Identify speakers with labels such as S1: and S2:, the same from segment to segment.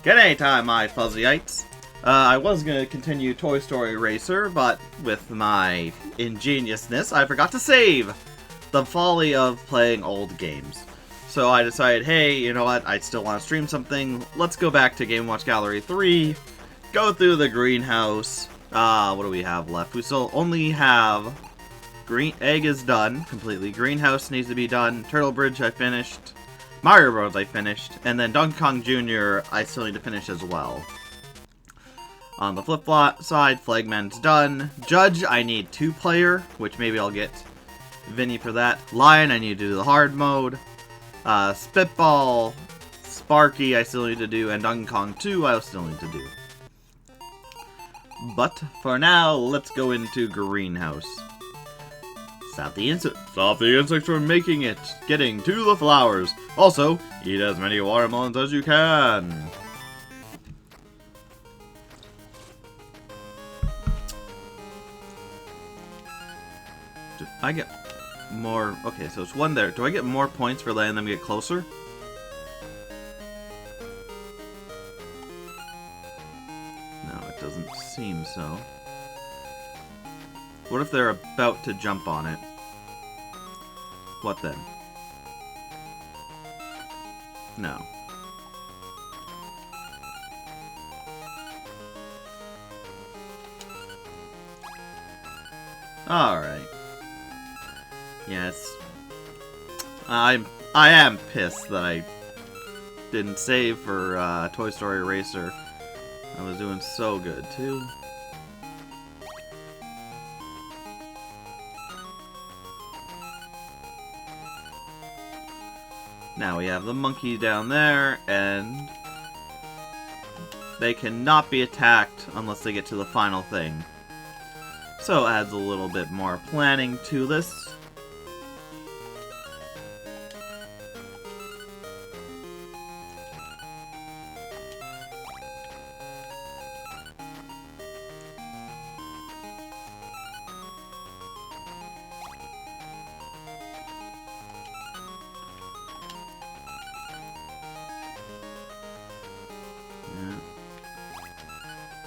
S1: G'day time, my fuzzyites. I was gonna continue Toy Story Racer, but with my ingeniousness, I forgot to save! The folly of playing old games. So I decided, hey, you know what, I still want to stream something. Let's go back to Game & Watch Gallery 3, go through the greenhouse. What do we have left? We still only have... Green Egg is done, completely. Greenhouse needs to be done. Turtle Bridge I finished. Mario Bros. I finished. And then Donkey Kong Jr. I still need to finish as well. On the flip-flop side, Flagman's done. Judge, I need 2-player, which maybe I'll get Vinny for that. Lion, I need to do the hard mode. Spitball, Sparky, I still need to do. And Donkey Kong 2, I still need to do. But for now, let's go into Greenhouse. Stop the insects from making it. Getting to the flowers. Also, eat as many watermelons as you can. Do I get more? Okay, so it's one there. Do I get more points for letting them get closer? No, it doesn't seem so. What if they're about to jump on it? What then? No. Alright. Yes. I am pissed that I didn't save for Toy Story Racer. I was doing so good too. Now we have the monkey down there, and they cannot be attacked unless they get to the final thing. So it adds a little bit more planning to this.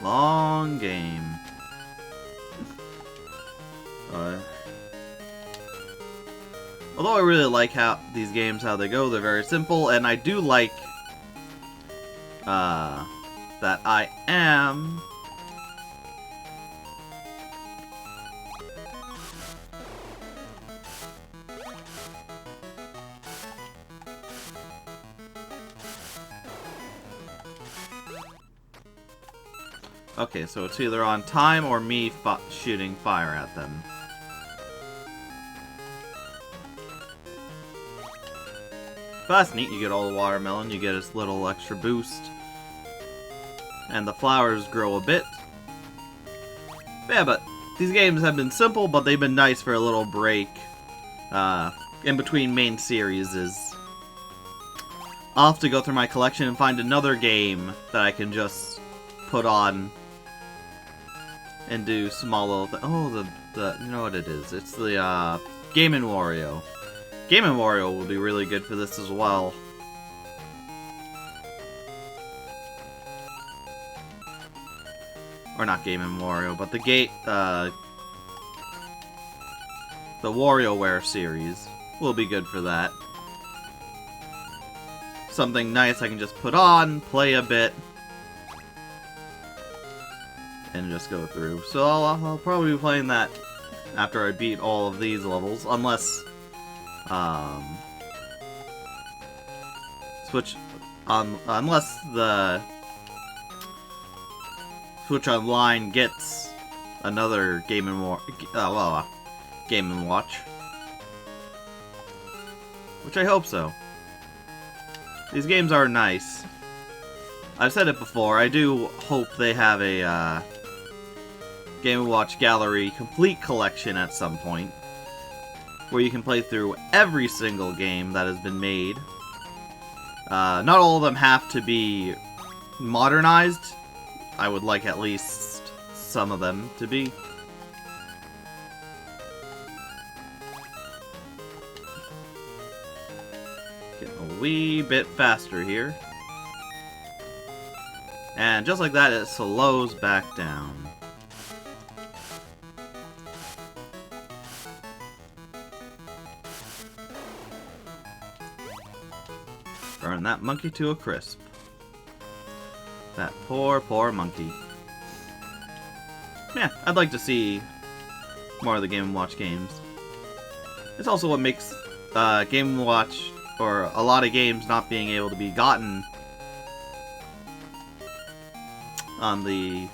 S1: Long game. Although I really like how these games, how they go, they're very simple, and I do like that I am okay, so it's either on time or me shooting fire at them. But that's neat, you get all the watermelon, you get this little extra boost. And the flowers grow a bit. But yeah, but these games have been simple, but they've been nice for a little break in between main series. I'll have to go through my collection and find another game that I can just put on and do small little oh, the you know what it is? It's the Game & Wario. Game & Wario will be really good for this as well. Or not Game & Wario, but the WarioWare series will be good for that. Something nice I can just put on, play a bit, and just go through. So I'll probably be playing that after I beat all of these levels, unless unless the Switch Online gets another Game & Watch, which I hope so. These games are nice. I've said it before, I do hope they have a Game & Watch Gallery complete collection at some point, where you can play through every single game that has been made. Not all of them have to be modernized. I would like at least some of them to be. Getting a wee bit faster here. And just like that, it slows back down. Burn that monkey to a crisp. That poor, poor monkey. Yeah, I'd like to see more of the Game & Watch games. It's also what makes Game & Watch, or a lot of games, not being able to be gotten on the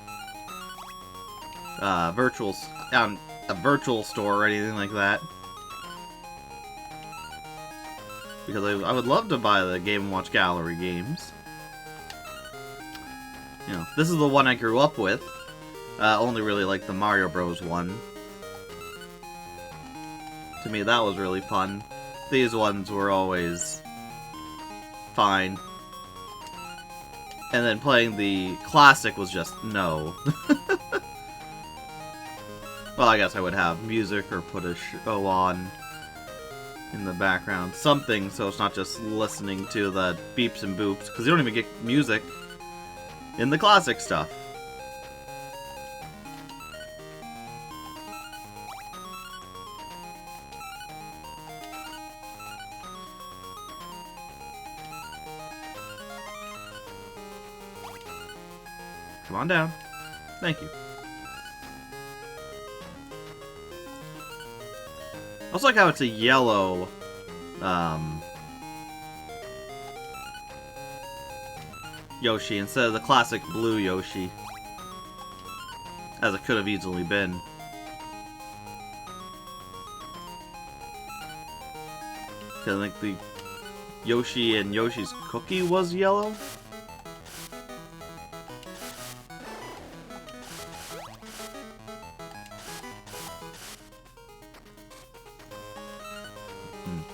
S1: on a virtual store or anything like that. Because I would love to buy the Game & Watch Gallery games. You know, this is the one I grew up with. Only really like the Mario Bros. One. To me, that was really fun. These ones were always fine. And then playing the classic was just no. Well, I guess I would have music or put a show on in the background. Something, so it's not just listening to the beeps and boops. Because you don't even get music in the classic stuff. Come on down. Thank you. I also like how it's a yellow, Yoshi instead of the classic blue Yoshi, as it could have easily been. Because I think the Yoshi and Yoshi's Cookie was yellow.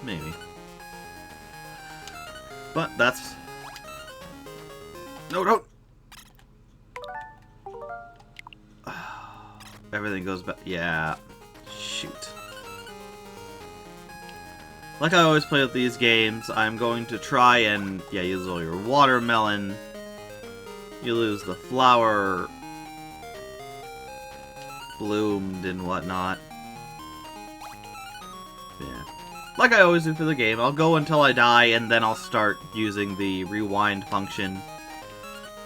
S1: Maybe. But that's... No, don't! Everything goes back. Yeah. Shoot. Like I always play with these games, I'm going to try and, yeah, use all your watermelon. You lose the flower bloomed and whatnot. Yeah. Like I always do for the game, I'll go until I die, and then I'll start using the rewind function,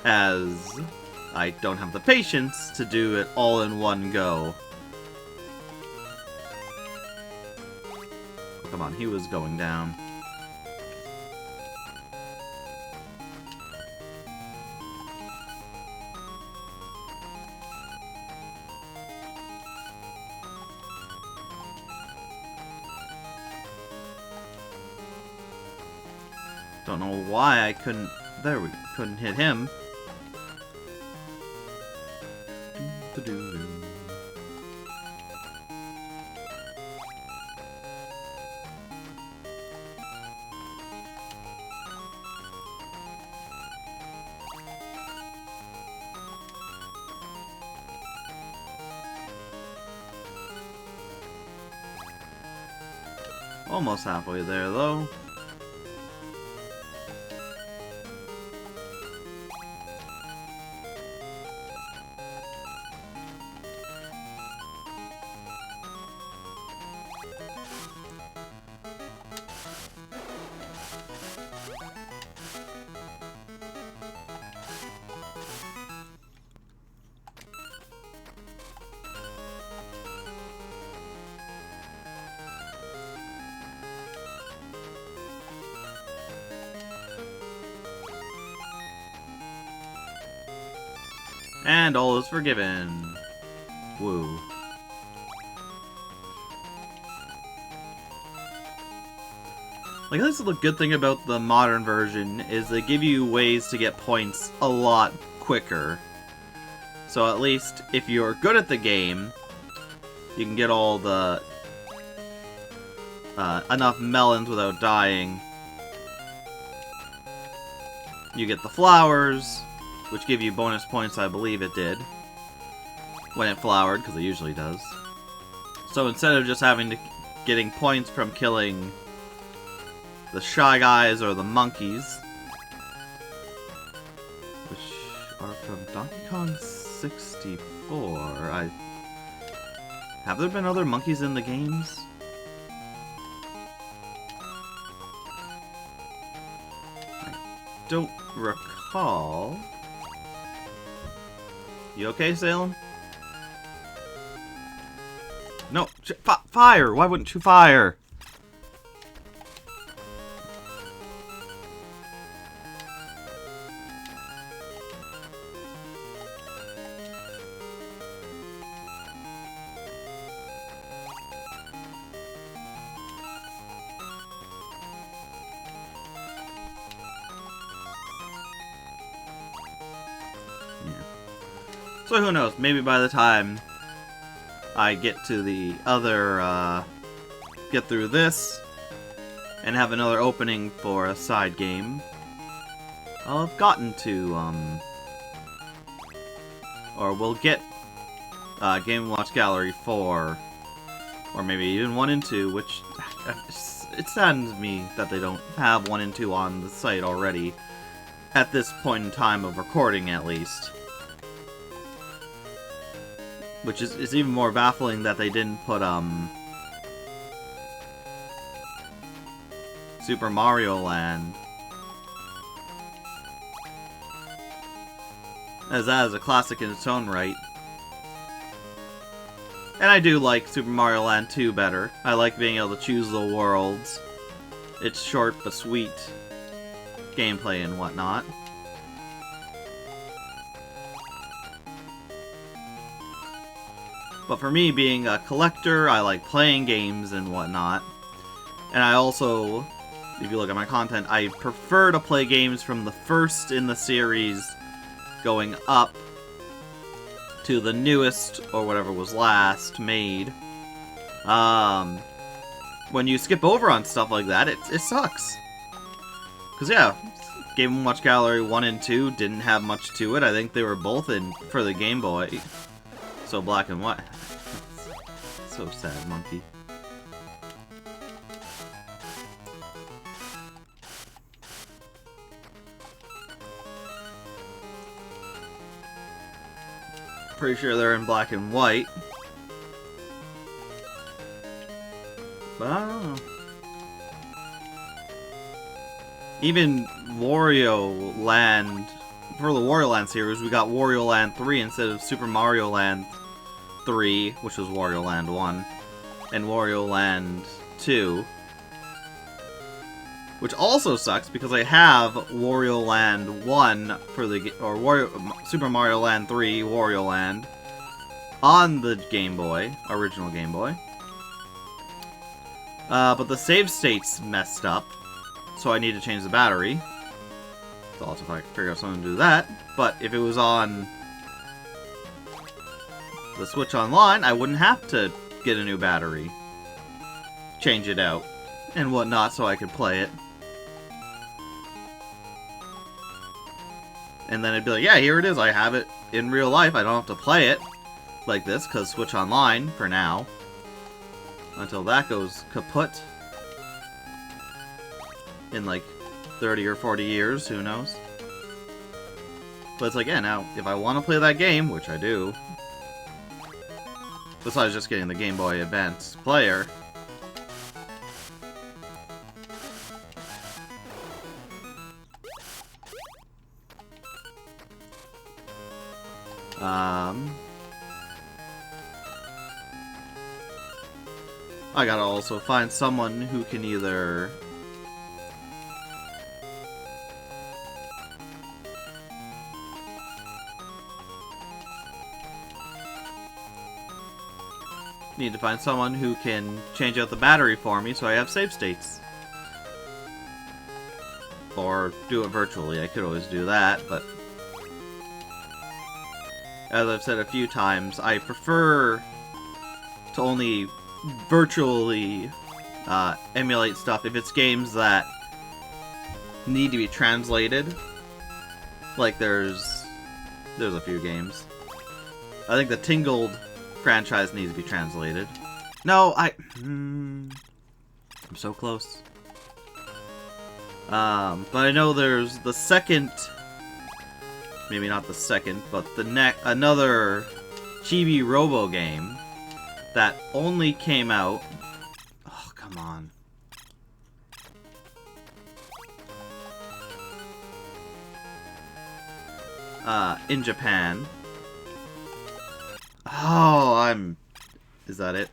S1: as I don't have the patience to do it all in one go. Oh, come on, he was going down. Don't know why I couldn't... There we couldn't hit him. Almost halfway there, though. And all is forgiven. Woo. Like, this is the good thing about the modern version, is they give you ways to get points a lot quicker. So at least, if you're good at the game, you can get all the... enough melons without dying. You get the flowers, which give you bonus points, I believe it did, when it flowered, because it usually does. So instead of just getting points from killing the Shy Guys or the monkeys, which are from Donkey Kong 64. Have there been other monkeys in the games? I don't recall. You okay, Salem? No, fire! Why wouldn't you fire? So who knows, maybe by the time I get to the other, get through this, and have another opening for a side game, I'll have gotten to, or we'll get, Game & Watch Gallery 4, or maybe even 1 and 2, which, it saddens me that they don't have 1 and 2 on the site already, at this point in time of recording at least. Which is even more baffling that they didn't put, Super Mario Land. As that is a classic in its own right. And I do like Super Mario Land 2 better. I like being able to choose the worlds. It's short but sweet gameplay and whatnot. But for me, being a collector, I like playing games and whatnot. And I also, if you look at my content, I prefer to play games from the first in the series going up to the newest, or whatever was last made. When you skip over on stuff like that, it sucks. Because yeah, Game & Watch Gallery 1 and 2 didn't have much to it. I think they were both in for the Game Boy. So black and white. So sad, monkey. Pretty sure they're in black and white. But I don't know. Even Wario Land, for the Wario Land series, we got Wario Land 3 instead of Super Mario Land 3, which was Wario Land 1, and Wario Land 2. Which also sucks because I have Wario Land 1 for the, or Super Mario Land 3, Wario Land, on the Game Boy, original Game Boy. But the save state's messed up, so I need to change the battery. So I'll have to figure out something to do that. But if it was on the Switch Online, I wouldn't have to get a new battery, change it out, and whatnot so I could play it. And then it'd be like, yeah, here it is, I have it in real life, I don't have to play it like this, because Switch Online, for now. Until that goes kaput. In like 30 or 40 years, who knows. But it's like, yeah, now, if I want to play that game, which I do, besides just getting the Game Boy Advance player, I gotta also find someone who can either need to find someone who can change out the battery for me so I have save states. Or do it virtually, I could always do that, but as I've said a few times, I prefer to only virtually emulate stuff if it's games that need to be translated. Like there's a few games. I think the Tingled franchise needs to be translated. No, I'm so close. But I know there's the second maybe not the second, but another Chibi Robo game that only came out. Oh, come on. In Japan. Oh, is that it?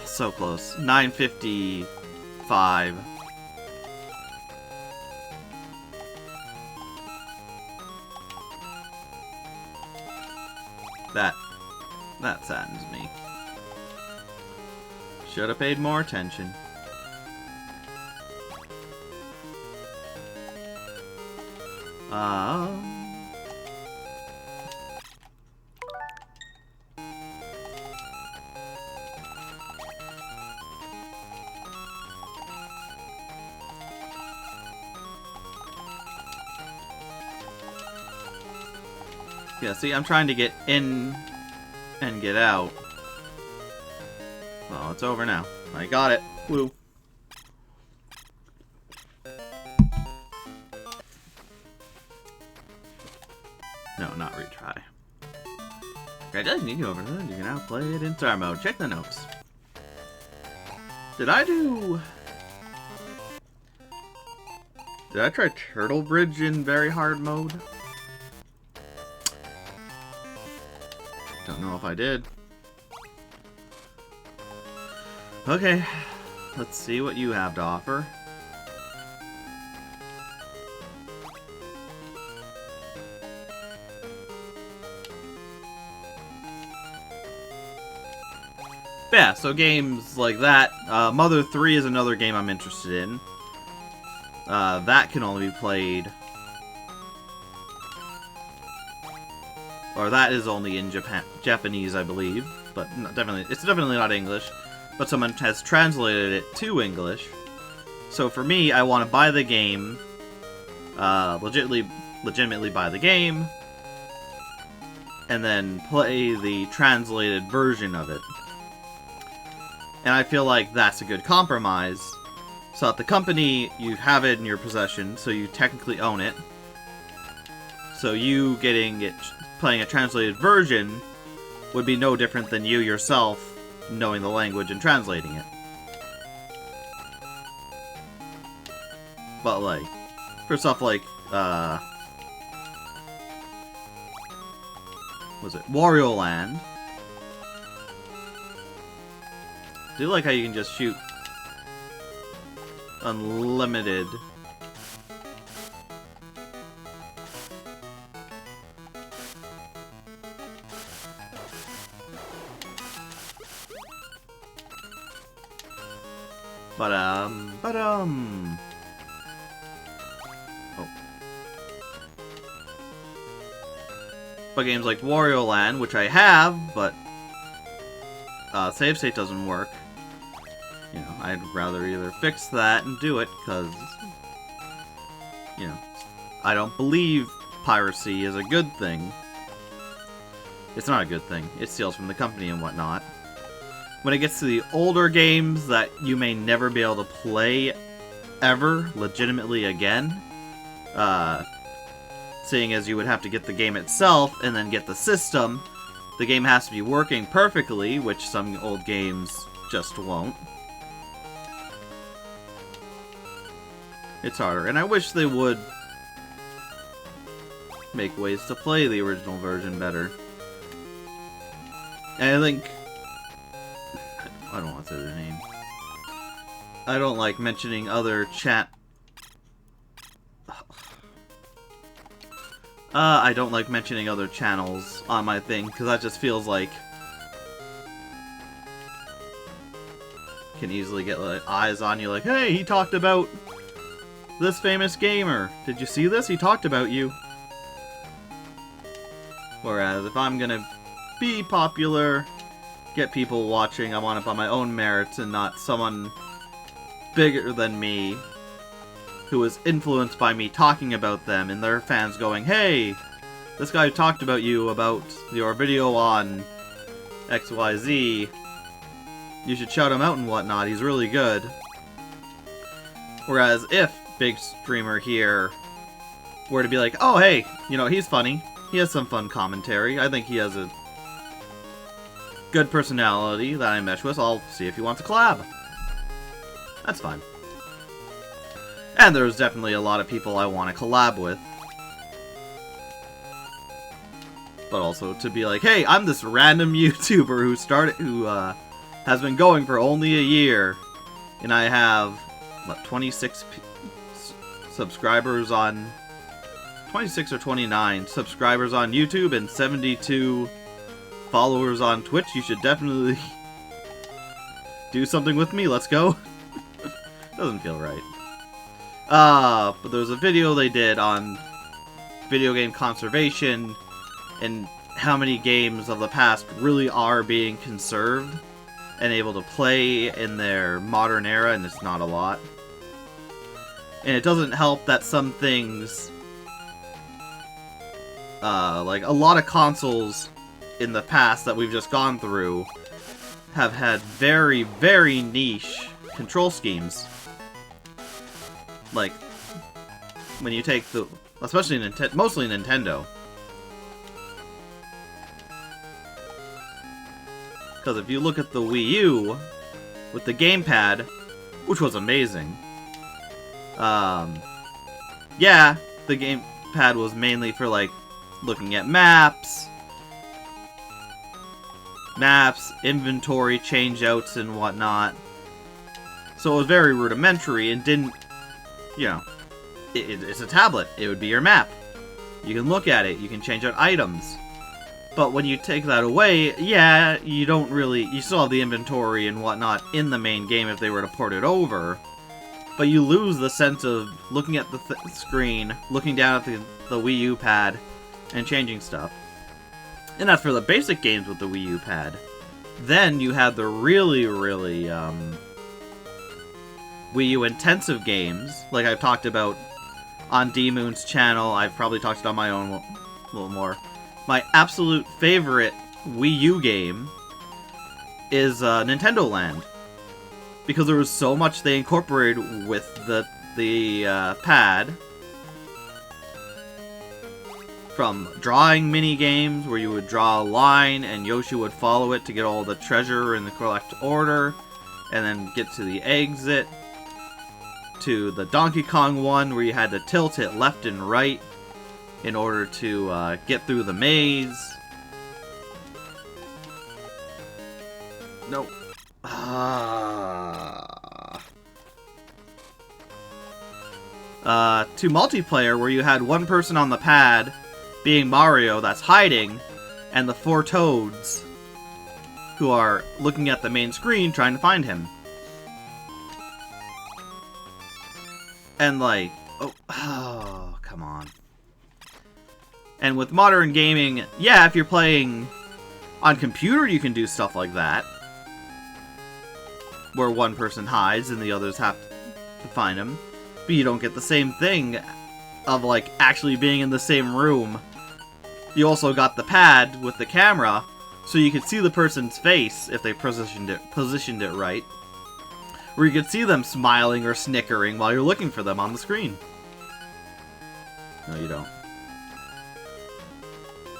S1: So close. 9:55. That saddens me. Should have paid more attention. Yeah, see, I'm trying to get in and get out. Well, it's over now. I got it. Woo. No, not retry. Congratulations, you can over there. You can now play it in star mode. Check the notes. Did I try Turtle Bridge in very hard mode? Don't know if I did. Okay, let's see what you have to offer. Yeah, so games like that. Mother 3 is another game I'm interested in. That can only be played... Or that is only in Japanese, I believe. But it's definitely not English. But someone has translated it to English. So for me, I want to buy the game. Legitimately buy the game. And then play the translated version of it. And I feel like that's a good compromise. So at the company, you have it in your possession, so you technically own it. So you getting it, playing a translated version, would be no different than you yourself knowing the language and translating it. But like, for stuff like, was it Wario Land? I do like how you can just shoot unlimited. But games like Wario Land, which I have, but save state doesn't work. You know, I'd rather either fix that and do it, because, you know, I don't believe piracy is a good thing. It's not a good thing. It steals from the company and whatnot. When it gets to the older games that you may never be able to play ever legitimately again, seeing as you would have to get the game itself and then get the system, the game has to be working perfectly, which some old games just won't. It's harder, and I wish they would make ways to play the original version better. And I think... I don't want to say their name. I don't like mentioning other I don't like mentioning other channels on my thing, because that just feels like... can easily get like, eyes on you like, hey, he talked about this famous gamer. Did you see this? He talked about you. Whereas if I'm gonna be popular, get people watching, I want it by my own merits and not someone bigger than me who is influenced by me talking about them and their fans going, hey, this guy talked about you about your video on XYZ. you should shout him out and whatnot. He's really good. Whereas if big streamer here were to be like, oh hey, you know, he's funny. He has some fun commentary. I think he has a good personality that I mesh with. I'll see if he wants to collab. That's fine. And there's definitely a lot of people I want to collab with. But also to be like, hey, I'm this random YouTuber who has been going for only a year, and I have, what, 26 subscribers on... 26 or 29 subscribers on YouTube and 72 followers on Twitch. You should definitely do something with me. Let's go. Doesn't feel right. But there's a video they did on video game conservation and how many games of the past really are being conserved and able to play in their modern era, and it's not a lot. And it doesn't help that some things... like, a lot of consoles in the past that we've just gone through have had very, very niche control schemes. Like, when you take the... especially mostly Nintendo. Because if you look at the Wii U, with the gamepad, which was amazing, yeah, the gamepad was mainly for, like, looking at maps, inventory changeouts, and whatnot. So it was very rudimentary and didn't, you know, it's a tablet. It would be your map. You can look at it. You can change out items. But when you take that away, yeah, you don't really... you still have the inventory and whatnot in the main game if they were to port it over. But you lose the sense of looking at the screen, looking down at the Wii U pad, and changing stuff. And that's for the basic games with the Wii U pad. Then you have the really, really, Wii U intensive games, like I've talked about on D-Moon's channel. I've probably talked about my own a little more. My absolute favorite Wii U game is Nintendo Land. Because there was so much they incorporated with the pad. From drawing mini games where you would draw a line and Yoshi would follow it to get all the treasure in the correct order and then get to the exit, to the Donkey Kong one where you had to tilt it left and right in order to get through the maze. Nope. To multiplayer where you had one person on the pad being Mario that's hiding, and the 4 Toads who are looking at the main screen trying to find him. And like, oh, come on. And with modern gaming, yeah, if you're playing on computer, you can do stuff like that. Where one person hides and the others have to find him. But you don't get the same thing of, like, actually being in the same room. You also got the pad with the camera, so you could see the person's face if they positioned it right. Where you could see them smiling or snickering while you're looking for them on the screen. No, you don't.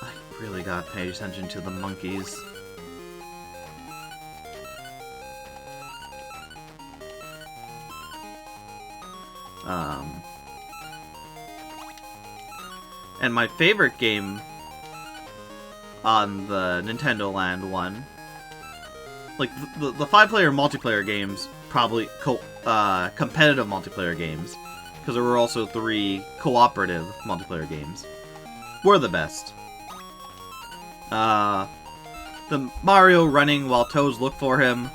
S1: I really gotta pay attention to the monkeys. And my favorite game on the Nintendo Land one, like the 5-player multiplayer games, probably competitive multiplayer games, because there were also 3 cooperative multiplayer games, were the best. The Mario running while Toads look for him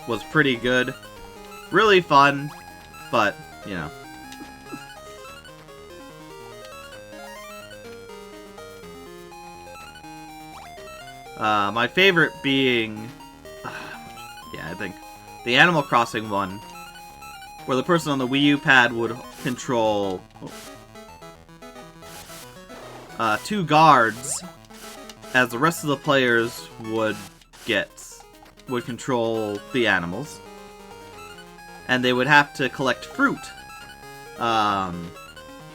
S1: was pretty good. Really fun, but, you know. My favorite being... yeah, I think the Animal Crossing one, where the person on the Wii U pad would control 2 guards, as the rest of the players would get would control the animals. And they would have to collect fruit.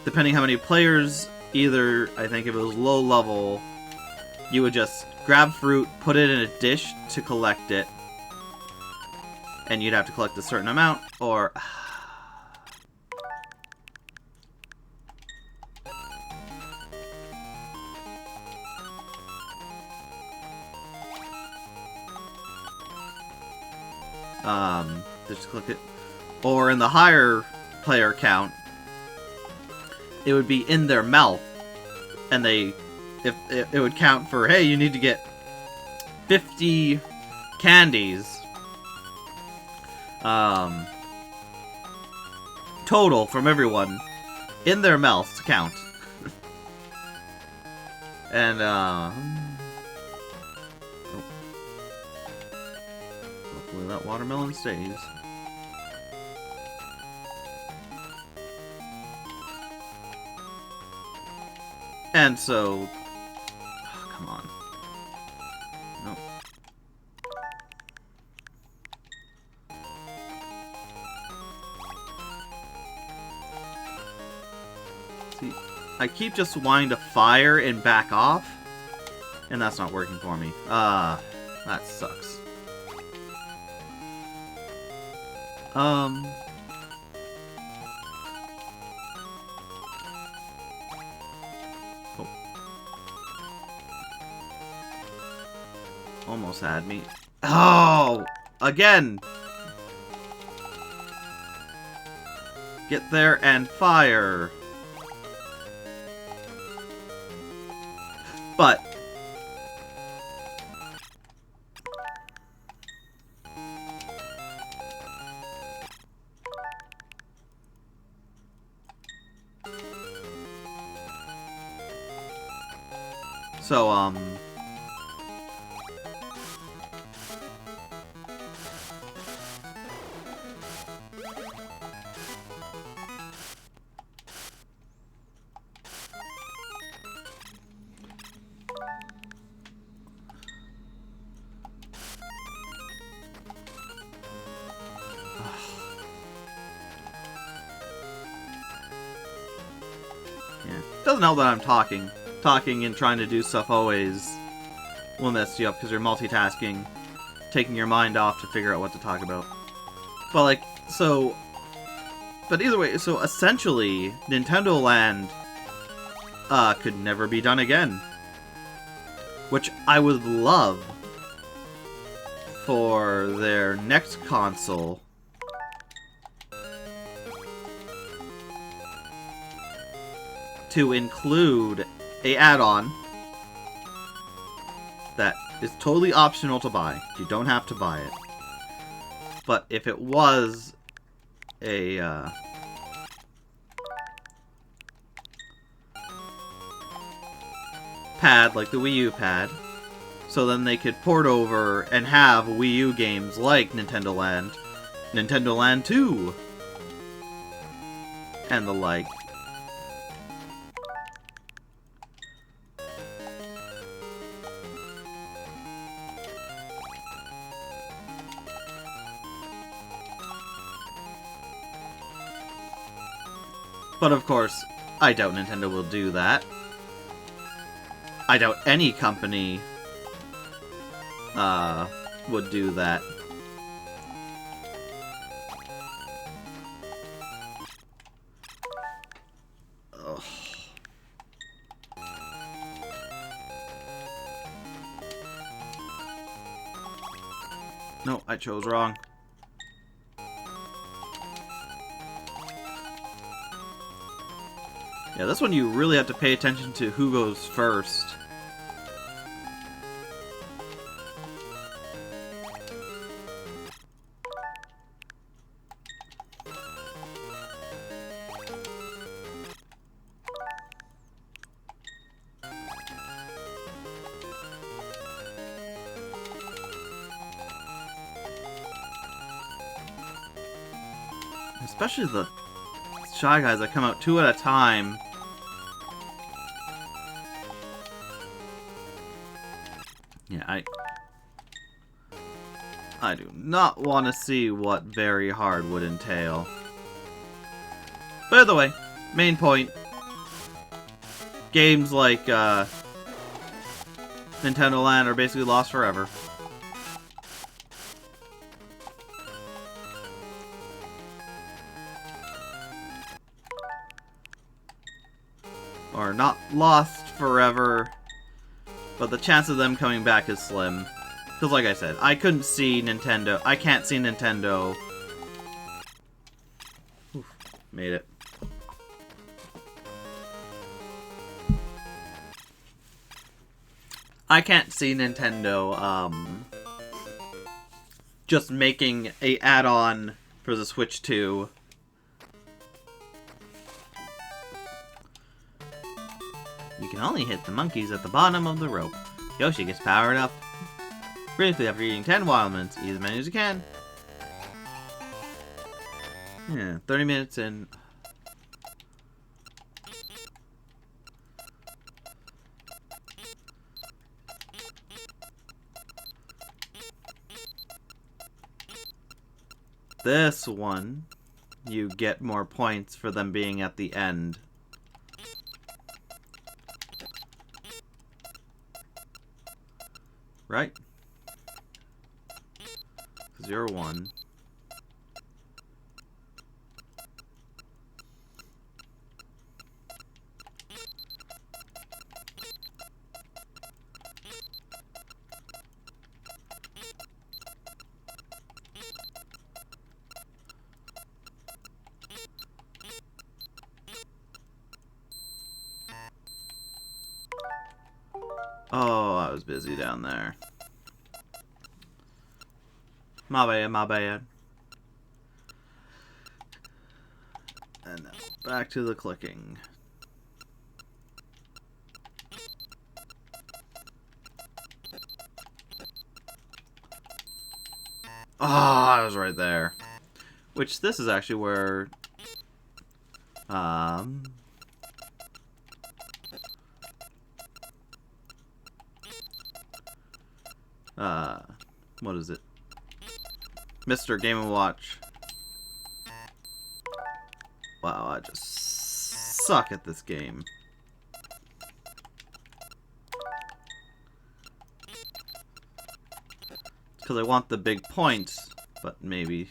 S1: Depending how many players, either, I think if it was low level, you would just grab fruit, put it in a dish to collect it. And you'd have to collect a certain amount, or... just click it. Or in the higher player count, it would be in their mouth. And it would count for, hey, you need to get 50 candies total from everyone in their mouth to count. And hopefully that watermelon stays. And so, oh, come on. Nope. See, I keep just wanting to fire and back off, and that's not working for me. That sucks. Almost had me. Oh! Again! Get there and fire! But... So, doesn't help that I'm talking. Talking and trying to do stuff always will mess you up because you're multitasking, taking your mind off to figure out what to talk about. But like, so... But either way, so essentially, Nintendo Land could never be done again. Which I would love for their next console. To include a add-on that is totally optional to buy. You don't have to buy it. But if it was a pad like the Wii U pad, so then they could port over and have Wii U games like Nintendo Land 2, and the like. But of course, I doubt Nintendo will do that. I doubt any company would do that. Ugh. No, I chose wrong. Yeah, this one you really have to pay attention to who goes first. Especially the Shy Guys that come out 2 at a time. Yeah, I do not want to see what very hard would entail. By the way, main point. Games like Nintendo Land are basically lost forever. Or not lost forever, but the chance of them coming back is slim. Because like I said, I couldn't see Nintendo. I can't see Nintendo. Oof, made it. I can't see Nintendo just making a add-on for the Switch 2. You can only hit the monkeys at the bottom of the rope. Yoshi gets powered up briefly after eating 10 wild mints. Eat as many as you can. Yeah, 30 minutes in. This one, you get more points for them being at the end. Right? 'Cause you're 1. Oh, I was busy down there. My bad, my bad. And now back to the clicking. Ah, I was right there. Which this is actually where what is it? Mr. Game & Watch. Wow, I just suck at this game. Because I want the big points, but maybe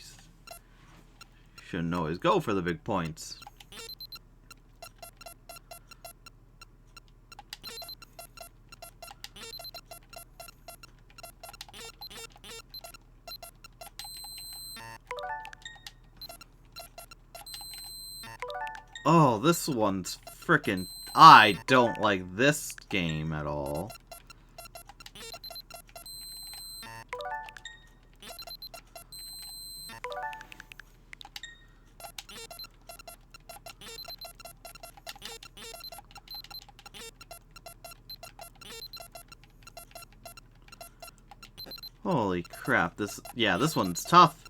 S1: shouldn't always go for the big points. Oh, this one's frickin'... I don't like this game at all. Holy crap, this one's tough.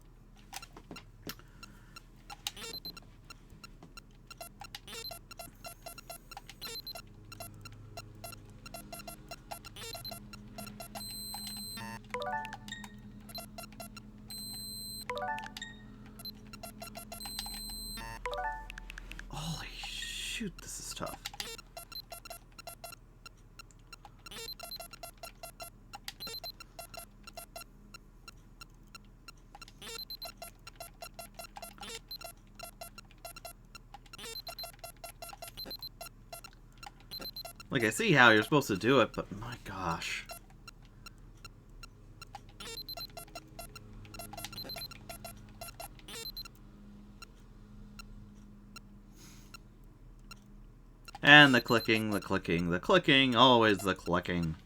S1: Holy shoot, this is tough. Like, I see how you're supposed to do it, but my gosh. And the clicking, the clicking, the clicking, always the clicking.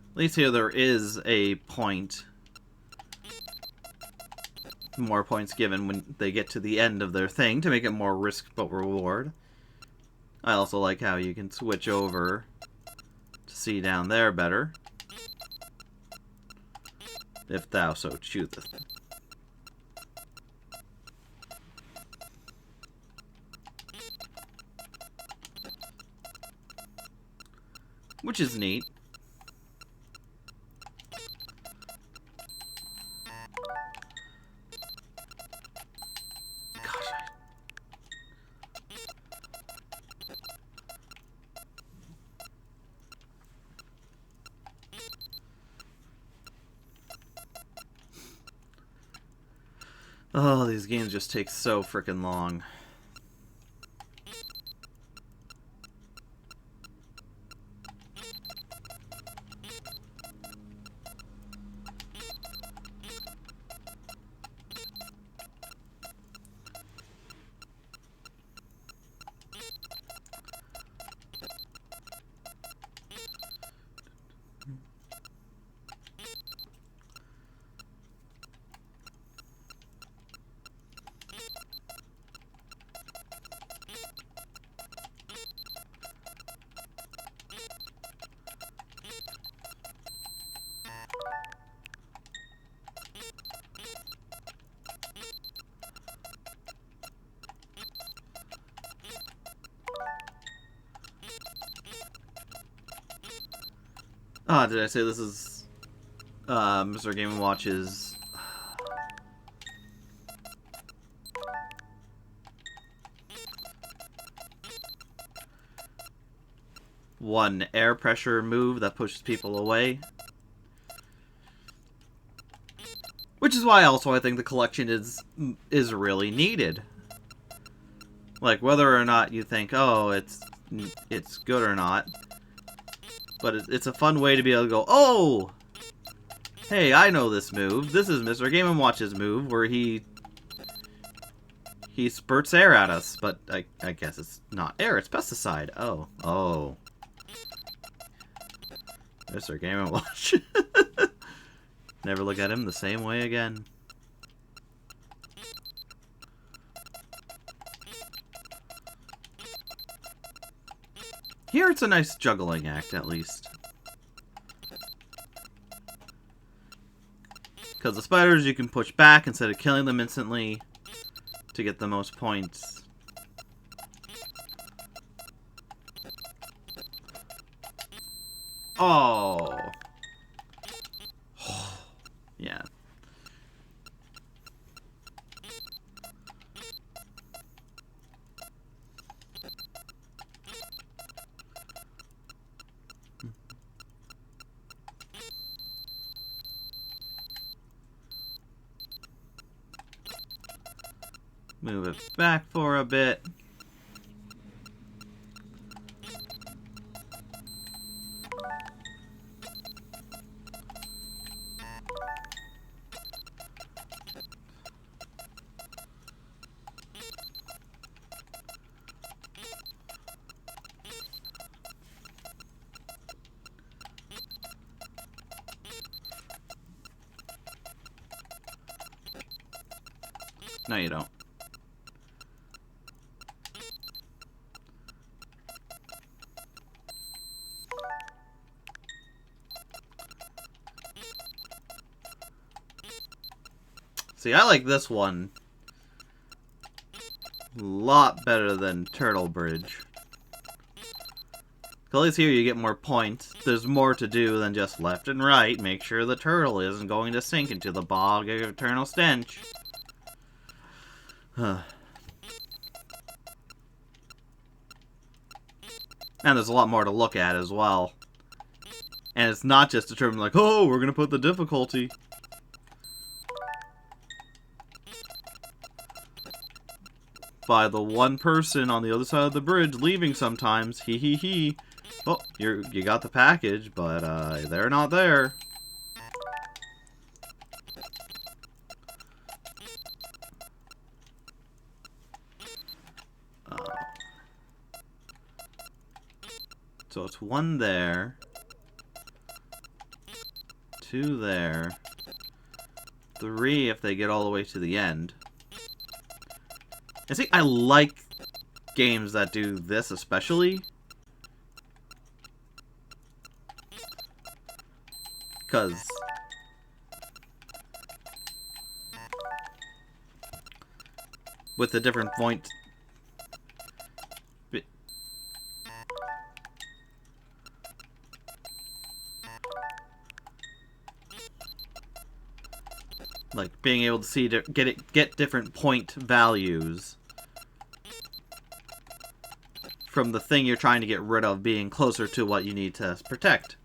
S1: At least here there is a point. More points given when they get to the end of their thing to make it more risk but reward. I also like how you can switch over to see down there better. If thou so choosest. which is neat. Gosh, oh, these games just take so freaking long. Ah, did I say this is Mr. Game & Watch's one air pressure move that pushes people away? Which is why also I think the collection is really needed. Like, whether or not you think, oh, it's good or not, but it's a fun way to be able to go, oh, hey, I know this move. This is Mr. Game & Watch's move, where he spurts air at us, but I guess it's not air, it's pesticide. Oh. Mr. Game & Watch. Never look at him the same way again. Here it's a nice juggling act, at least. Because the spiders you can push back instead of killing them instantly to get the most points. Oh. Yeah. Move it back for a bit. No, you don't. See, I like this one a lot better than Turtle Bridge. At least here you get more points. There's more to do than just left and right. Make sure the turtle isn't going to sink into the bog of eternal stench. And there's a lot more to look at as well. And it's not just determined like, oh, we're going to put the difficulty. By the one person on the other side of the bridge leaving sometimes. Hee hee hee. Oh, you got the package, but they're not there. So it's one there, two there, three if they get all the way to the end. And see, I like games that do this especially. Because with the different points, Like being able to see get different point values from the thing you're trying to get rid of being closer to what you need to protect.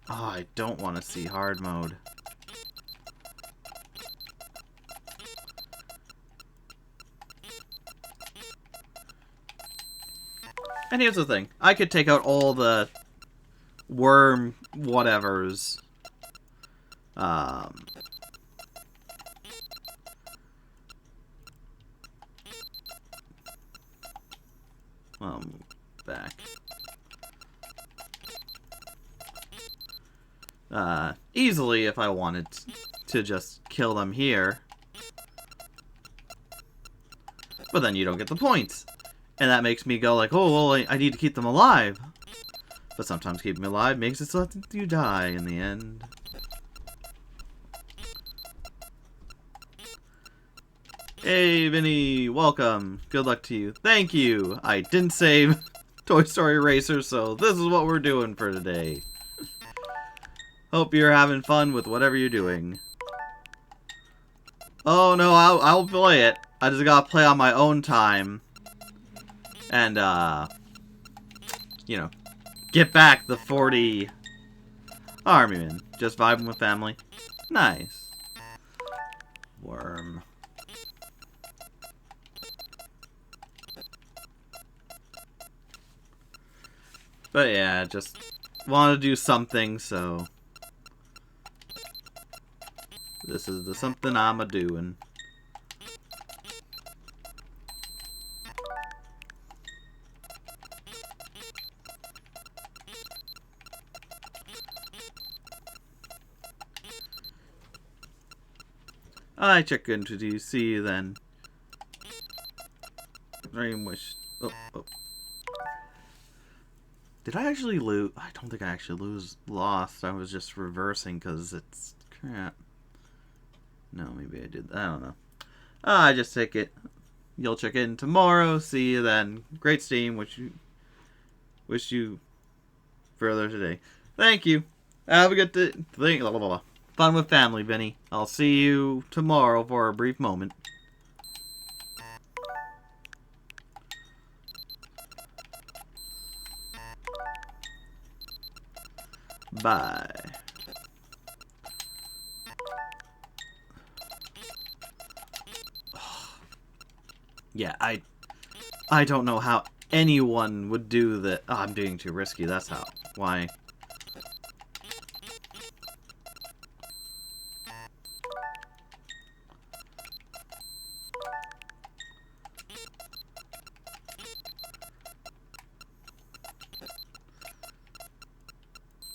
S1: Oh, I don't want to see hard mode. And here's the thing. I could take out all the worm whatevers. Back. Easily if I wanted to just kill them here. But then you don't get the points. And that makes me go like, oh, well, I need to keep them alive. But sometimes keeping them alive makes it so that you die in the end. Hey, Vinny, welcome. Good luck to you. Thank you. I didn't save Toy Story Racer, so this is what we're doing for today. Hope you're having fun with whatever you're doing. Oh no, I'll play it. I just gotta play on my own time. And, you know, get back the 40 army men. Just vibing with family. Nice. Worm. But yeah, just want to do something, so this is the something I'm a-doing. I check into DC then. Dream wish. Oh. Did I actually lose? I don't think I actually lost. I was just reversing because it's crap. No, maybe I did. I don't know. I just take it. You'll check in tomorrow. See you then. Great Steam. Wish you further today. Thank you. Have a good day. Blah, blah, blah. Fun with family, Vinny. I'll see you tomorrow for a brief moment. Bye. Yeah, I don't know how anyone would do that. Oh, I'm doing too risky. That's how. Why?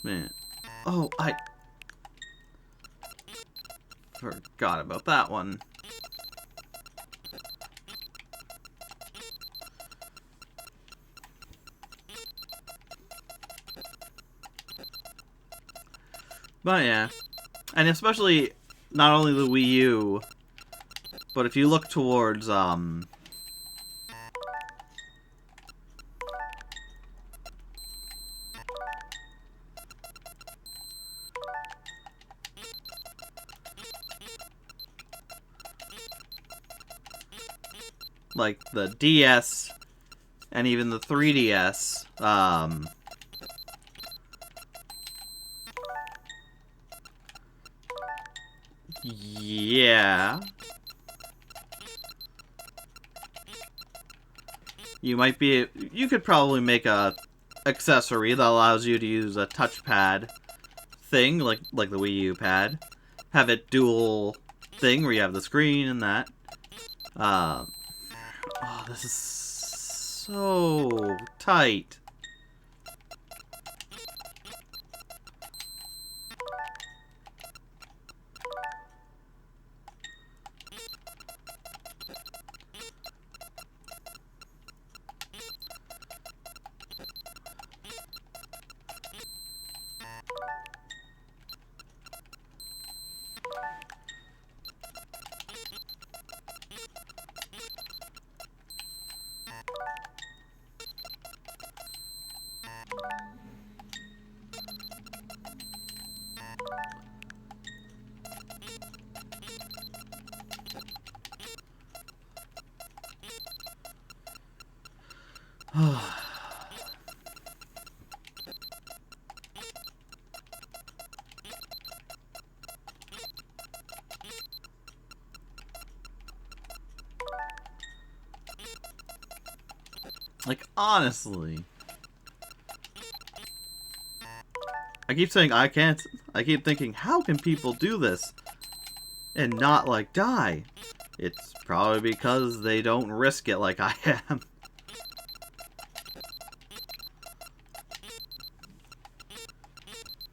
S1: Man. Oh, I forgot about that one. But yeah. And especially not only the Wii U, but if you look towards like the DS and even the 3DS, yeah, you could probably make a accessory that allows you to use a touchpad thing, like the Wii U pad. Have it dual thing where you have the screen and that. Oh, this is so tight. Like, honestly. I keep saying I can't. I keep thinking, how can people do this and not, like, die? It's probably because they don't risk it like I am.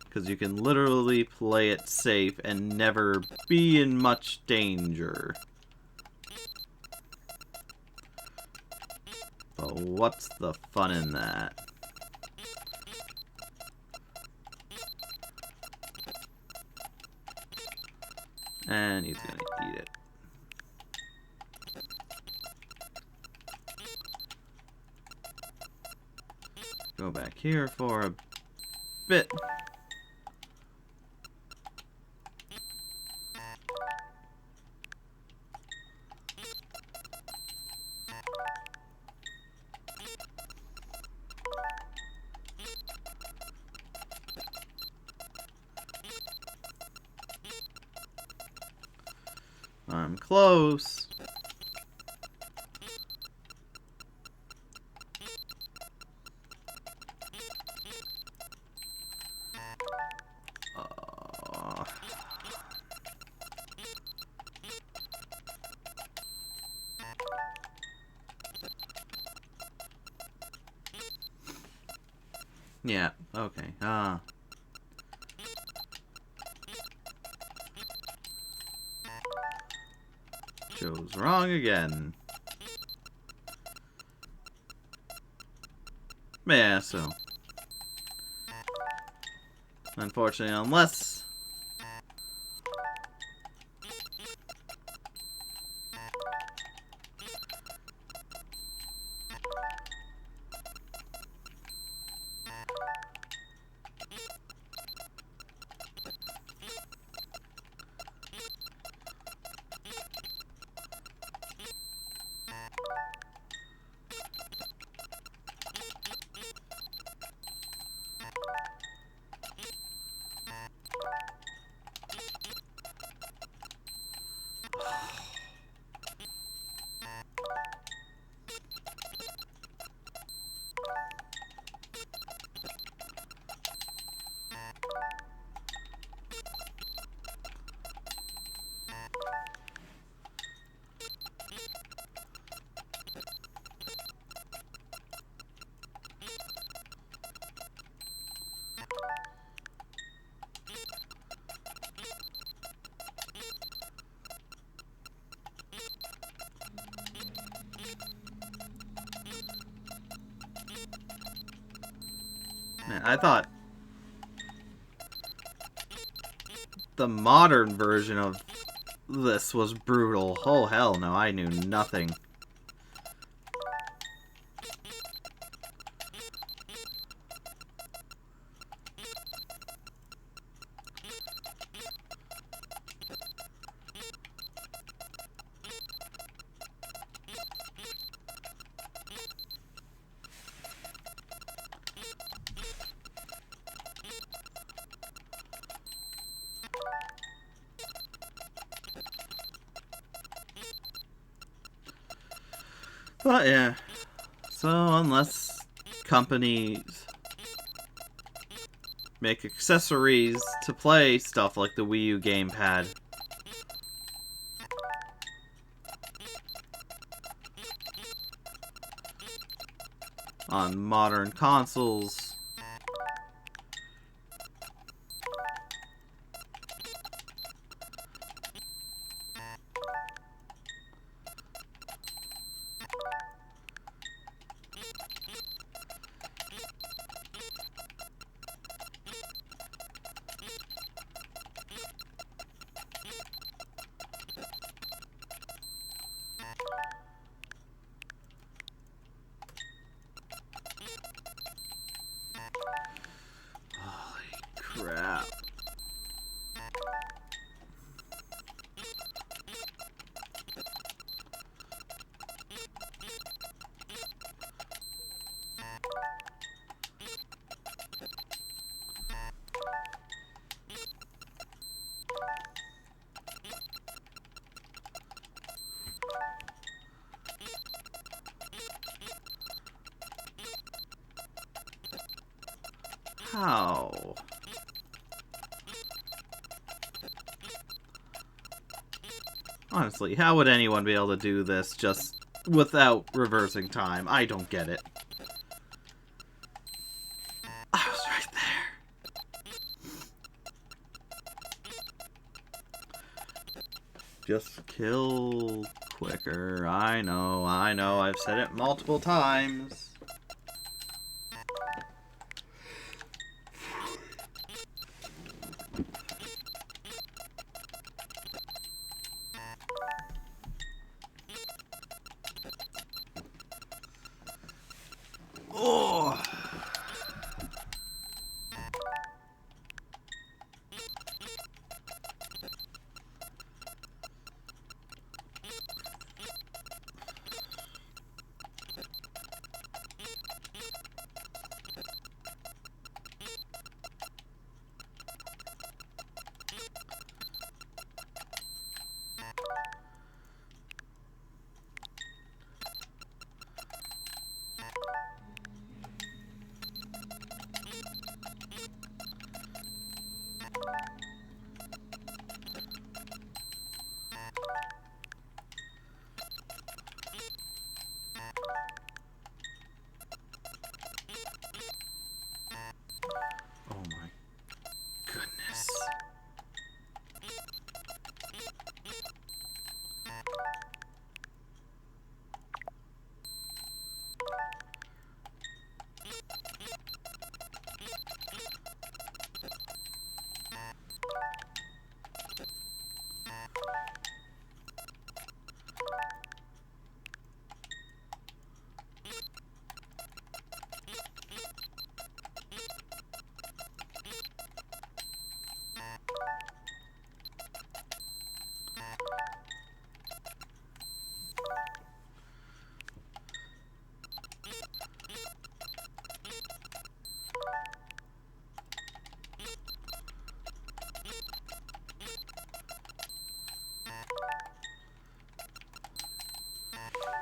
S1: Because you can literally play it safe and never be in much danger. But what's the fun in that? And he's gonna eat it. Go back here for a bit. I'm close. Yeah, okay. Joe's wrong again. Yeah, so. Unfortunately, unless... Man, I thought the modern version of this was brutal. Oh, hell no, I knew nothing. But yeah, so unless companies make accessories to play stuff like the Wii U gamepad, on modern consoles, How? Honestly, how would anyone be able to do this just without reversing time? I don't get it. I was right there. Just kill quicker. I know, I've said it multiple times. Oh. Oh my goodness.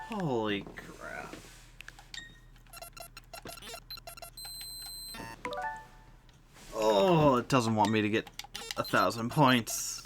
S1: Holy crap. Oh, it doesn't want me to get 1,000 points.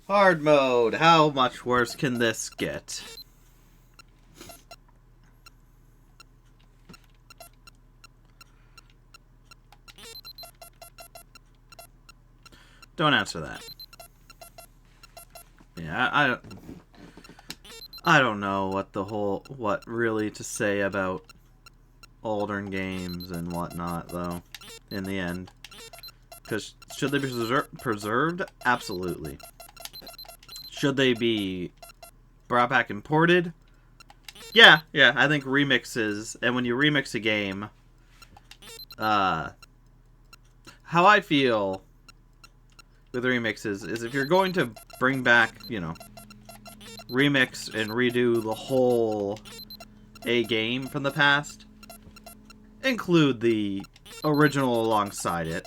S1: Hard mode. How much worse can this get? Don't answer that. Yeah, I don't know what really to say about older games and whatnot, though, in the end. Because should they be preserved? Absolutely. Should they be brought back imported? Yeah, I think remixes, and when you remix a game, how I feel with remixes is if you're going to bring back, remix and redo the whole A game from the past, include the original alongside it.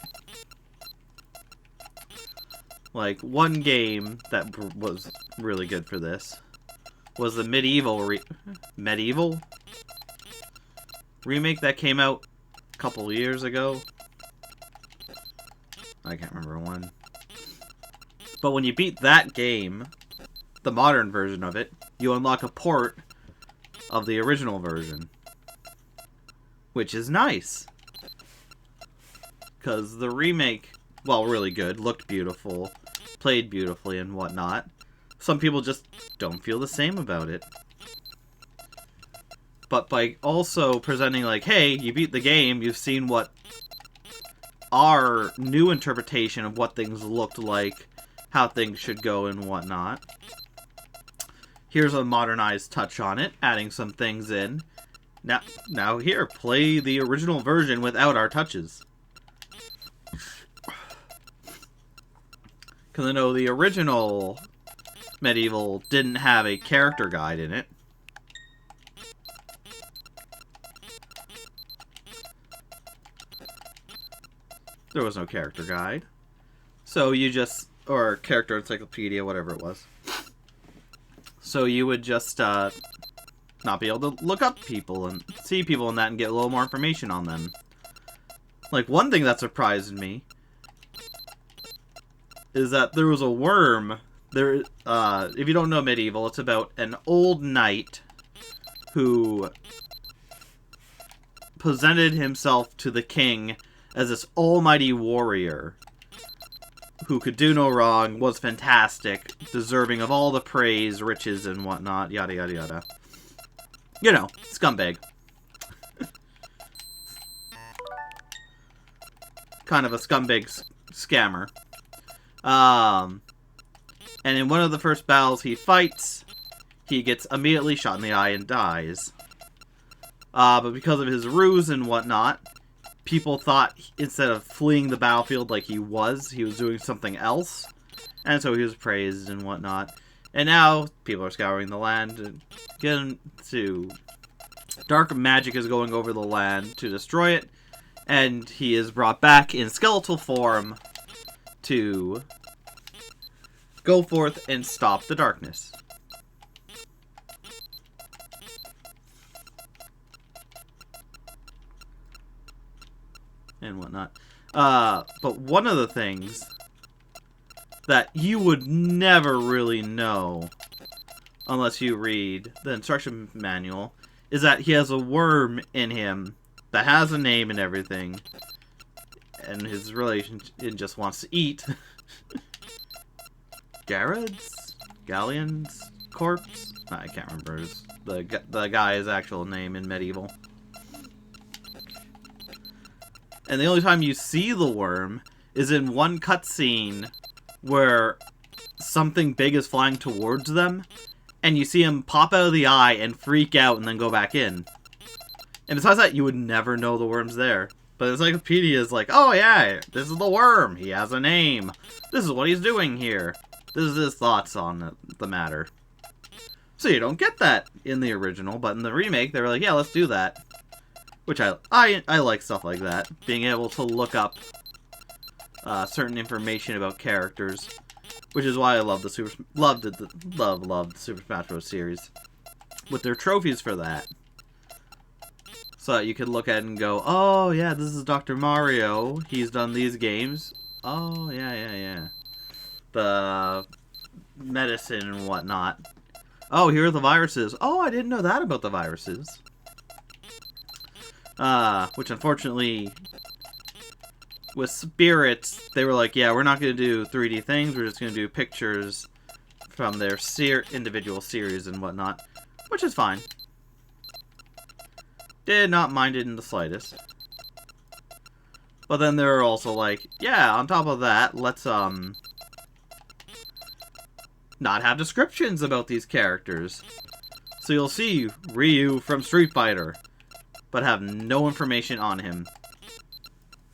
S1: Like, one game that was really good for this was the Medieval remake that came out a couple years ago. I can't remember when. But when you beat that game, the modern version of it, you unlock a port of the original version. Which is nice. Because the remake, well, really good, looked beautiful, played beautifully and whatnot. Some people just don't feel the same about it. But by also presenting like, hey, you beat the game, you've seen what our new interpretation of what things looked like, how things should go and whatnot. Here's a modernized touch on it, adding some things in. Now here, play the original version without our touches. Because I know the original Medieval didn't have a character guide in it. There was no character guide. So you just, or character encyclopedia, whatever it was. So you would just not be able to look up people and see people in that and get a little more information on them. Like, one thing that surprised me is that there was a worm. There, if you don't know Medieval, it's about an old knight who presented himself to the king as this almighty warrior who could do no wrong, was fantastic, deserving of all the praise, riches, and whatnot, yada yada yada. You know, scumbag. Kind of a scumbag scammer. And in one of the first battles he fights, he gets immediately shot in the eye and dies. But because of his ruse and whatnot, people thought instead of fleeing the battlefield like he was doing something else. And so he was praised and whatnot. And now people are scouring the land and getting to... Dark magic is going over the land to destroy it. And he is brought back in skeletal form to go forth and stop the darkness. And whatnot. But one of the things that you would never really know unless you read the instruction manual is that he has a worm in him that has a name and everything. And his relationship just wants to eat. Galleon's corpse? I can't remember the guy's actual name in Medieval. And the only time you see the worm is in one cutscene where something big is flying towards them, and you see him pop out of the eye and freak out and then go back in. And besides that, you would never know the worm's there. But the encyclopedia is like, oh yeah, this is the worm. He has a name. This is what he's doing here. This is his thoughts on the matter. So you don't get that in the original, but in the remake, they were like, yeah, let's do that. Which I like stuff like that. Being able to look up certain information about characters. Which is why I love the Super Smash Bros. Series. With their trophies for that. So that you could look at it and go, oh yeah, this is Dr. Mario. He's done these games. Oh, yeah. The medicine and whatnot. Oh, here are the viruses. Oh, I didn't know that about the viruses. Which unfortunately, with Spirits, they were like, yeah, we're not going to do 3D things. We're just going to do pictures from their individual series and whatnot. Which is fine. Did not mind it in the slightest. But then they were also like, yeah, on top of that, let's, not have descriptions about these characters. So you'll see Ryu from Street Fighter, but have no information on him.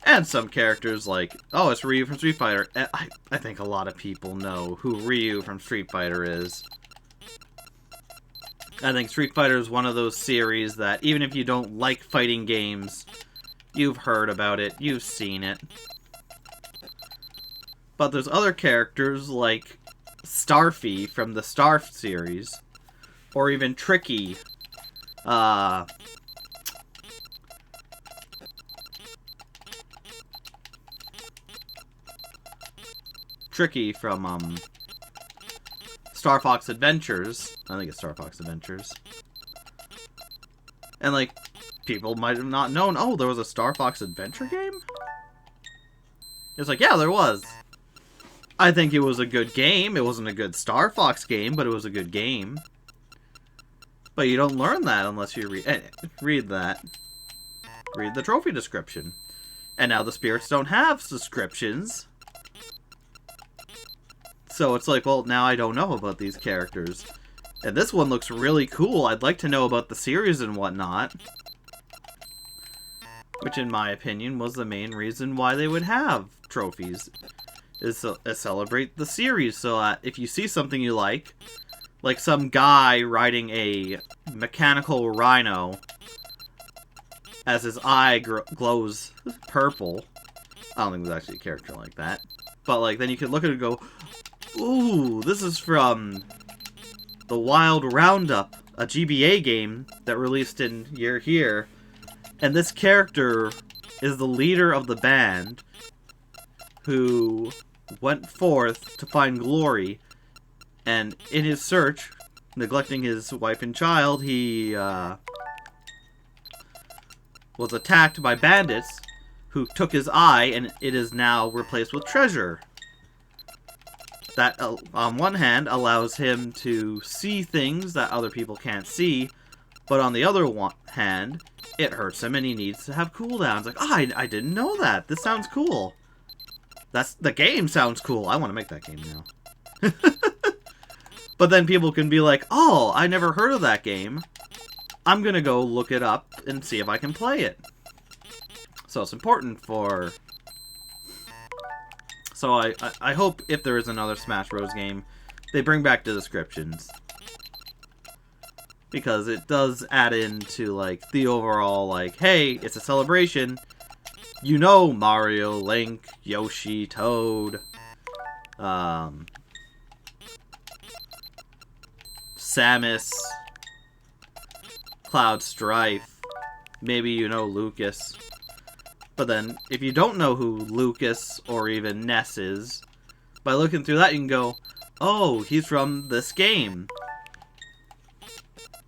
S1: And some characters like, oh, it's Ryu from Street Fighter. I think a lot of people know who Ryu from Street Fighter is. I think Street Fighter is one of those series that, even if you don't like fighting games, you've heard about it, you've seen it. But there's other characters like Starfy from the Star series, or even Tricky. Tricky from Star Fox Adventures. I think it's Star Fox Adventures. And, like, people might have not known, oh, there was a Star Fox Adventure game? It's like, yeah, there was. I think it was a good game. It wasn't a good Star Fox game, but it was a good game. But you don't learn that unless you read that. Read the trophy description. And now the spirits don't have descriptions. So it's like, well, now I don't know about these characters. And this one looks really cool. I'd like to know about the series and whatnot. Which, in my opinion, was the main reason why they would have trophies. Is to celebrate the series. So that if you see something you like some guy riding a mechanical rhino as his eye glows purple. I don't think there's actually a character like that. But, like, then you can look at it and go, ooh, this is from the Wild Roundup, a GBA game that released in year here. And this character is the leader of the band who went forth to find glory. And in his search, neglecting his wife and child, he was attacked by bandits who took his eye, and it is now replaced with treasure. That, on one hand, allows him to see things that other people can't see, but on the other hand, it hurts him and he needs to have cooldowns. Like, oh, I didn't know that. This sounds cool. The game sounds cool. I want to make that game now. But then people can be like, oh, I never heard of that game. I'm gonna go look it up and see if I can play it. So it's important for... So I hope if there is another Smash Bros. Game, they bring back the descriptions. Because it does add into, like, the overall, like, hey, it's a celebration. You know Mario, Link, Yoshi, Toad, Samus, Cloud Strife, maybe you know Lucas. But then, if you don't know who Lucas or even Ness is, by looking through that you can go, oh, he's from this game.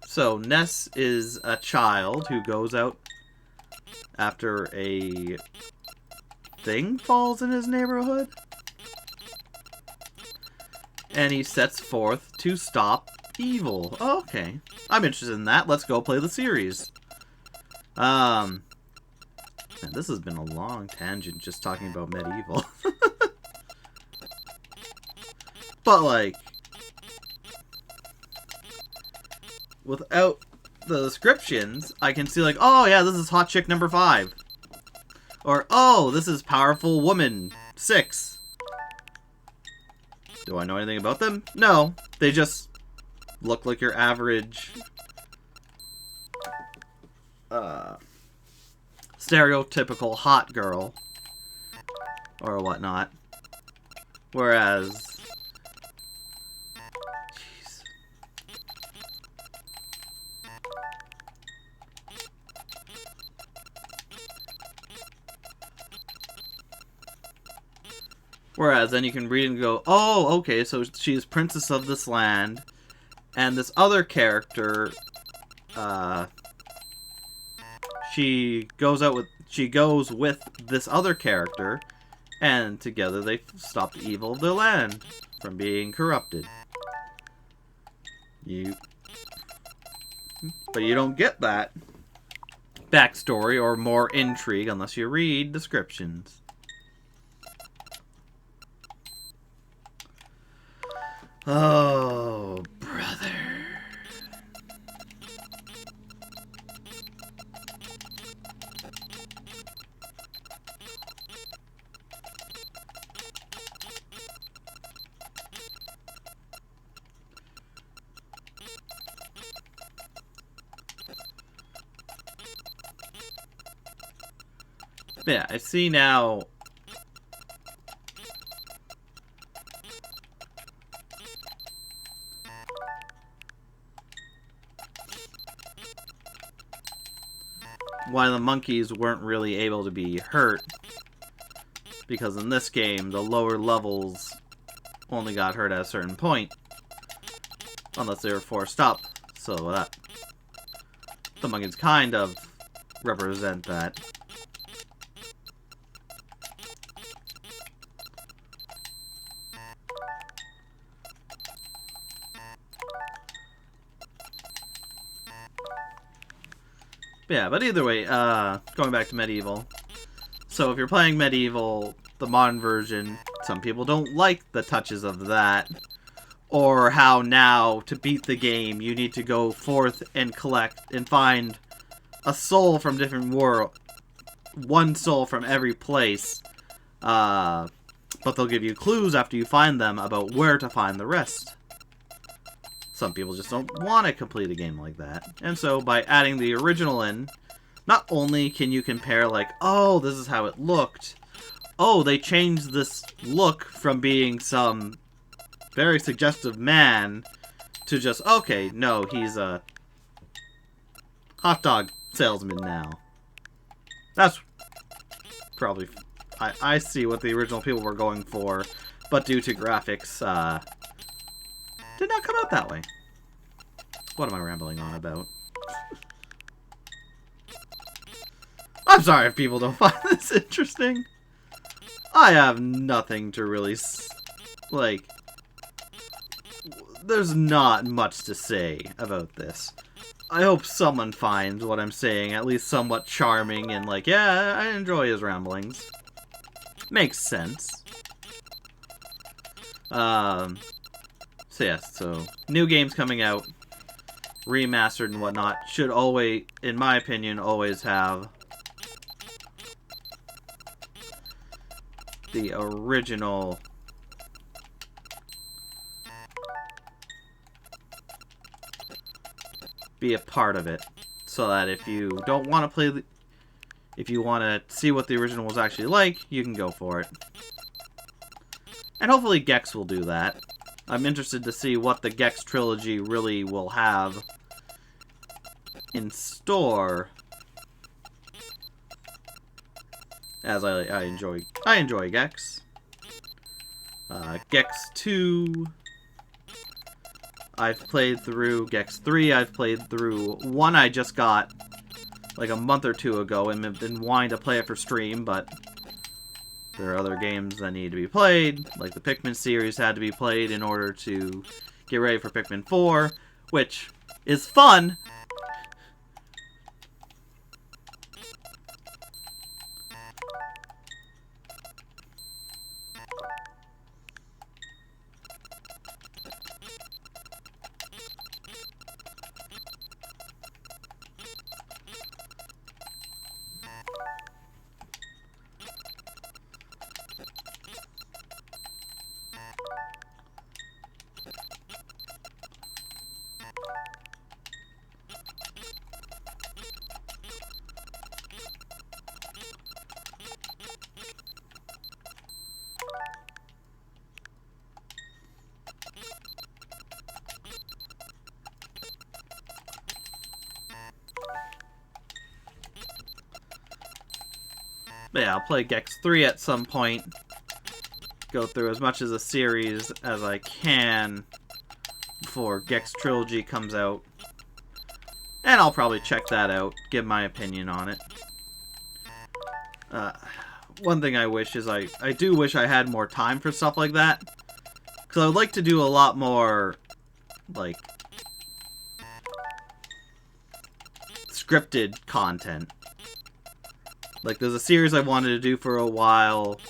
S1: So, Ness is a child who goes out after a thing falls in his neighborhood. And he sets forth to stop evil. Oh, okay. I'm interested in that. Let's go play the series. Man, this has been a long tangent just talking about medieval. But, like, without the descriptions, I can see, like, oh, yeah, this is Hot Chick number 5. Or, oh, this is Powerful Woman 6. Do I know anything about them? No. They just look like your average stereotypical hot girl or whatnot. Whereas, jeez. Whereas then you can read and go, oh, okay, so she's princess of this land, and this other character, she goes with this other character, and together they stop the evil of their land from being corrupted. But you don't get that backstory or more intrigue unless you read descriptions. Oh, brother. Yeah, I see now. Why the monkeys weren't really able to be hurt. Because in this game, the lower levels only got hurt at a certain point. Unless they were forced up. So that... the monkeys kind of represent that. Yeah, but either way, going back to Medieval. So if you're playing Medieval, the modern version, some people don't like the touches of that. Or how now, to beat the game, you need to go forth and collect and find a soul from different world. One soul from every place. But they'll give you clues after you find them about where to find the rest. Some people just don't want to complete a game like that. And so by adding the original in, not only can you compare like, oh, this is how it looked. Oh, they changed this look from being some very suggestive man to just, okay, no, he's a hot dog salesman now. That's probably... I see what the original people were going for, but due to graphics, did not come out that way. What am I rambling on about? I'm sorry if people don't find this interesting. I have nothing to really... like... there's not much to say about this. I hope someone finds what I'm saying at least somewhat charming and like, yeah, I enjoy his ramblings. Makes sense. So yeah, so new games coming out, remastered and whatnot, should always, in my opinion, always have the original be a part of it, so that if you don't want to play the... if you want to see what the original was actually like, you can go for it. And hopefully Gex will do that. I'm interested to see what the Gex trilogy really will have in store. As I enjoy Gex. Gex 2... I've played through. Gex 3 I've played through. 1 I just got like a month or two ago and have been wanting to play it for stream, but there are other games that need to be played, like the Pikmin series had to be played in order to get ready for Pikmin 4, which is fun. But yeah, I'll play Gex 3 at some point. Go through as much of the series as I can before Gex Trilogy comes out. And I'll probably check that out, give my opinion on it. One thing I wish is I do wish I had more time for stuff like that. Because I would like to do a lot more, like, scripted content. Like, there's a series I wanted to do for a while,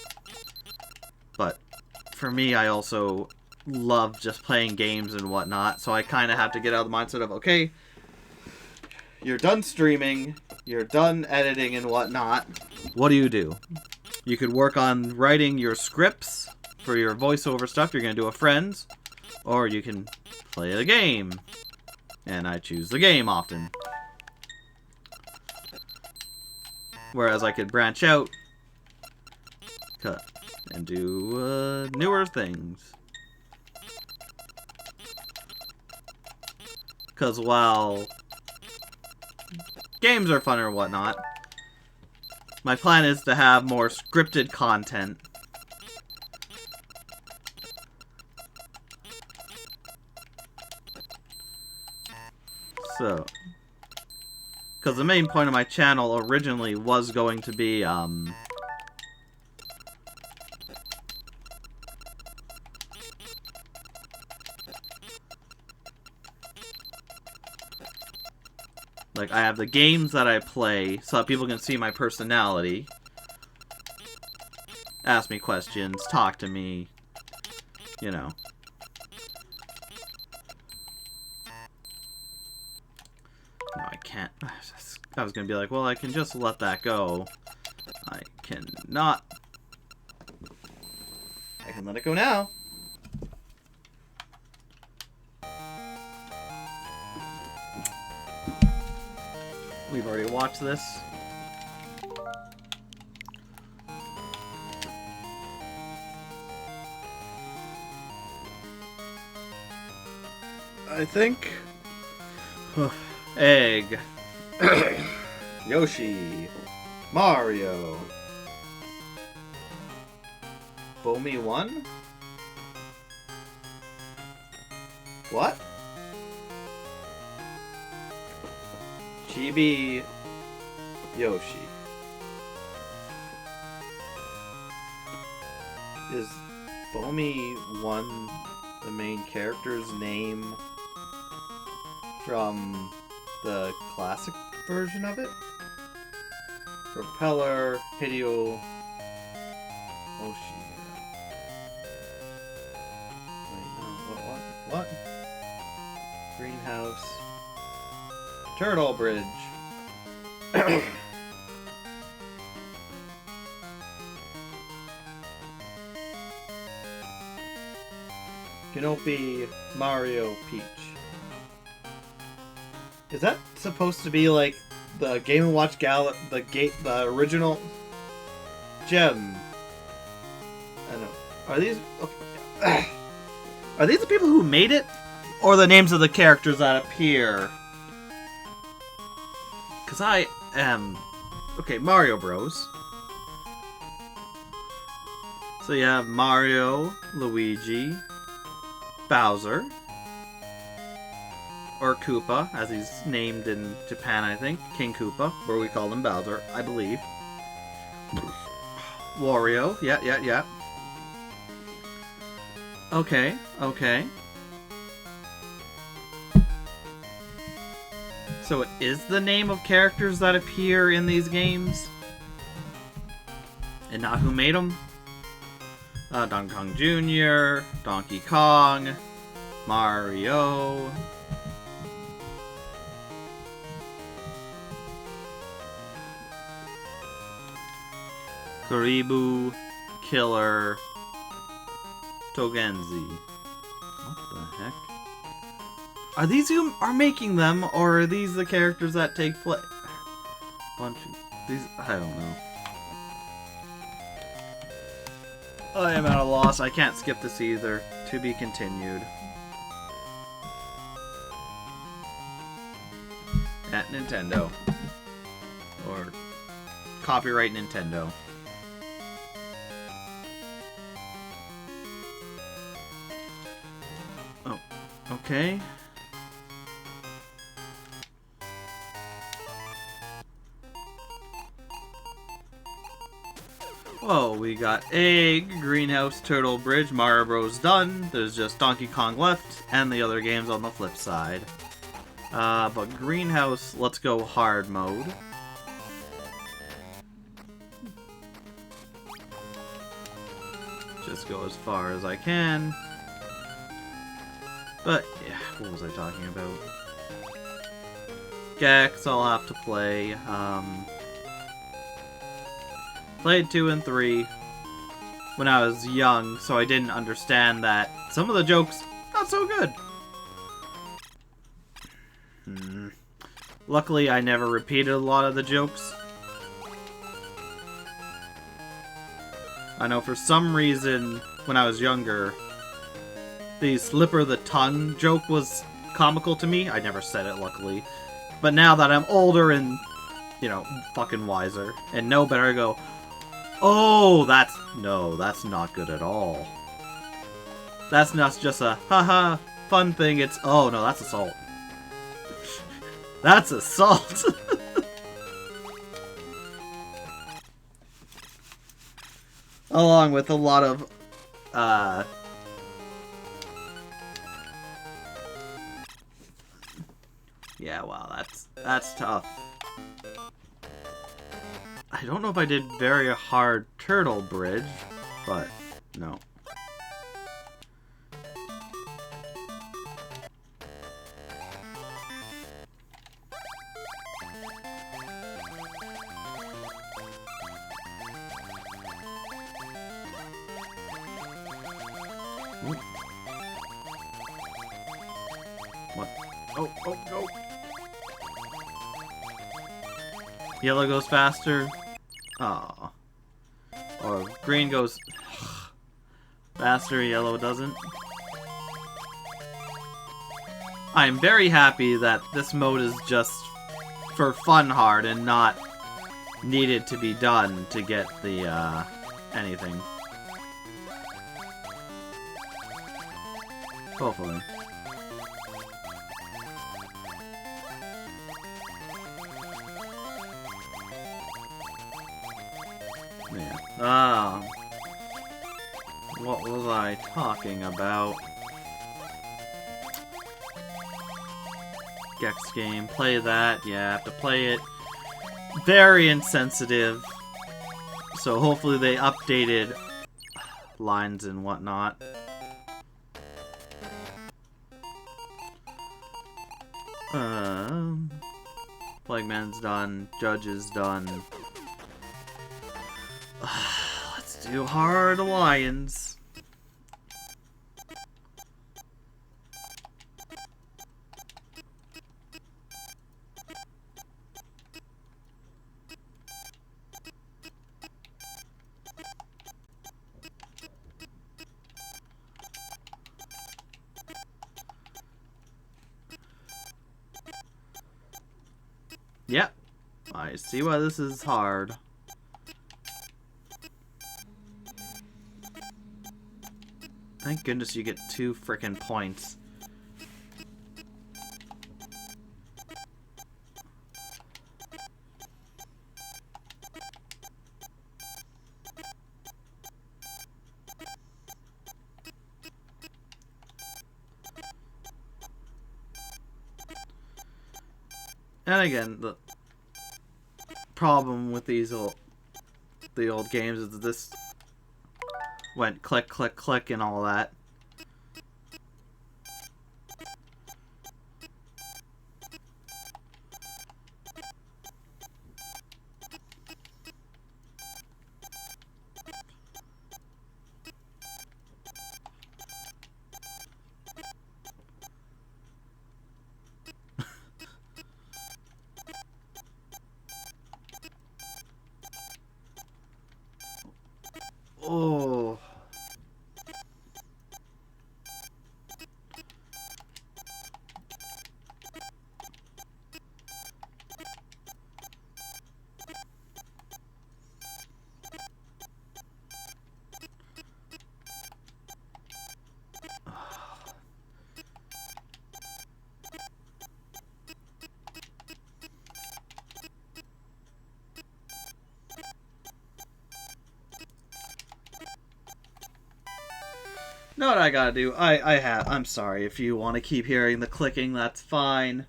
S1: but for me, I also love just playing games and whatnot, so I kind of have to get out of the mindset of, okay, you're done streaming, you're done editing and whatnot, what do? You could work on writing your scripts for your voiceover stuff you're going to do with friends, or you can play the game, and I choose the game often. Whereas I could branch out, cut, and do newer things. Because while games are fun or whatnot, my plan is to have more scripted content. So, because the main point of my channel originally was going to be, like, I have the games that I play so that people can see my personality. Ask me questions, talk to me, you know. No, I can't. I was gonna be like, well, I can just let that go. I cannot. I can let it go now. We've already watched this. I think. Egg. Yoshi. Mario. Foamy 1? What? Chibi Yoshi. Is Foamy 1 the main character's name from the classic version of it? Propeller, Hideo, Oshi. Wait, no, what? Greenhouse. Turtle Bridge. Kanopi, Mario, Peach. Is that supposed to be like the Game & Watch the original gem? I don't know. Are these okay. Are these the people who made it, or the names of the characters that appear? Because I am okay. Mario Bros. So you have Mario, Luigi, Bowser. Or Koopa, as he's named in Japan, I think. King Koopa, where we call him Bowser, I believe. Wario, yeah. Okay. So it is the name of characters that appear in these games? And not who made them? Donkey Kong Jr., Donkey Kong, Mario... Karibu, Killer, Togenzi. What the heck? Are these who are making them, or are these the characters that take place? These, I don't know. I am at a loss. I can't skip this either. To be continued. At Nintendo. Or copyright Nintendo. Okay. Whoa, we got Egg, Greenhouse, Turtle Bridge, Mario Bros. Done. There's just Donkey Kong left, and the other games on the flip side. But Greenhouse, let's go hard mode. Just go as far as I can. But, yeah, what was I talking about? Gex, I'll have to play. Played 2 and 3 when I was young, so I didn't understand that some of the jokes, not so good. Luckily, I never repeated a lot of the jokes. I know for some reason, when I was younger, the slipper the tongue joke was comical to me. I never said it, luckily. But now that I'm older and, you know, fucking wiser, and know better, I go, oh, that's not good at all. That's not just a, haha, fun thing, it's, oh no, that's assault. That's assault! Along with a lot of, yeah, wow, that's tough. I don't know if I did very hard turtle bridge, but no. What? Oh, oh, no. Yellow goes faster. Aw. Or green goes faster, yellow doesn't. I am very happy that this mode is just for fun hard and not needed to be done to get the, anything. Hopefully. Yeah. What was I talking about? Gex game. Play that. Yeah, I have to play it. Very insensitive. So hopefully they updated lines and whatnot. Flagman's done. Judge is done. Let's do Hard Alliance. Yep. I see why this is hard. Thank goodness you get 2 frickin' points. And again, the problem with the old games is that this went click, click, click, and all that. Oh. Know what I gotta do? I'm sorry if you want to keep hearing the clicking, that's fine.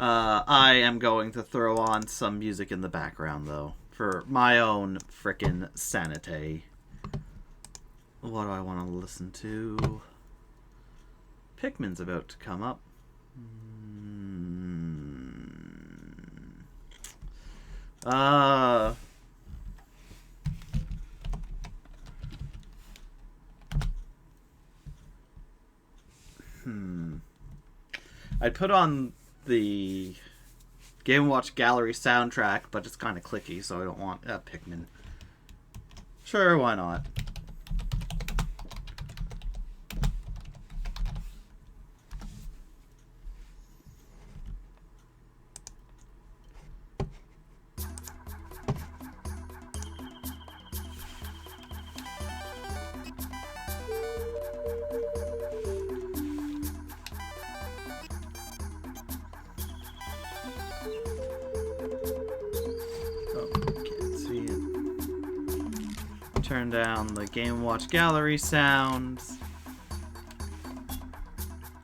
S1: I am going to throw on some music in the background, though, for my own frickin' sanity. What do I want to listen to? Pikmin's about to come up. I'd put on the Game & Watch Gallery soundtrack, but it's kind of clicky, so I don't want Pikmin. Sure, why not? Turn down the Game Watch gallery sounds.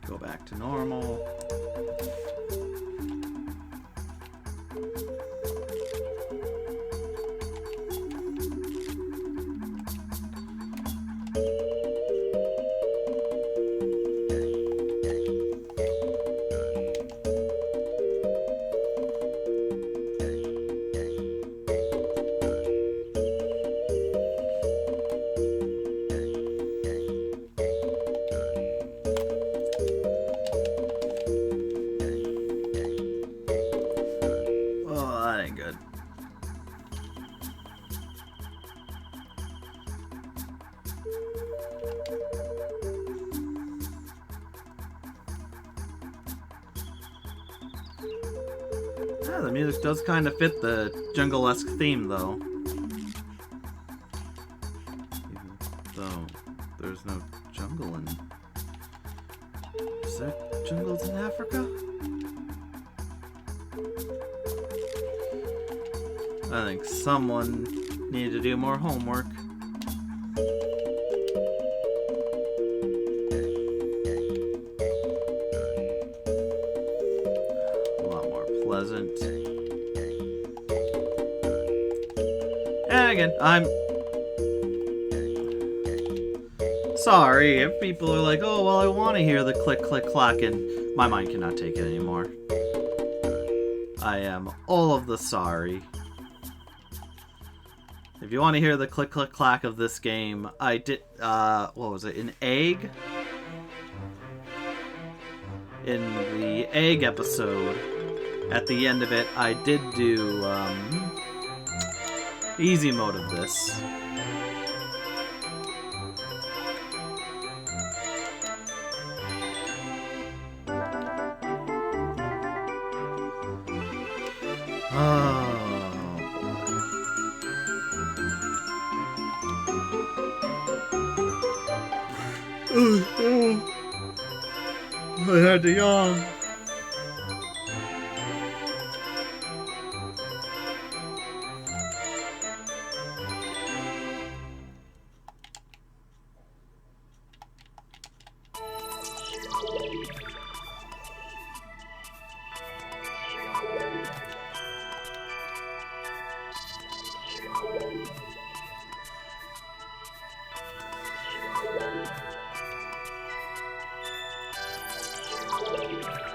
S1: Go back to normal. Yeah, the music does kind of fit the jungle-esque theme, though. Even though there's no jungle in... Is there jungles in Africa? I think someone needed to do more homework. Pleasant. And again, I'm sorry if people are like, oh, well, I want to hear the click, click, clack, and my mind cannot take it anymore. I am all of the sorry. If you want to hear the click, click, clack of this game, I did, what was it, an egg? In the egg episode, at the end of it, I did do, easy mode of this. I had to yawn.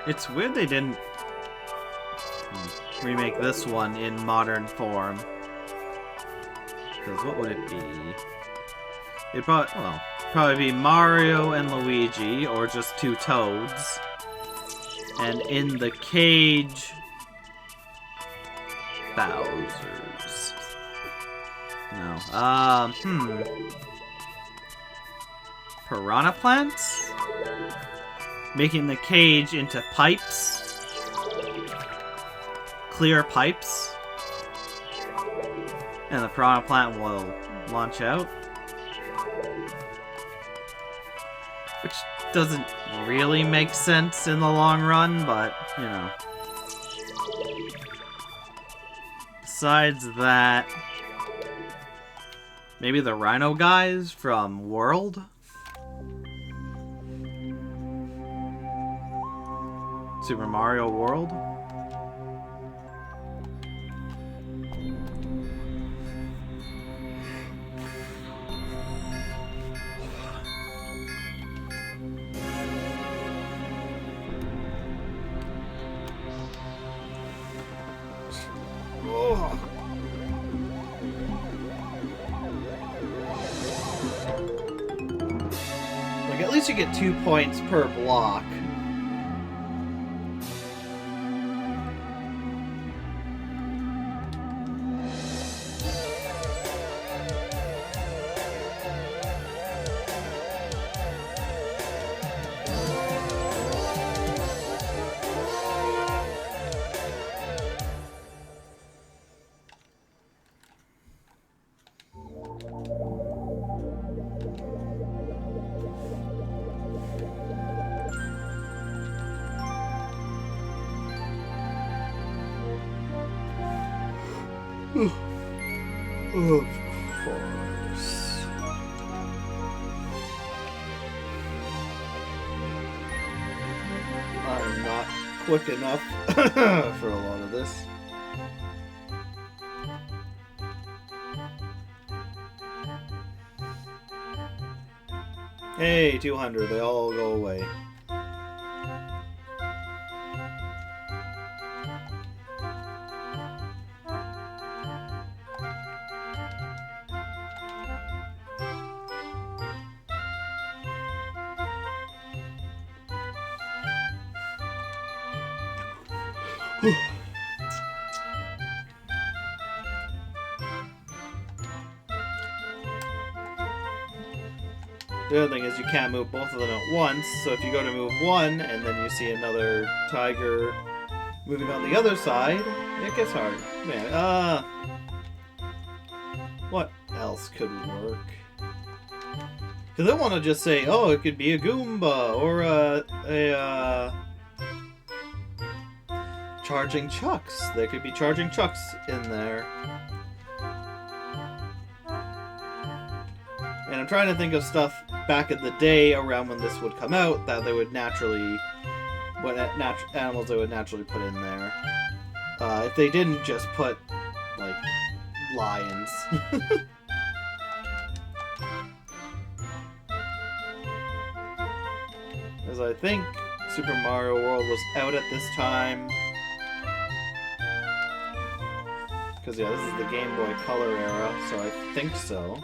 S1: It's weird they didn't remake this one in modern form. Because what would it be? It'd probably be Mario and Luigi, or just two Toads. And in the cage, Bowser's. No. Piranha plants? Making the cage into pipes. Clear pipes. And the piranha plant will launch out. Which doesn't really make sense in the long run, but, you know. Besides that, maybe the Rhino guys from World? Super Mario World? Like, at least you get 2 points per block. Of course. quick enough for a lot of this. Hey, 200, they all go away. The other thing is you can't move both of them at once, so if you go to move one and then you see another tiger moving on the other side, it gets hard. Man, what else could work? Because I want to just say, oh, it could be a Goomba or a charging chucks. There could be charging chucks in there. And I'm trying to think of stuff back in the day around when this would come out that they would naturally, animals they would naturally put in there. If they didn't just put, like, lions. Because I think Super Mario World was out at this time. Because, yeah, this is the Game Boy Color era, so I think so.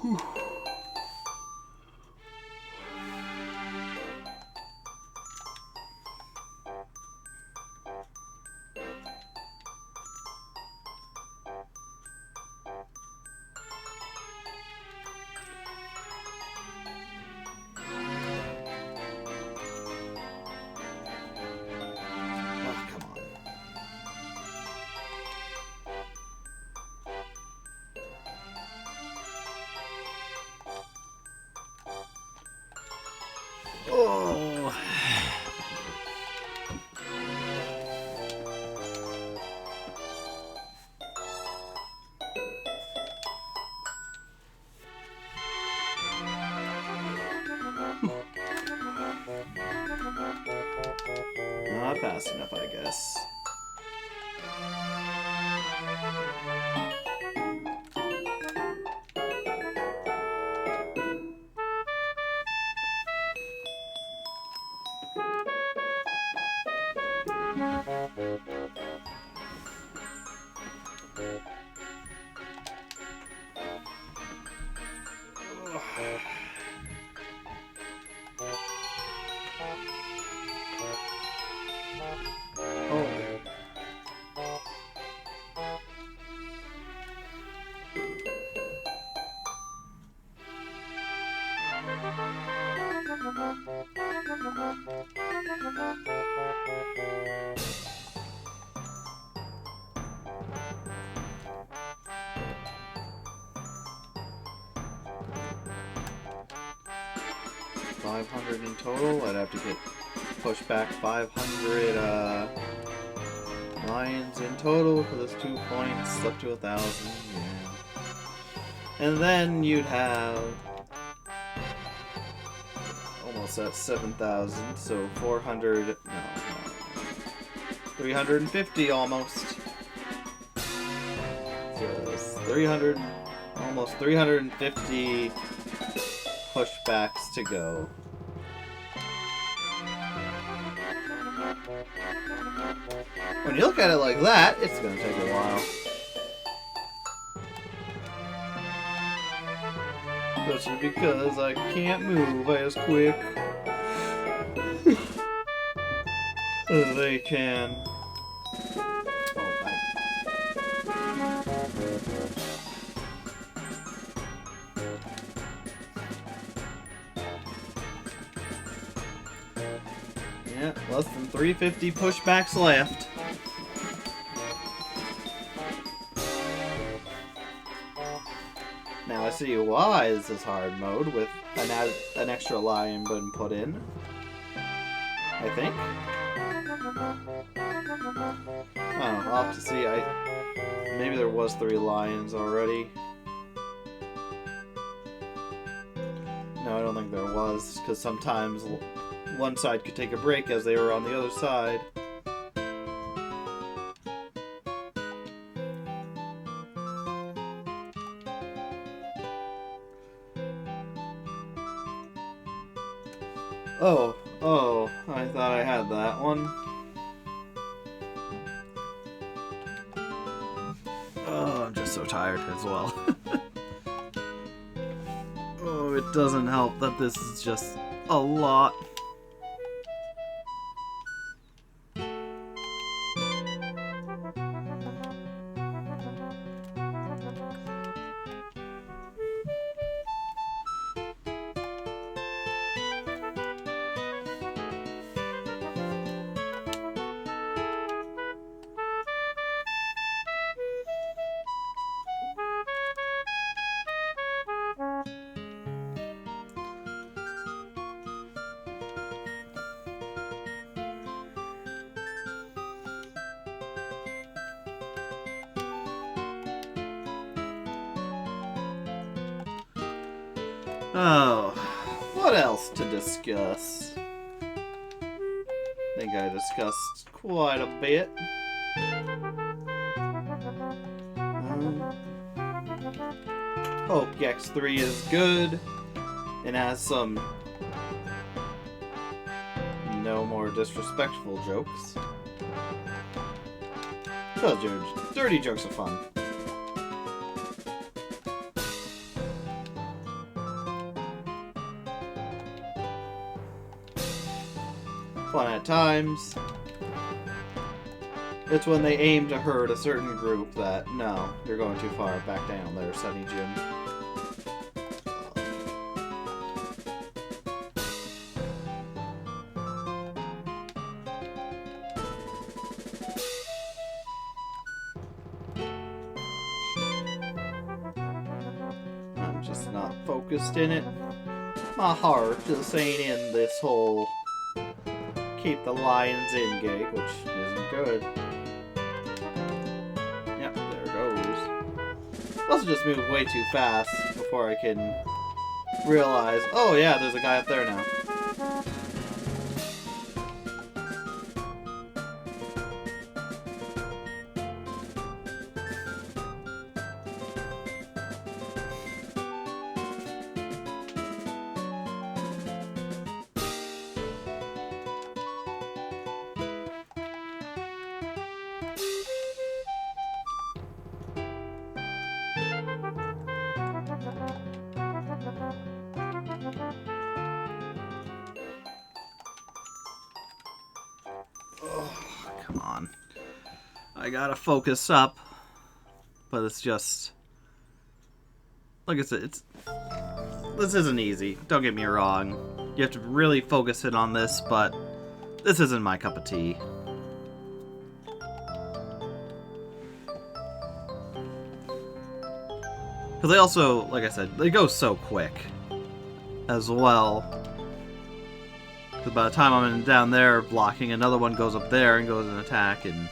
S1: Whew. Oh. Not fast enough, I guess. $500 in total. I'd have to get pushed back 500 lions in total for those 2 points, up to 1,000. Yeah. And then you'd have almost at 7,000, so 400. No, 350 almost. Just 300, almost 350 pushbacks to go. When you look at it like that, it's gonna take a while. Especially because I can't move as quick as they can. Yeah, less than 350 pushbacks left. Now I see why this is hard mode with an extra lion been put in. I think. Oh, I'll have to see. Maybe there was 3 lions already. No, I don't think there was, because sometimes one side could take a break as they were on the other side. Oh, I thought I had that one. Oh, I'm just so tired as well. Oh, it doesn't help that this is just a lot. Oh, what else to discuss? I think I discussed quite a bit. Hope X3 is good and has some no more disrespectful jokes. Because dirty jokes are fun. Fun at times. It's when they aim to hurt a certain group that, no, you're going too far. Back down there, Sunny Jim. I'm just not focused in it. My heart just ain't in this whole keep the lions in gig, which isn't good. Yep, there it goes. I also just moved way too fast before I can realize, oh yeah, there's a guy up there now. Come on. I gotta focus up. But it's just... like I said, this isn't easy. Don't get me wrong. You have to really focus in on this, but this isn't my cup of tea. Because they also, like I said, they go so quick as well. Because by the time I'm down there blocking, another one goes up there and goes and attack, and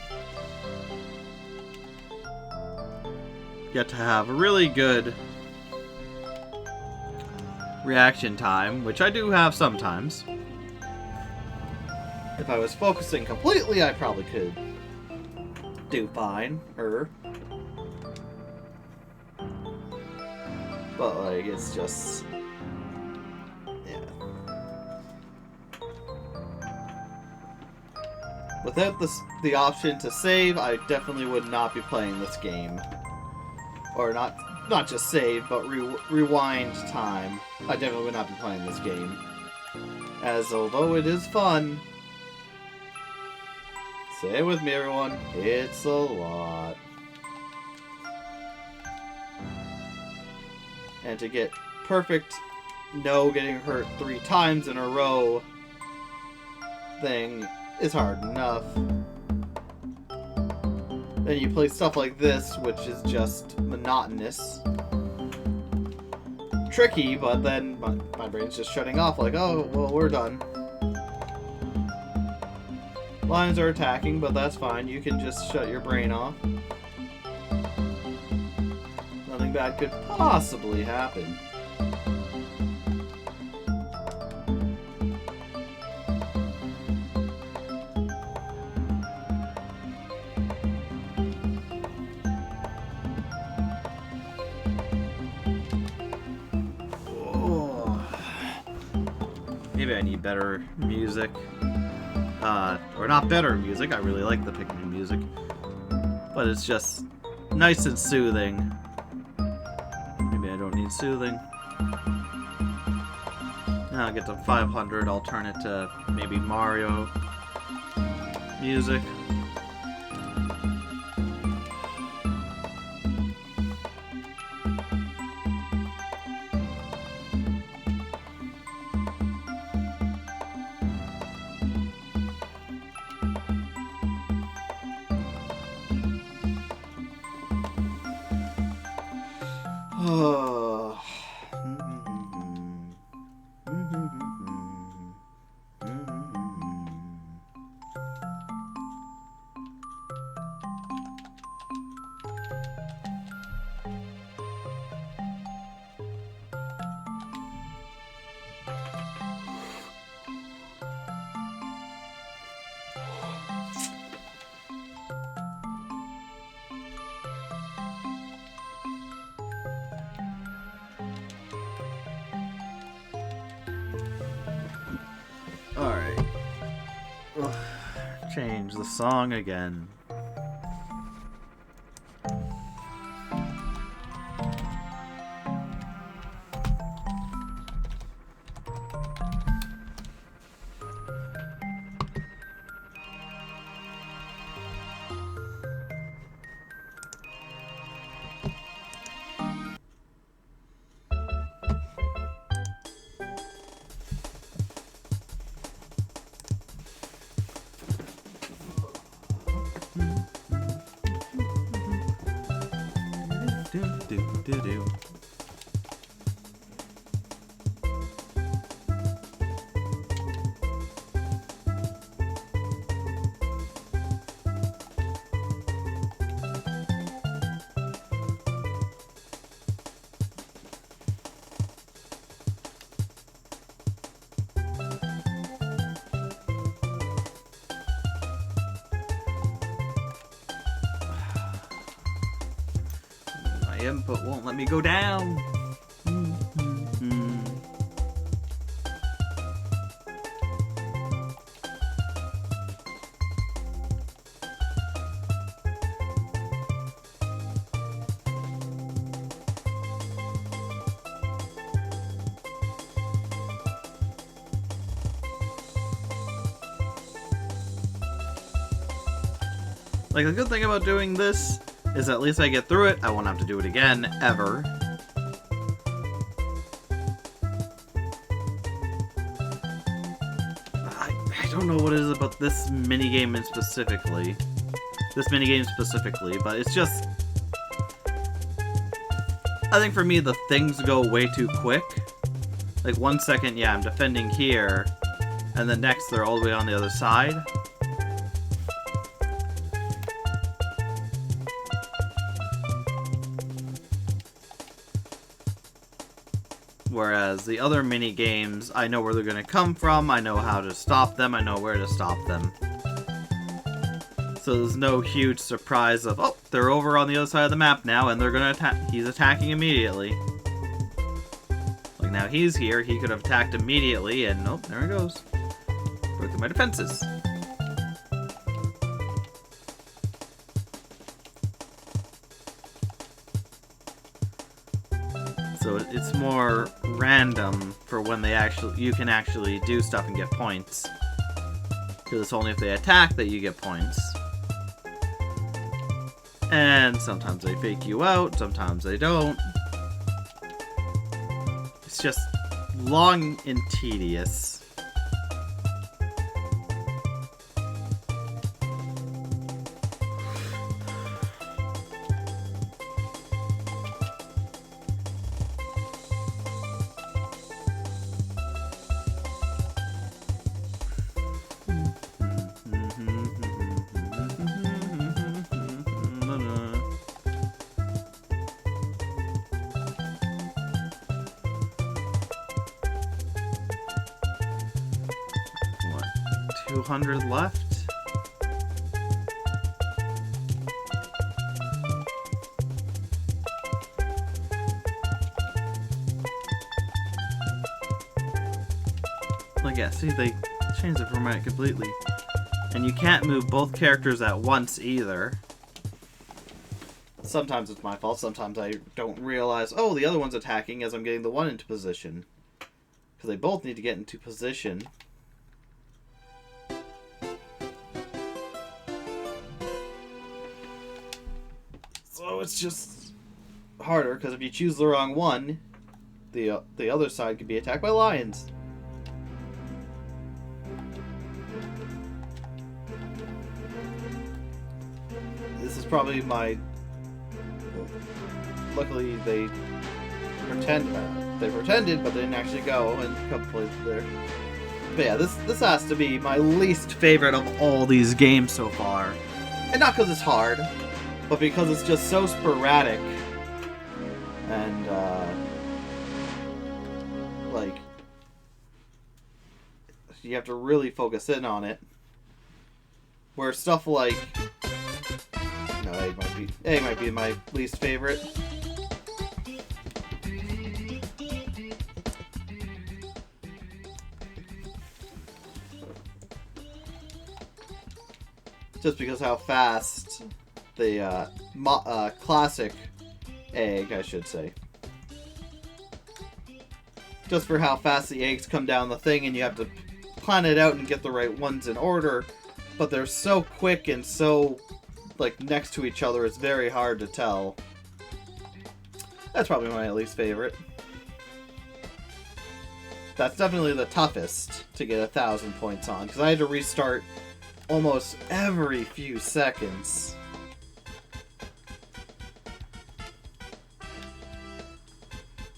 S1: you get to have a really good reaction time, which I do have sometimes. If I was focusing completely, I probably could do fine. But, like, it's just... yeah. Without the option to save, I definitely would not be playing this game. Or not just save, but rewind time. I definitely would not be playing this game. As although it is fun, say it with me everyone, it's a lot. And to get perfect no getting hurt 3 times in a row thing is hard enough. Then you play stuff like this, which is just monotonous. Tricky, but then my brain's just shutting off like, oh, well, we're done. Lions are attacking, but that's fine. You can just shut your brain off. Nothing bad could possibly happen. Maybe I need better music. Or not better music, I really like the Pikmin music. But it's just nice and soothing. Maybe I don't need soothing. Now I'll get to 500, I'll turn it to maybe Mario music. Alright. Change the song again. Do. My input won't let me go down. Like, the good thing about doing this is at least I get through it. I won't have to do it again, ever. I don't know what it is about this minigame specifically. But it's just... I think for me, the things go way too quick. Like, 1 second, yeah, I'm defending here, and then next they're all the way on the other side. Whereas the other mini games, I know where they're going to come from, I know how to stop them, I know where to stop them. So there's no huge surprise of, oh, they're over on the other side of the map now, and they're going to attack. He's attacking immediately. Like, now he's here, he could have attacked immediately, and nope, there he goes. Broke through my defenses. So it's more random for when you can actually do stuff and get points. Because it's only if they attack that you get points. And sometimes they fake you out, sometimes they don't. It's just long and tedious. 200 left. Like, yeah, see, they changed the format completely. And you can't move both characters at once either. Sometimes it's my fault, sometimes I don't realize, oh, the other one's attacking as I'm getting the one into position. Because they both need to get into position. So it's just harder, because if you choose the wrong one, the other side could be attacked by lions. This is probably my... Luckily, they pretended, but they didn't actually go and come play there. But yeah, this has to be my least favorite of all these games so far. And not because it's hard, but because it's just so sporadic. And, like, you have to really focus in on it. Where stuff like... No, A might be my least favorite. Just because how fast the classic egg, I should say. Just for how fast the eggs come down the thing and you have to plan it out and get the right ones in order. But they're so quick and so, like, next to each other, it's very hard to tell. That's probably my least favorite. That's definitely the toughest to get 1,000 points on, because I had to restart almost every few seconds.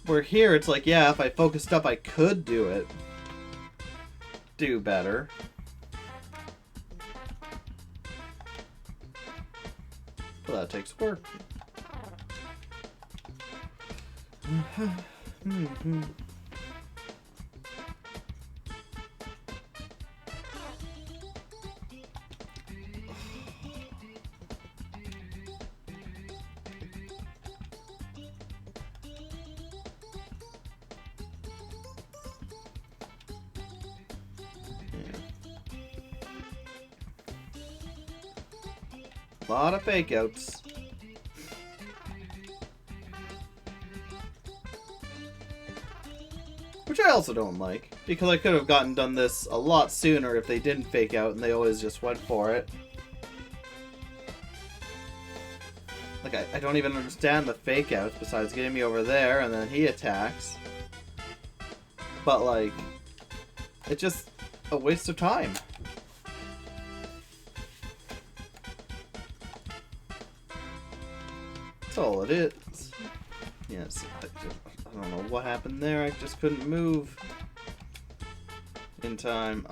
S1: Where here, it's like, yeah, if I focused up, I could do it. Do better. But that takes work. A lot of fake outs. Which I also don't like, because I could have done this a lot sooner if they didn't fake out and they always just went for it. Like, I don't even understand the fake outs besides getting me over there and then he attacks. But, like, it's just a waste of time. That's all it is. Yes, I don't know what happened there. I just couldn't move in time.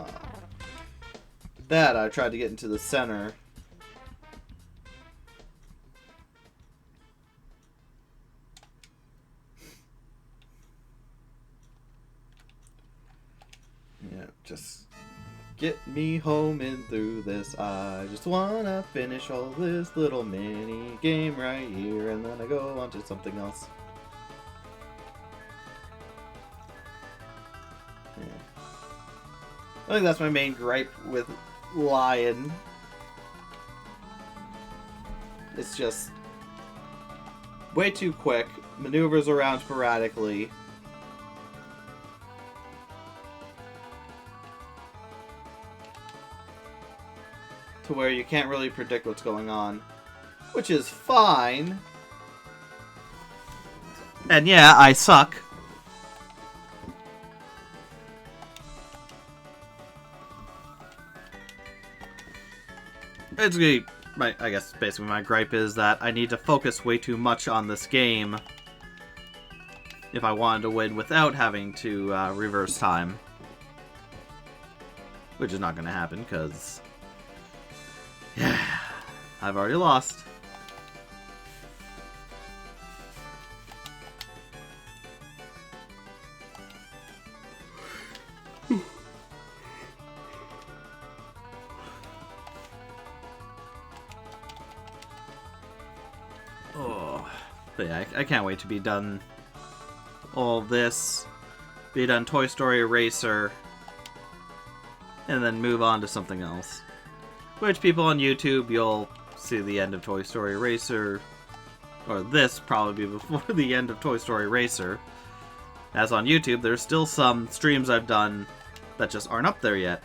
S1: That I tried to get into the center. Yeah, just get me home and through this. I just wanna finish all this little mini game right here, and then I go on to something else. Yeah. I think that's my main gripe with Lion. It's just way too quick, maneuvers around sporadically. To where you can't really predict what's going on. Which is fine. And yeah, I suck. It's gonna be, I guess basically my gripe is that I need to focus way too much on this game if I wanted to win without having to reverse time. Which is not gonna happen, because yeah, I've already lost. But yeah, I can't wait to be done all this, be done Toy Story Racer, and then move on to something else. Which people on YouTube, you'll see the end of Toy Story Racer, or this probably before the end of Toy Story Racer. As on YouTube, there's still some streams I've done that just aren't up there yet.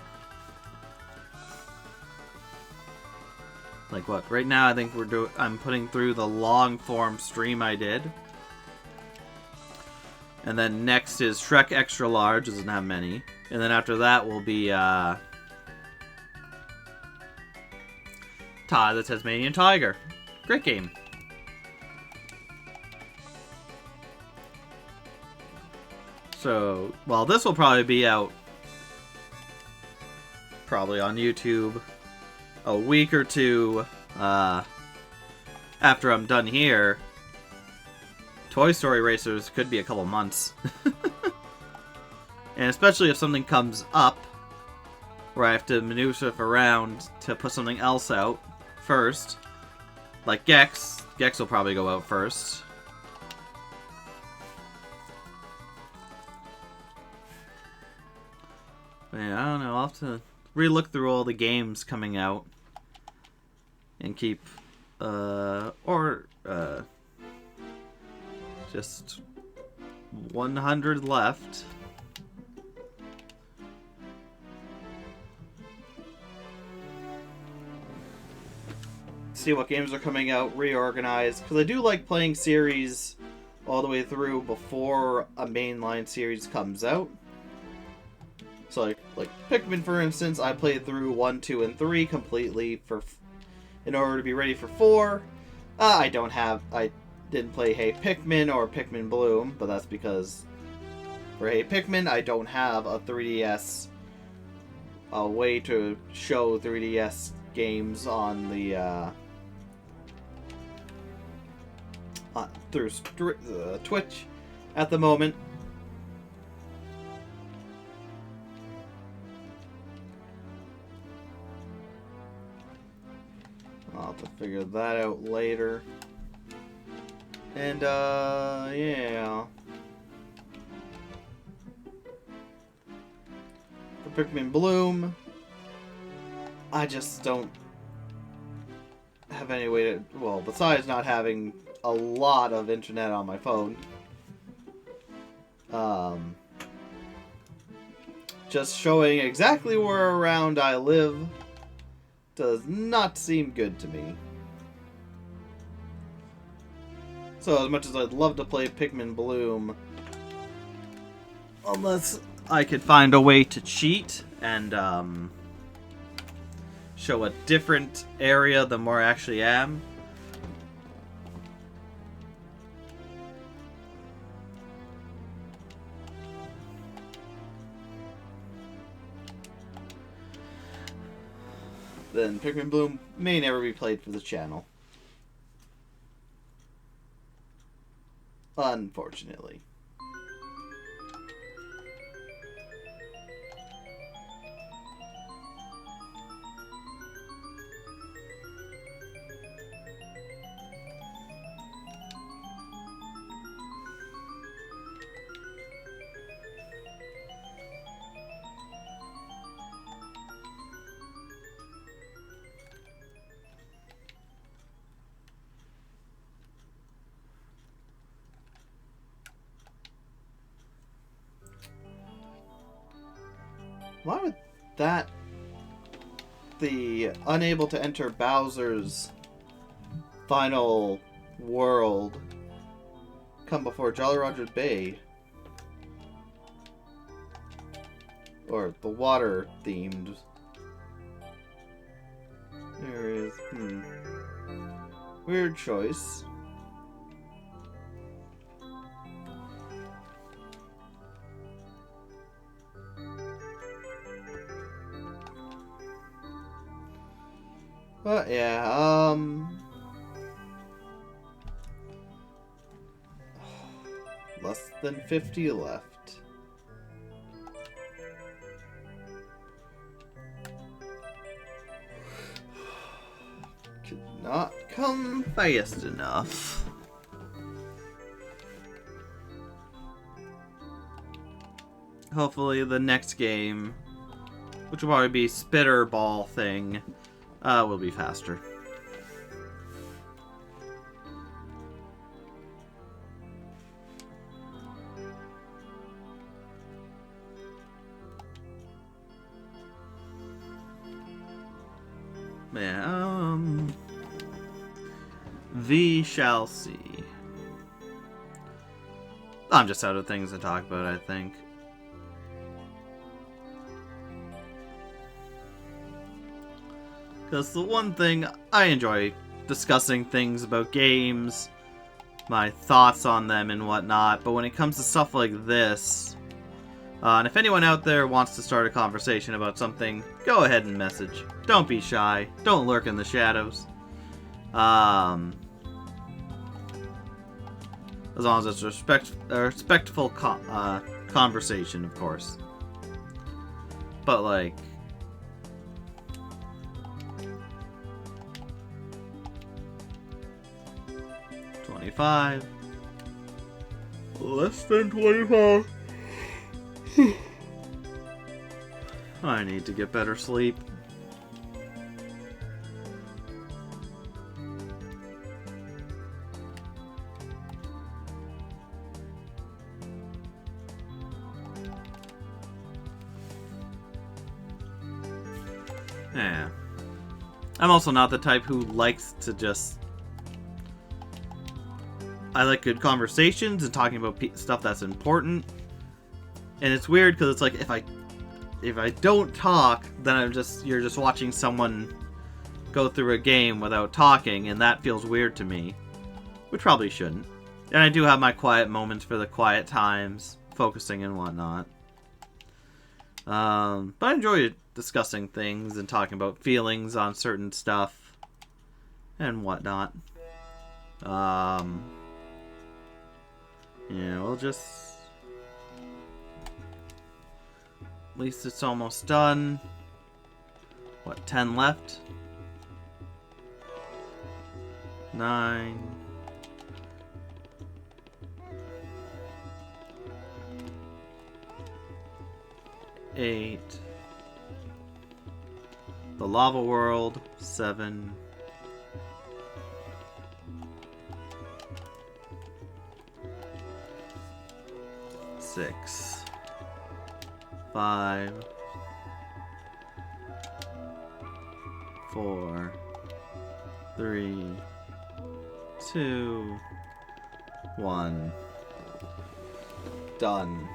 S1: Like what? Right now I think I'm putting through the long form stream I did. And then next is Shrek Extra Large, doesn't have many. And then after that will be Ty the Tasmanian Tiger. Great game. So, well, this will probably be out probably on YouTube a week or two after I'm done here. Toy Story Racers could be a couple months. And especially if something comes up where I have to maneuver stuff around to put something else out first. Like Gex. Gex will probably go out first. But yeah, I don't know. I'll have to relook through all the games coming out. And keep, just 100 left. See what games are coming out, reorganize. Because I do like playing series all the way through before a mainline series comes out. So like Pikmin, for instance, I played through 1, 2, and 3 completely in order to be ready for 4. I didn't play Hey Pikmin or Pikmin Bloom, but that's because for Hey Pikmin, I don't have a 3DS, a way to show 3DS games on the, through Twitch at the moment. I'll have to figure that out later. And, yeah. For Pikmin Bloom, I just don't have any way to... Well, besides not having a lot of internet on my phone. Just showing exactly where around I live does not seem good to me. So as much as I'd love to play Pikmin Bloom, unless I could find a way to cheat and show a different area than where I actually am. Then Pikmin Bloom may never be played for the channel. Unfortunately. Why would that... the unable to enter Bowser's final world come before Jolly Roger's Bay? Or the water themed. There is... Weird choice. But yeah, less than 50 left. Could not come fast enough. hopefully the next game, which will probably be Spitter Ball thing, will be faster. Yeah, we shall see. I'm just out of things to talk about, I think. Because the one thing, I enjoy discussing things about games, my thoughts on them and whatnot, but when it comes to stuff like this, and if anyone out there wants to start a conversation about something, go ahead and message. Don't be shy. Don't lurk in the shadows. As long as it's a respectful conversation, of course. But, like... $25. Less than 25. I need to get better sleep. Yeah. I'm also not the type who likes to just... I like good conversations and talking about stuff that's important. And it's weird because it's like if I don't talk, then you're just watching someone go through a game without talking, and that feels weird to me, which probably shouldn't. And I do have my quiet moments for the quiet times, focusing and whatnot. But I enjoy discussing things and talking about feelings on certain stuff and whatnot. Yeah, we'll just... At least it's almost done. What, 10 left? 9. 8. The Lava World, 7. 6. 5. 4. 3. 2. 1. Done.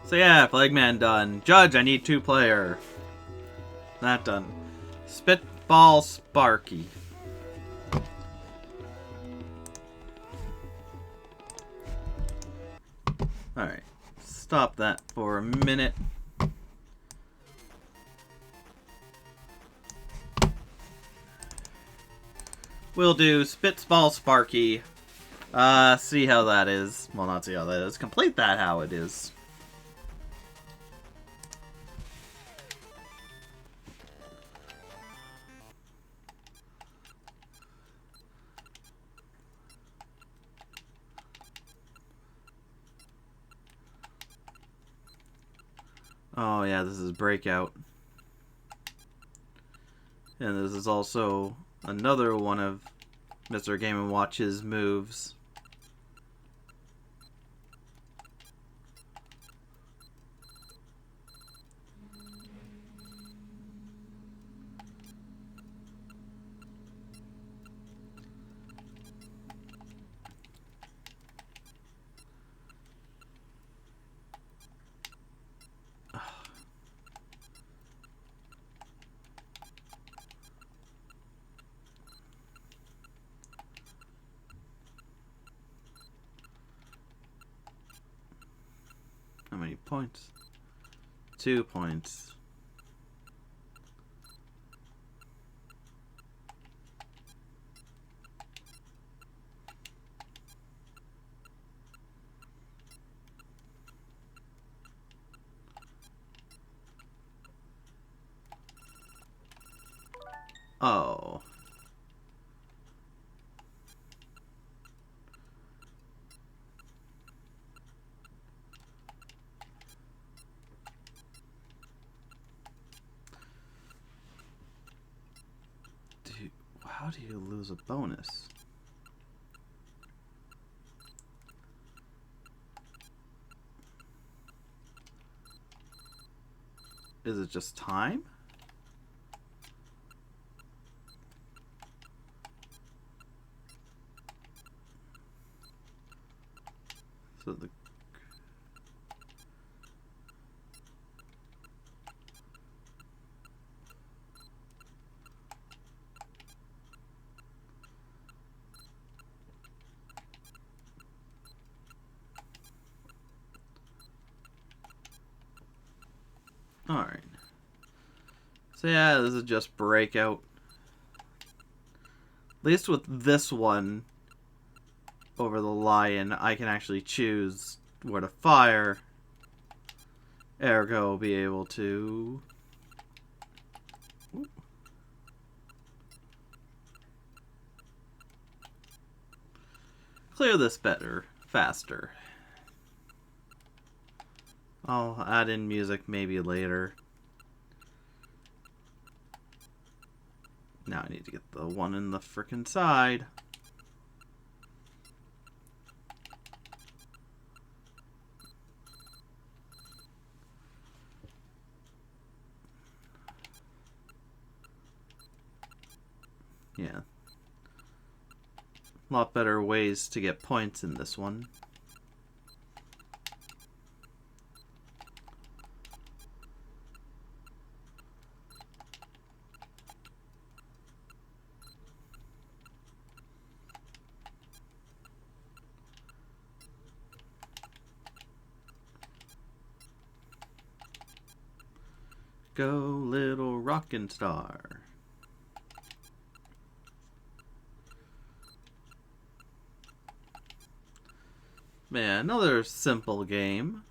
S1: So yeah, Flagman done. Judge, I need 2-player. That done. Spitball Sparky. Alright. Stop that for a minute. We'll do Spitball Sparky. See how that is. Well, not see how that is. Complete that how it is. Oh yeah, this is Breakout. And this is also another one of Mr. Game & Watch's moves. How many points? 2 points. Oh. How do you lose a bonus? Is it just time? So the... Alright. So yeah, this is just breakout. At least with this one over the lion, I can actually choose where to fire. Ergo, be able to... clear this better, faster. I'll add in music maybe later. Now I need to get the one in the frickin' side. Yeah. A lot better ways to get points in this one. Go, little rockin' star. Man, another simple game.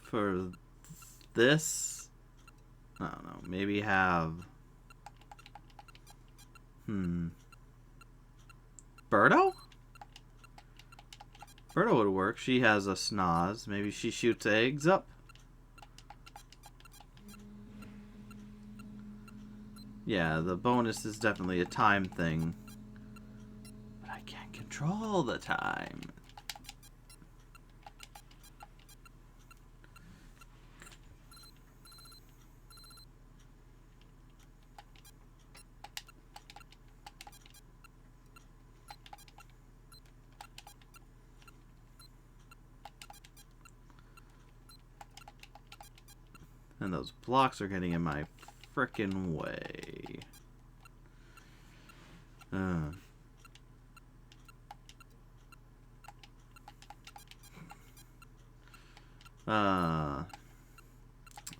S1: For this, I don't know, maybe have... Birdo? Birdo would work. She has a snoz. Maybe she shoots eggs up. Yeah, the bonus is definitely a time thing. But I can't control the time. And those blocks are getting in my frickin' way.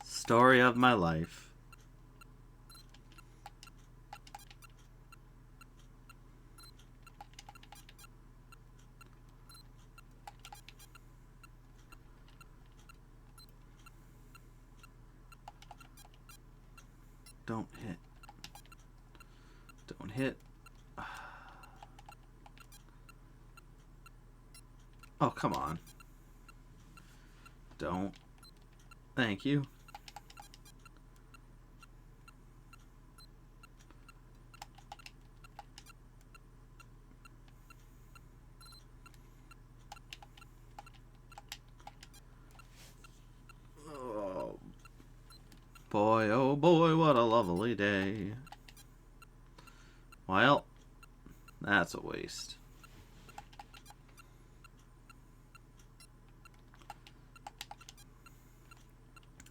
S1: Story of my life. Don't hit. Don't hit. Oh, come on. Don't. Thank you. Boy, oh boy, what a lovely day. Well, that's a waste.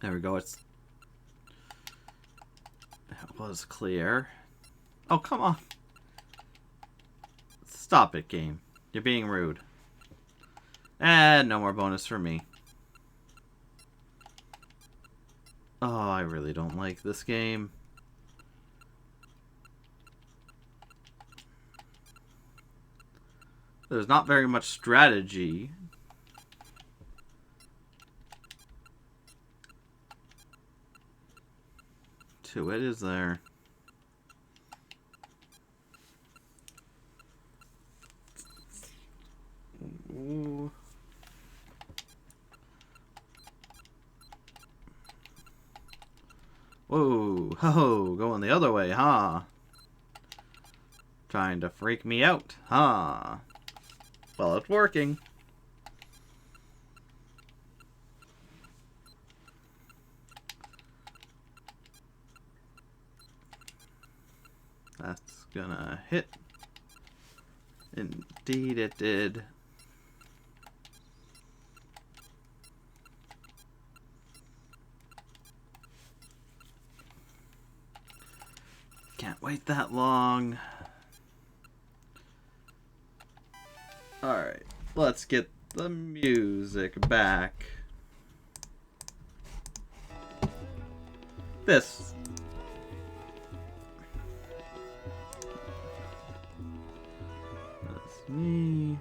S1: There we go, it was clear. Oh, come on. Stop it, game. You're being rude. And no more bonus for me. Oh, I really don't like this game. There's not very much strategy. to it, is there? Ooh. Whoa, ho, going the other way, huh? Trying to freak me out, huh? Well, it's working. That's gonna hit. Indeed it did. Can't wait that long. Alright, let's get the music back. This. That's me.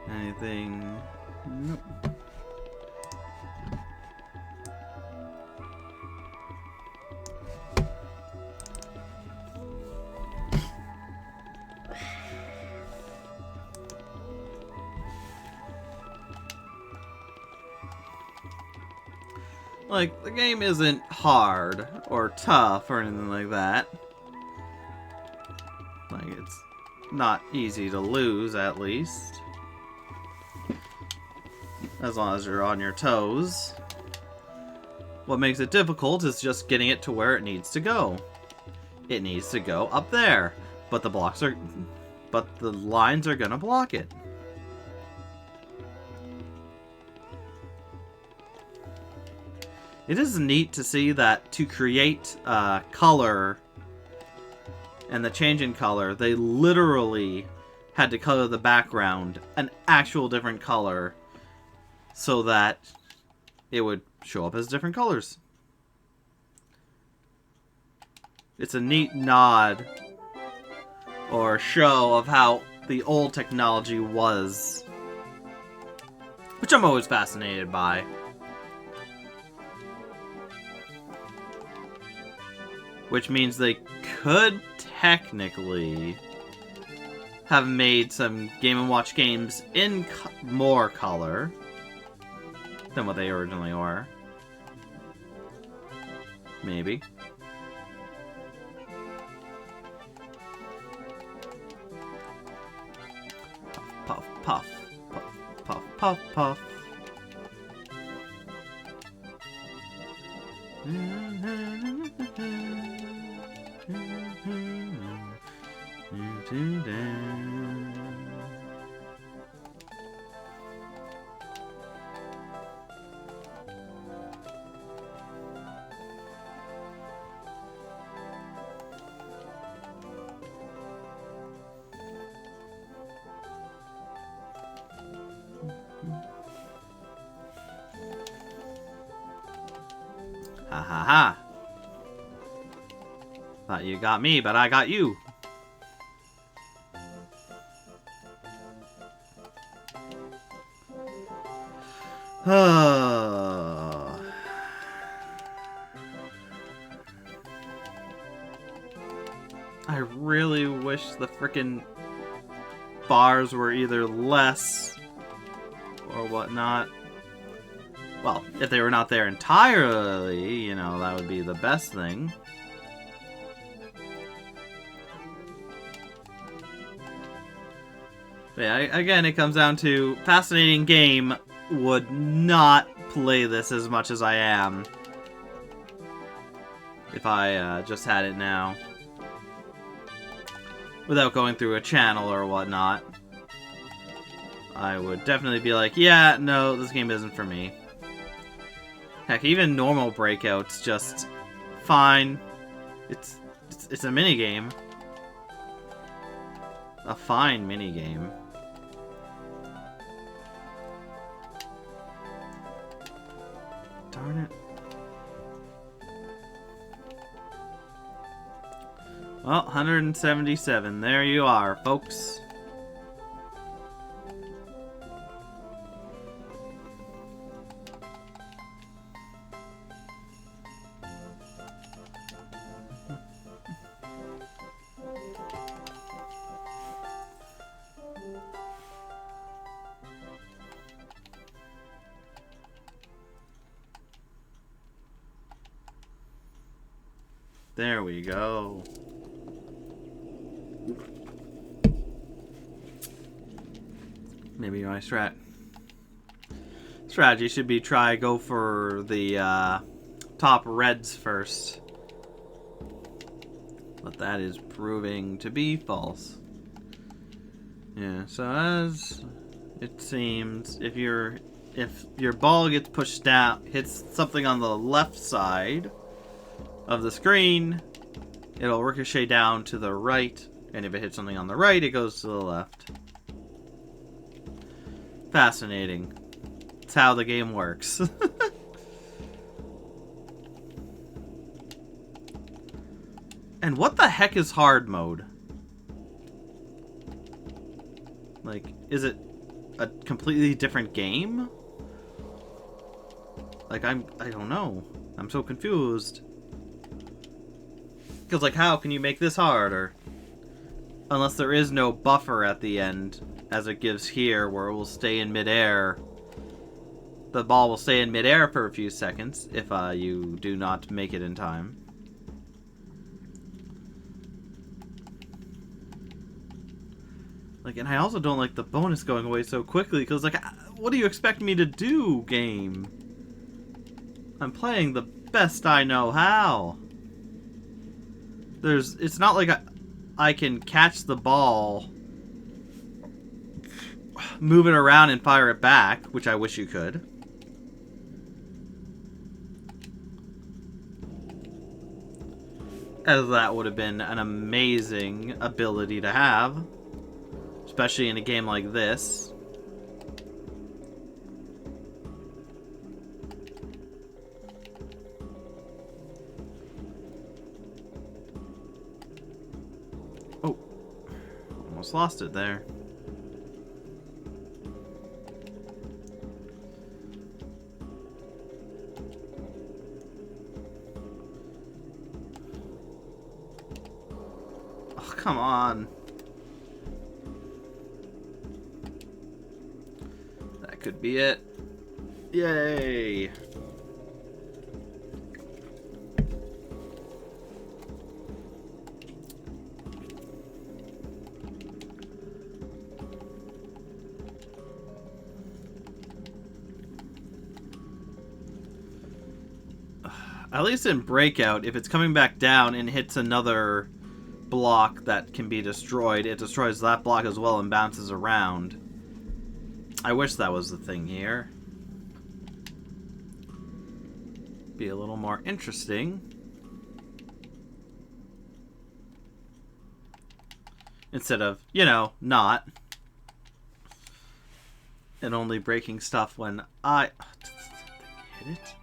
S1: Anything? Nope. Like, the game isn't hard or tough or anything like that. Like, it's not easy to lose, at least. As long as you're on your toes. What makes it difficult is just getting it to where it needs to go. It needs to go up there. But the lines are gonna block it. It is neat to see that to create color and the change in color, they literally had to color the background an actual different color so that it would show up as different colors. It's a neat nod or show of how the old technology was, which I'm always fascinated by. Which means they could technically have made some Game & Watch games in more color than what they originally were. Maybe. Puff, puff, puff, puff, puff, puff. Ha ha ha. Thought you got me, but I got you. I really wish the frickin' bars were either less or whatnot. Well, if they were not there entirely, you know, that would be the best thing. But yeah, again, it comes down to fascinating game. Would not play this as much as I am if I just had it now. Without going through a channel or whatnot. I would definitely be like, yeah, no, this game isn't for me. Heck, even normal Breakout's just fine. It's a minigame. A fine minigame. Darn it. Well, 177. There you are, folks. There we go. Maybe my strategy should be go for the top reds first. But that is proving to be false. Yeah, so as it seems, if your ball gets pushed down, hits something on the left side of the screen, it'll ricochet down to the right, and if it hits something on the right, it goes to the left. Fascinating. It's how the game works. And what the heck is hard mode? Like, is it a completely different game? Like, I don't know. I'm so confused. Because, like, how can you make this harder? Unless there is no buffer at the end, as it gives here, where it will stay in midair. The ball will stay in midair for a few seconds, if you do not make it in time. Like, and I also don't like the bonus going away so quickly, because, like, what do you expect me to do, game? I'm playing the best I know how. It's not like I can catch the ball, move it around and fire it back, which I wish you could. As that would have been an amazing ability to have. Especially in a game like this. Oh. Almost lost it there. Oh, come on. That could be it. Yay! At least in Breakout, if it's coming back down and hits another block that can be destroyed, it destroys that block as well and bounces around. I wish that was the thing here. Be a little more interesting. Instead of, you know, not. And only breaking stuff when I... Hit it?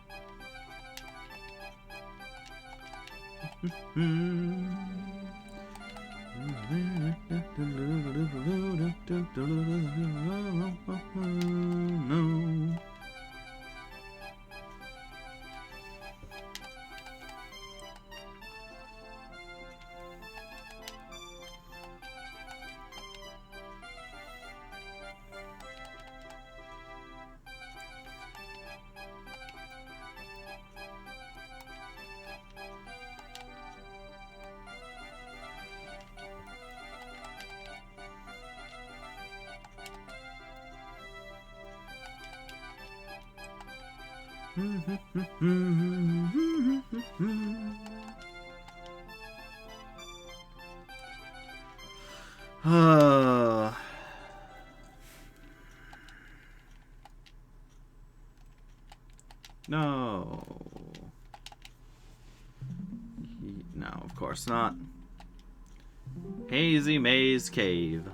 S1: No. No. No, of course not. Hazy Maze Cave.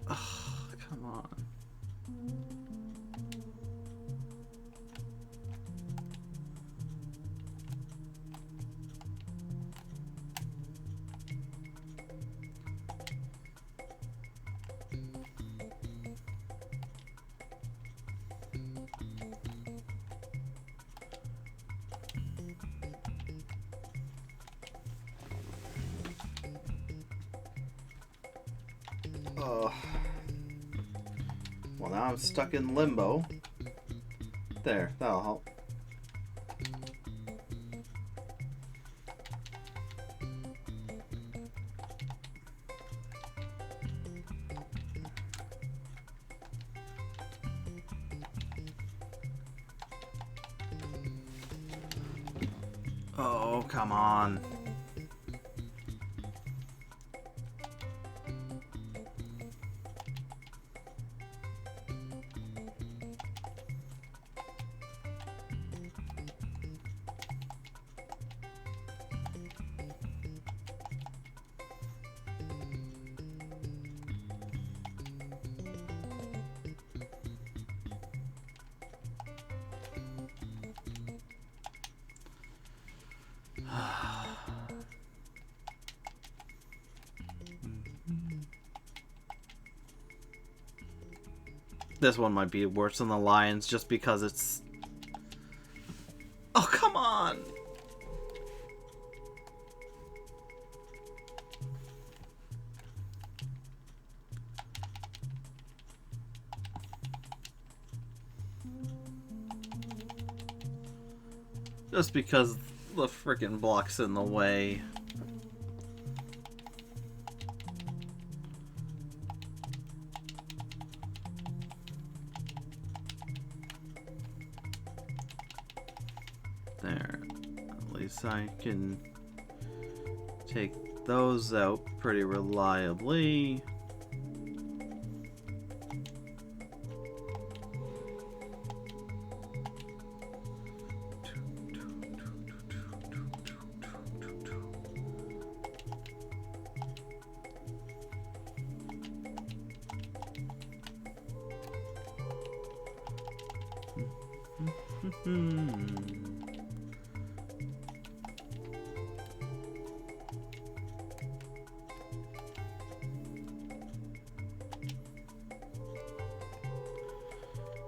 S1: Oh, come on. Oh. Well, now I'm stuck in limbo. There, that'll help. Oh, come on. This one might be worse than the lions just because it's... Oh, come on! Just because the frickin' block's in the way. There. At least I can take those out pretty reliably.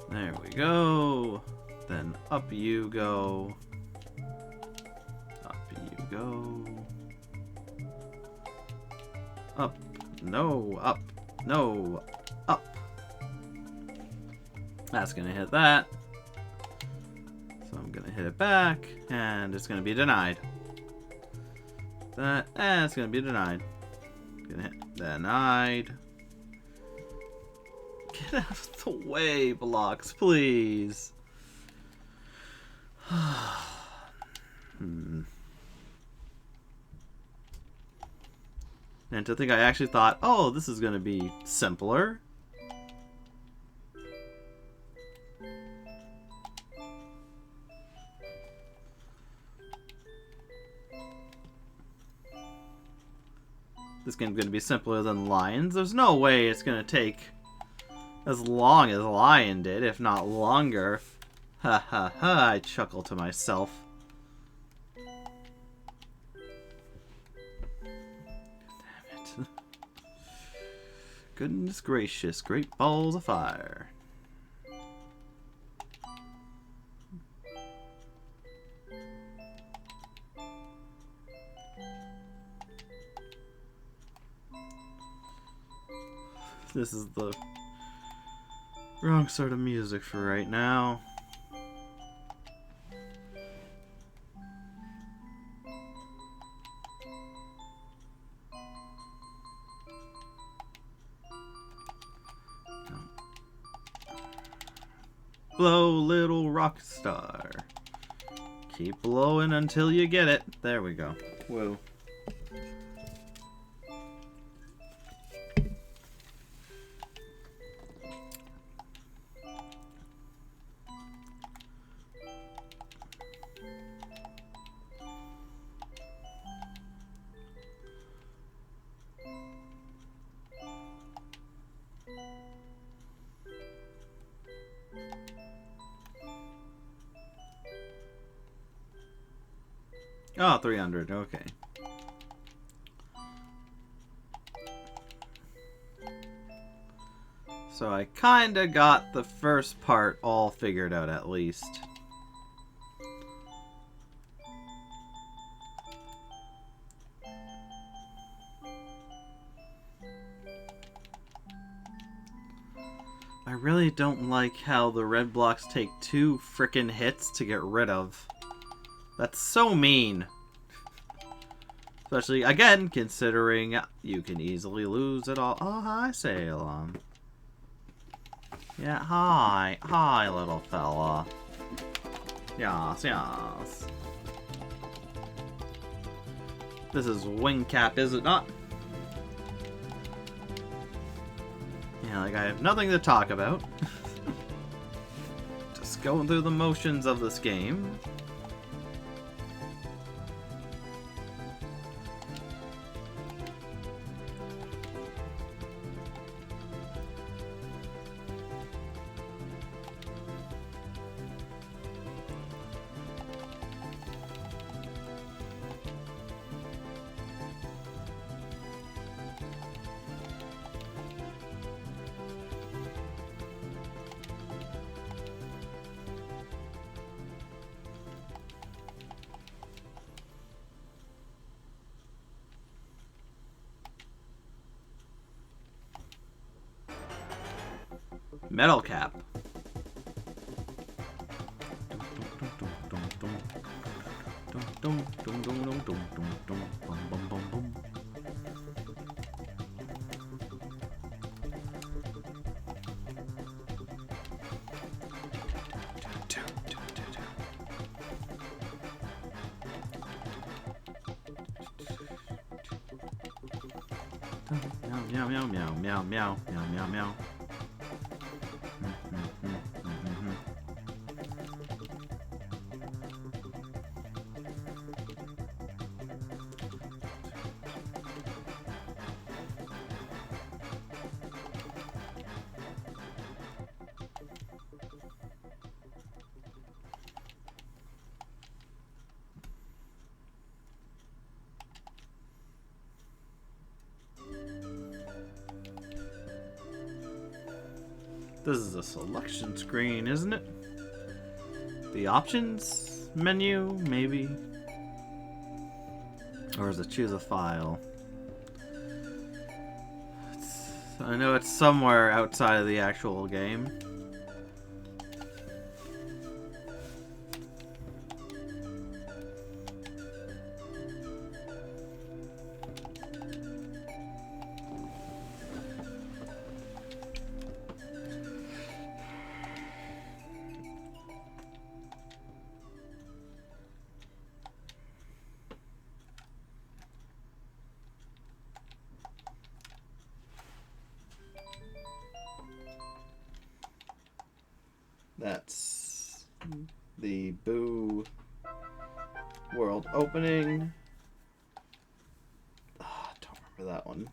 S1: There we go. Then up you go. Up you go. Up. No. Up. No. Up. That's gonna hit that. So I'm gonna hit it back, and it's gonna be denied. That, and it's gonna be denied. Gonna hit denied. Get out of the way, blocks, please. And to think I actually thought, oh, this is gonna be simpler. This game's gonna be simpler than Lions. There's no way it's gonna take as long as Lion did, if not longer. Ha ha ha, I chuckle to myself. Damn it. Goodness gracious, great balls of fire. This is the wrong sort of music for right now. Blow, little rock star. Keep blowing until you get it. There we go. Whoa. Oh, 300, okay. So I kinda got the first part all figured out at least. I really don't like how the red blocks take 2 frickin' hits to get rid of. That's so mean. Especially, again, considering you can easily lose it all. Oh, hi, Salem. Yeah, hi. Hi, little fella. Yes, yes. This is Wing Cap, is it not? Yeah, like I have nothing to talk about. Just going through the motions of this game. Metal Cap. Meow meow meow meow meow meow meow meow. This is a selection screen, isn't it? The options menu, maybe? Or is it choose a file? I know it's somewhere outside of the actual game. That's the Boo world opening. Oh, I don't remember that one.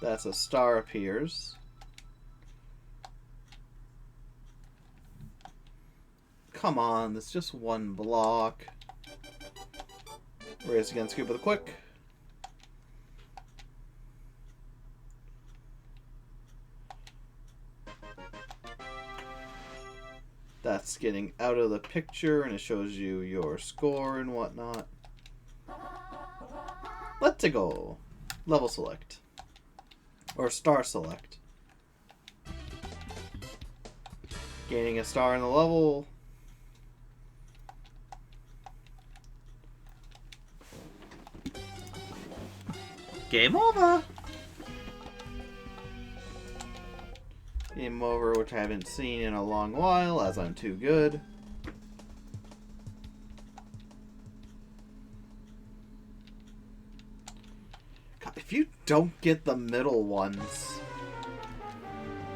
S1: That's a star appears. Come on, that's just one block. Race against Scoop with a quick. That's getting out of the picture and it shows you your score and whatnot. Let's go. Level select. Or star select. Gaining a star in the level. Game over. Game over, which I haven't seen in a long while, as I'm too good. God, if you don't get the middle ones,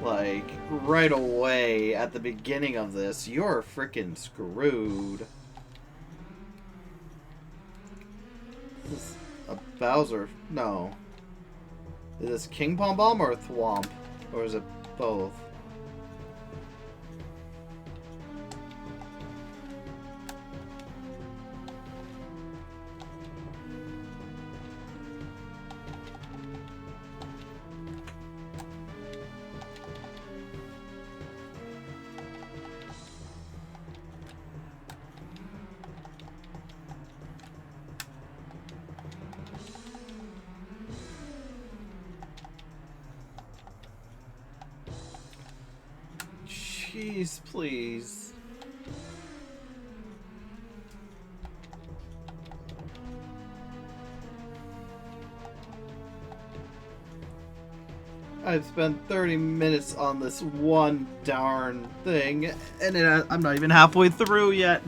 S1: like, right away at the beginning of this, you're freaking screwed. This is a Bowser. No. Is this King Pom Pom or Thwomp? Or is it both? Jeez, please. I've spent 30 minutes on this one darn thing, and I'm not even halfway through yet.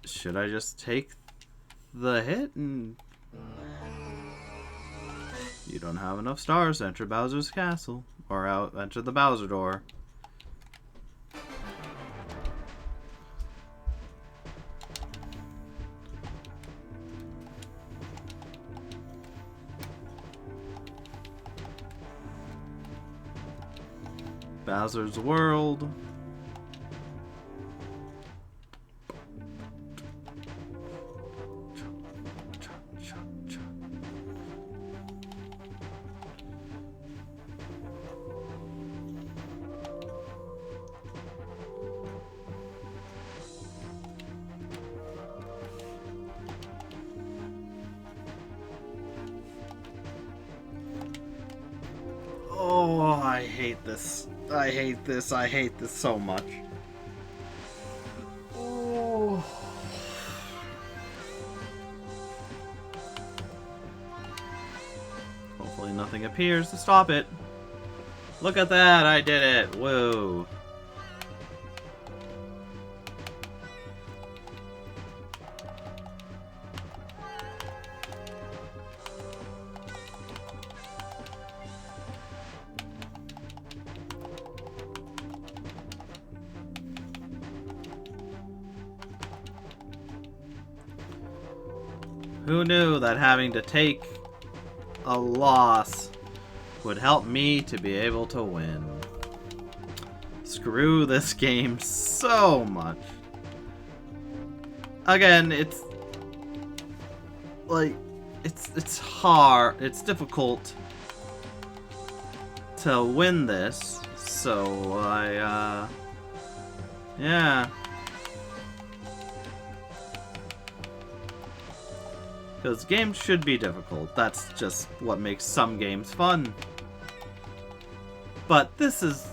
S1: Should I just take the hit and... You don't have enough stars to enter Bowser's castle. Or enter the Bowser door. Bowser's world. Oh, I hate this. I hate this. I hate this so much. Oh. Hopefully nothing appears to stop it. Look at that, I did it. Whoa. Who knew that having to take a loss would help me to be able to win? Screw this game so much. Again, it's like it's hard, it's difficult to win this, so yeah. Because games should be difficult. That's just what makes some games fun. But this is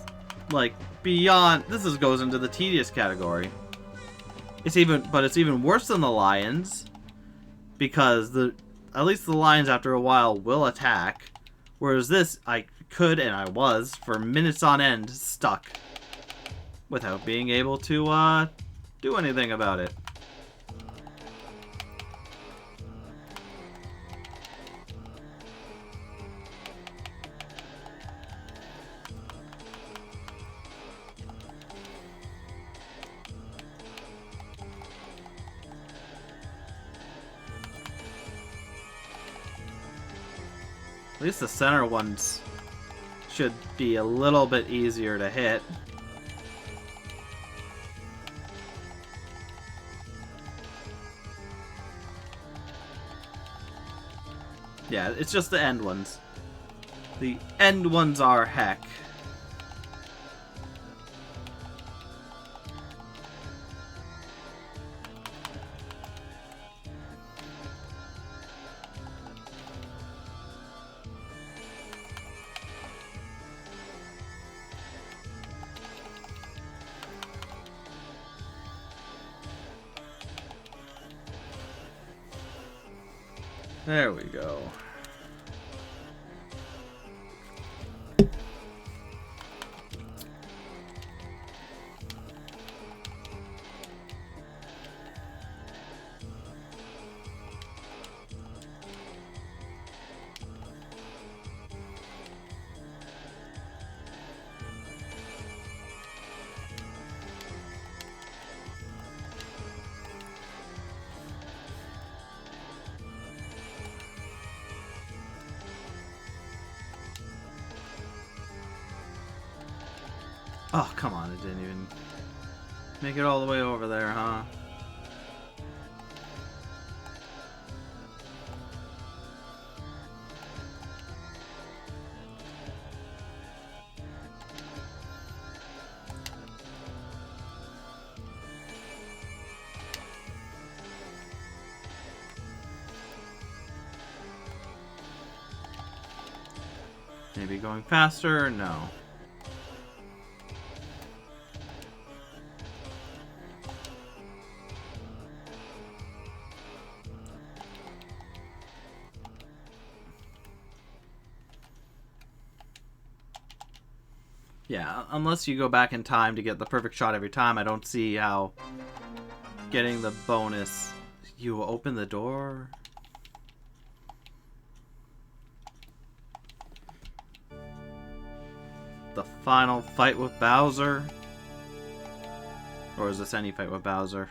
S1: like beyond. Goes into the tedious category. It's even worse than the lions, because at least the lions after a while will attack, whereas this I could and I was for minutes on end stuck without being able to do anything about it. At least the center ones should be a little bit easier to hit. Yeah, it's just the end ones. The end ones are heck. There we go. Oh, come on, it didn't even make it all the way over there, huh? Maybe going faster? No. Yeah, unless you go back in time to get the perfect shot every time, I don't see how getting the bonus... You open the door? The final fight with Bowser? Or is this any fight with Bowser?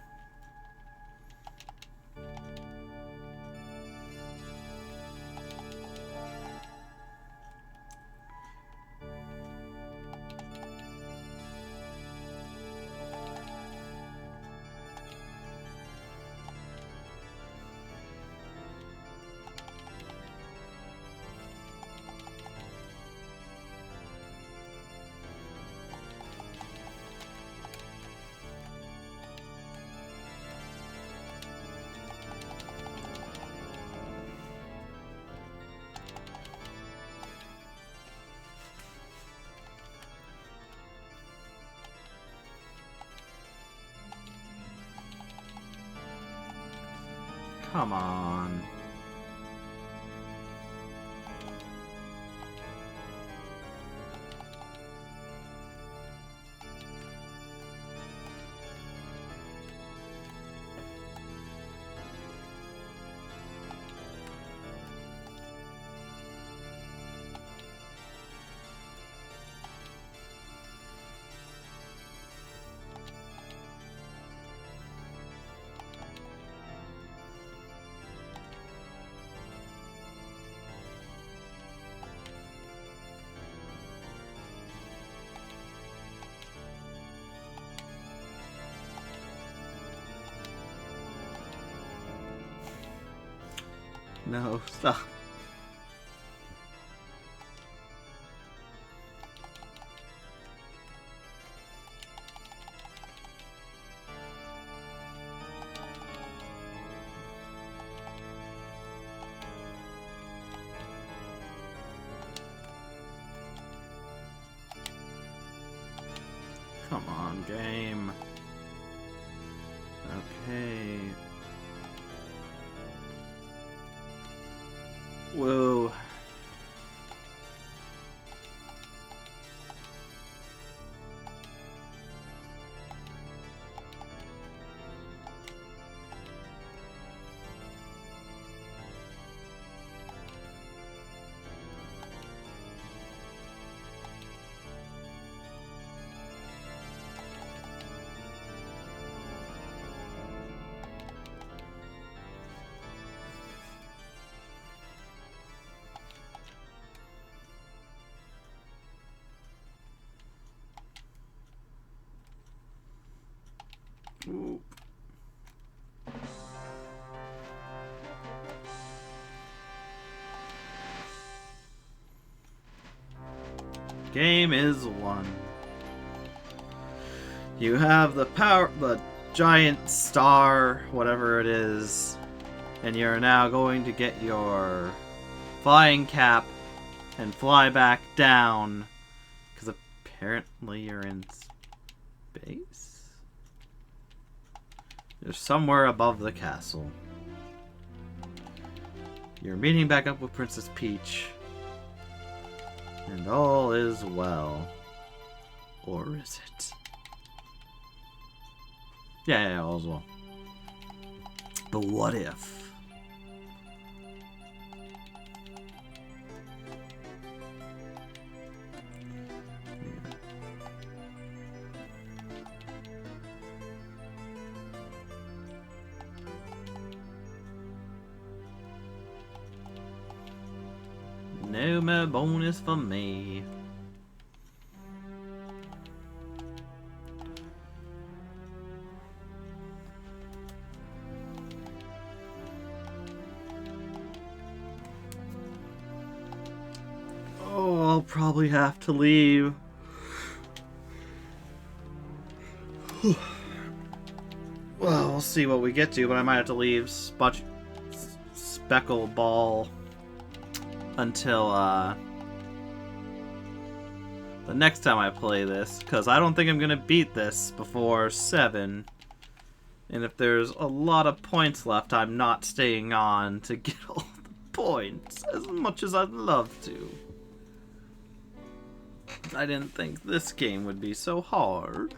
S1: Come on. No, stop. Come on, game. Okay. Whoa. Ooh. Game is won. You have the giant star, whatever it is, and you're now going to get your flying cap and fly back down, because apparently you're in space? You're somewhere above the castle. You're meeting back up with Princess Peach. And all is well. Or is it? Yeah, all is well. But what if? No more bonus for me. Oh, I'll probably have to leave. Well, we'll see what we get to, but I might have to leave Speckle Ball until the next time I play this, because I don't think I'm gonna beat this before 7. And if there's a lot of points left, I'm not staying on to get all the points as much as I'd love to. I didn't think this game would be so hard.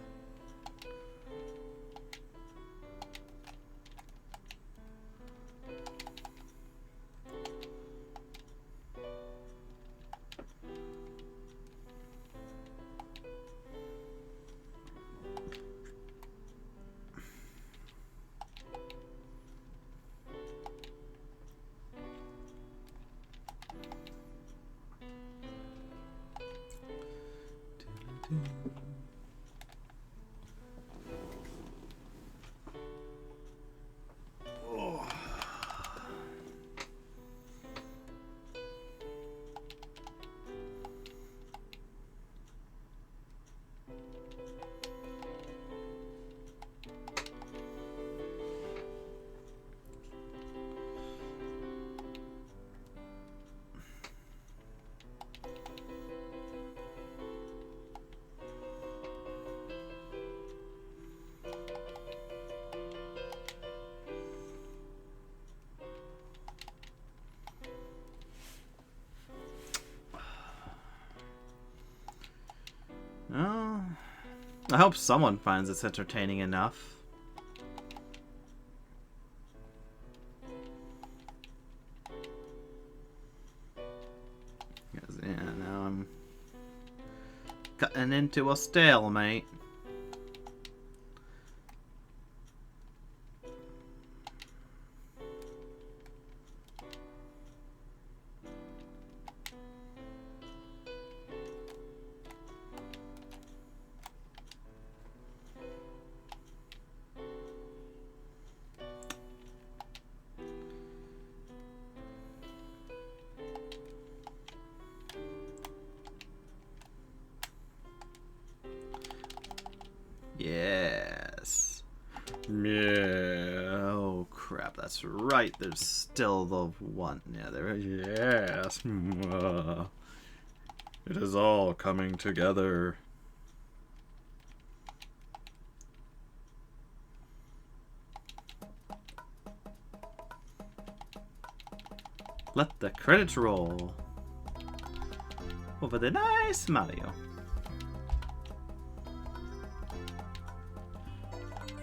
S1: Oh, I hope someone finds this entertaining enough. Yeah, now I'm cutting into a stalemate. Yes. Yeah. Oh crap, that's right. There's still the one. Yeah, there is. Yes. It is all coming together. Let the credits roll. Over the nice Mario.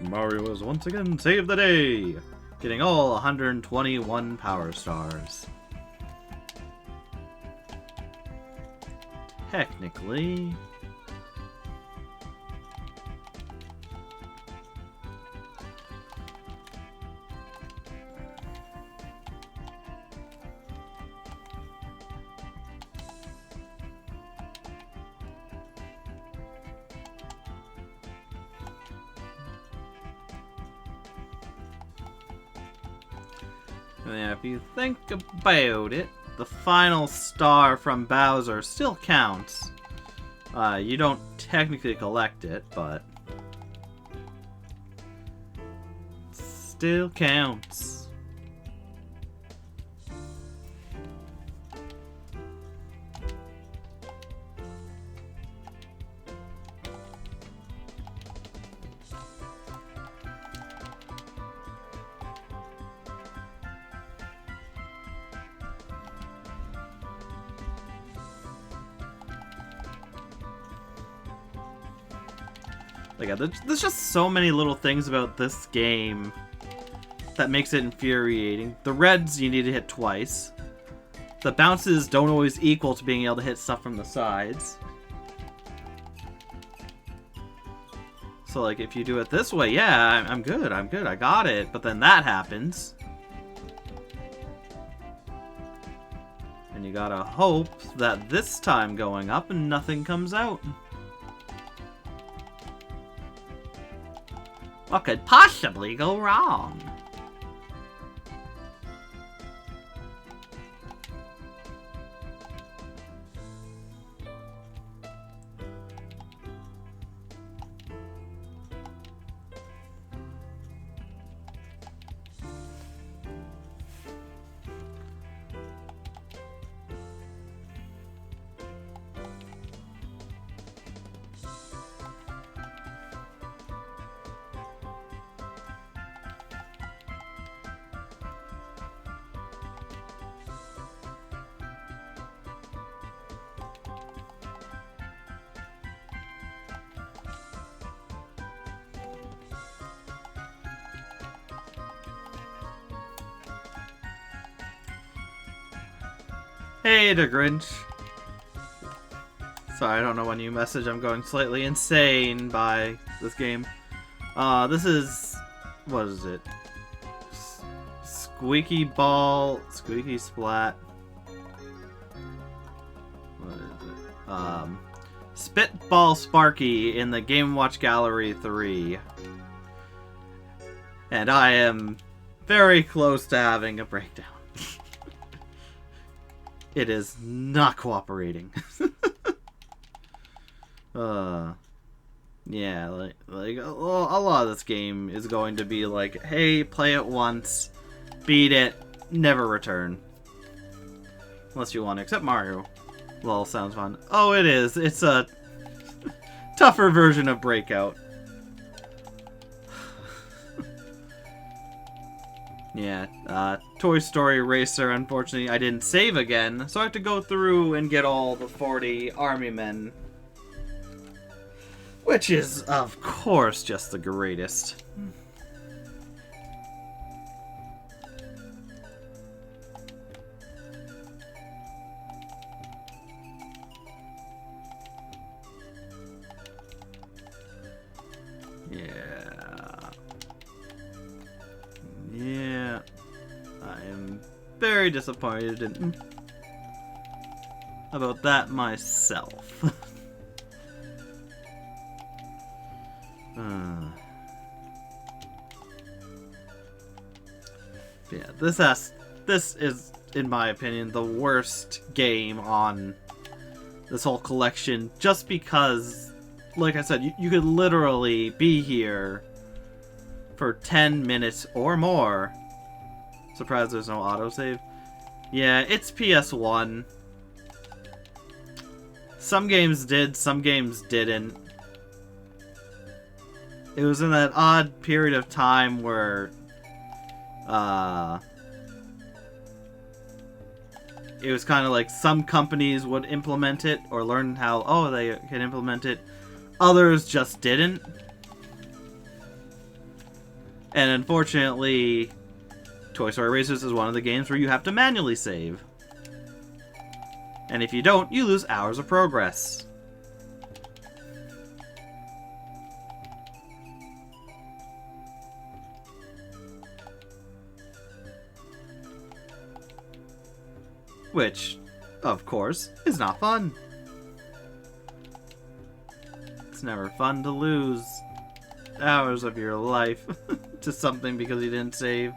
S1: Mario has once again saved the day, getting all 121 power stars. Technically... yeah, if you think about it, the final star from Bowser still counts. You don't technically collect it, but still counts. Like, yeah, there's just so many little things about this game that makes it infuriating. The reds you need to hit twice. The bounces don't always equal to being able to hit stuff from the sides. So, like, if you do it this way, yeah, I'm good, I got it. But then that happens. And you gotta hope that this time going up and nothing comes out. What could possibly go wrong? Hey, the Grinch. Sorry, I don't know when you message. I'm going slightly insane by this game. This is... What is it? Squeaky Ball... Squeaky Splat... What is it? Spitball Sparky in the Game Watch Gallery 3. And I am very close to having a breakdown. It is not cooperating. Yeah, like a lot of this game is going to be like, hey, play it once, beat it, never return. Unless you want to, except Mario. Lol, sounds fun. Oh, it is. It's a tougher version of Breakout. Yeah, Toy Story Racer, unfortunately, I didn't save again, so I have to go through and get all the 40 army men. Which is, of course, just the greatest. Yeah, I am very disappointed about that myself. Yeah, this is, in my opinion, the worst game on this whole collection, just because, like I said, you could literally be here for 10 minutes or more. Surprised there's no autosave. Yeah, it's PS1. Some games did, some games didn't. It was in that odd period of time where it was kind of like some companies would implement it or learn how, oh, they can implement it. Others just didn't. And unfortunately, Toy Story Racers is one of the games where you have to manually save. And if you don't, you lose hours of progress. Which, of course, is not fun. It's never fun to lose hours of your life to something because you didn't save.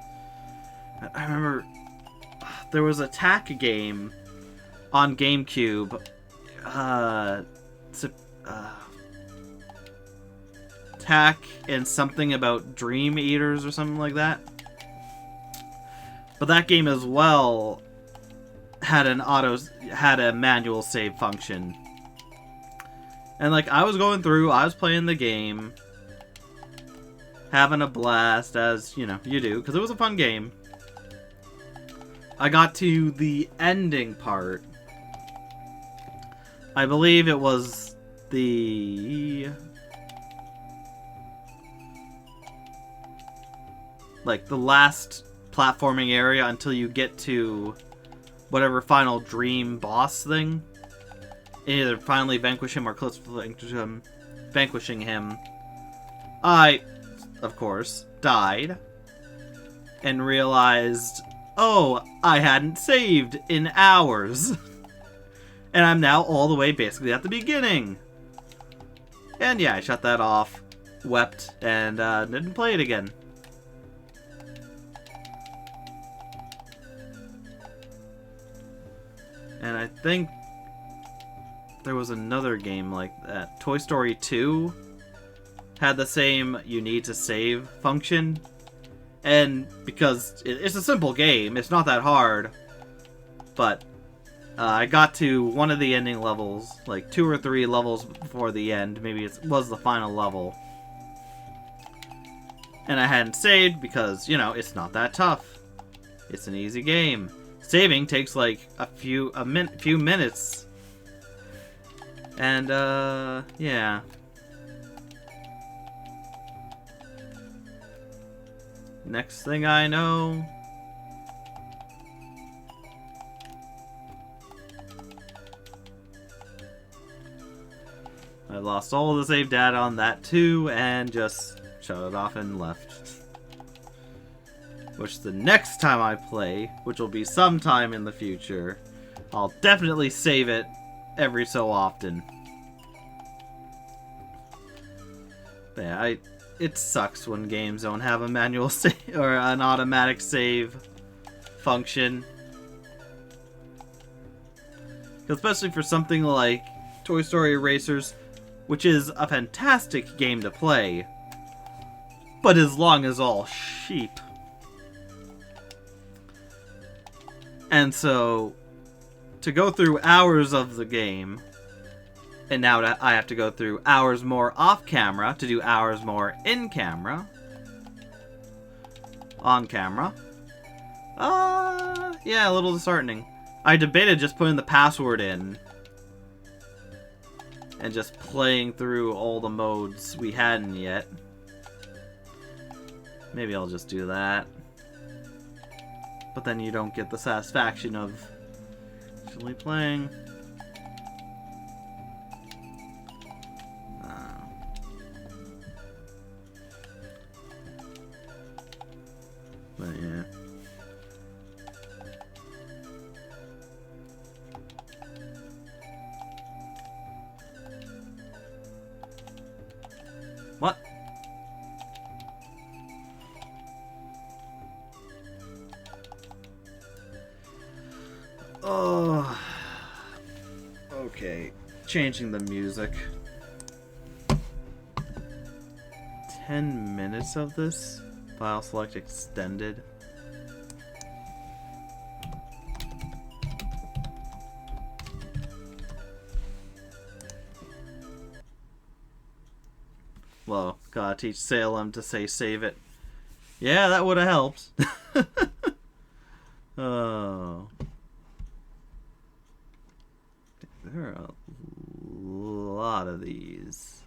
S1: I remember there was a TAC game on GameCube. TAC and something about Dream Eaters or something like that. But that game as well had a manual save function. And like, I was going through, I was playing the game, having a blast, as, you know, you do, because it was a fun game. I got to the ending part. I believe it was the... like, the last platforming area until you get to whatever final dream boss thing. Either finally vanquish him or close to vanquishing him. I, of course, died. And realized, oh, I hadn't saved in hours. And I'm now all the way basically at the beginning. And yeah, I shut that off, wept, and didn't play it again. And I think there was another game like that. Toy Story 2 had the same you need to save function. And because it's a simple game, it's not that hard. But I got to one of the ending levels, like 2 or 3 levels before the end. Maybe it was the final level. And I hadn't saved because, you know, it's not that tough. It's an easy game. Saving takes like a few minutes. And, yeah. Next thing I know... I lost all the save data on that too, and just shut it off and left. Which the next time I play, which will be sometime in the future, I'll definitely save it every so often. But yeah, it sucks when games don't have a manual save or an automatic save function. Especially for something like Toy Story Racers, which is a fantastic game to play, but as long as all sheep. And so, to go through hours of the game, and now I have to go through hours more off-camera to do hours more in-camera, on-camera, yeah, a little disheartening. I debated just putting the password in and just playing through all the modes we hadn't yet. Maybe I'll just do that. But then you don't get the satisfaction of actually playing. But yeah. What? Oh. Okay. Changing the music. 10 minutes of this? File select extended. Well, gotta teach Salem to say save it. Yeah, that would have helped. Oh. There are a lot of these.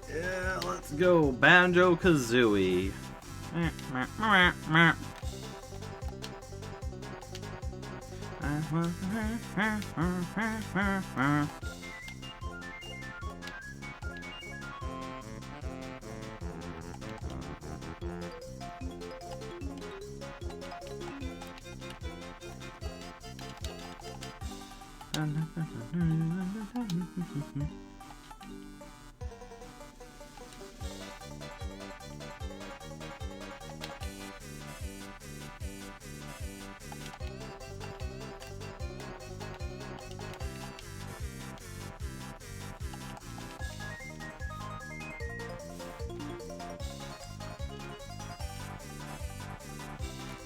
S1: Yeah, let's go Banjo-Kazooie.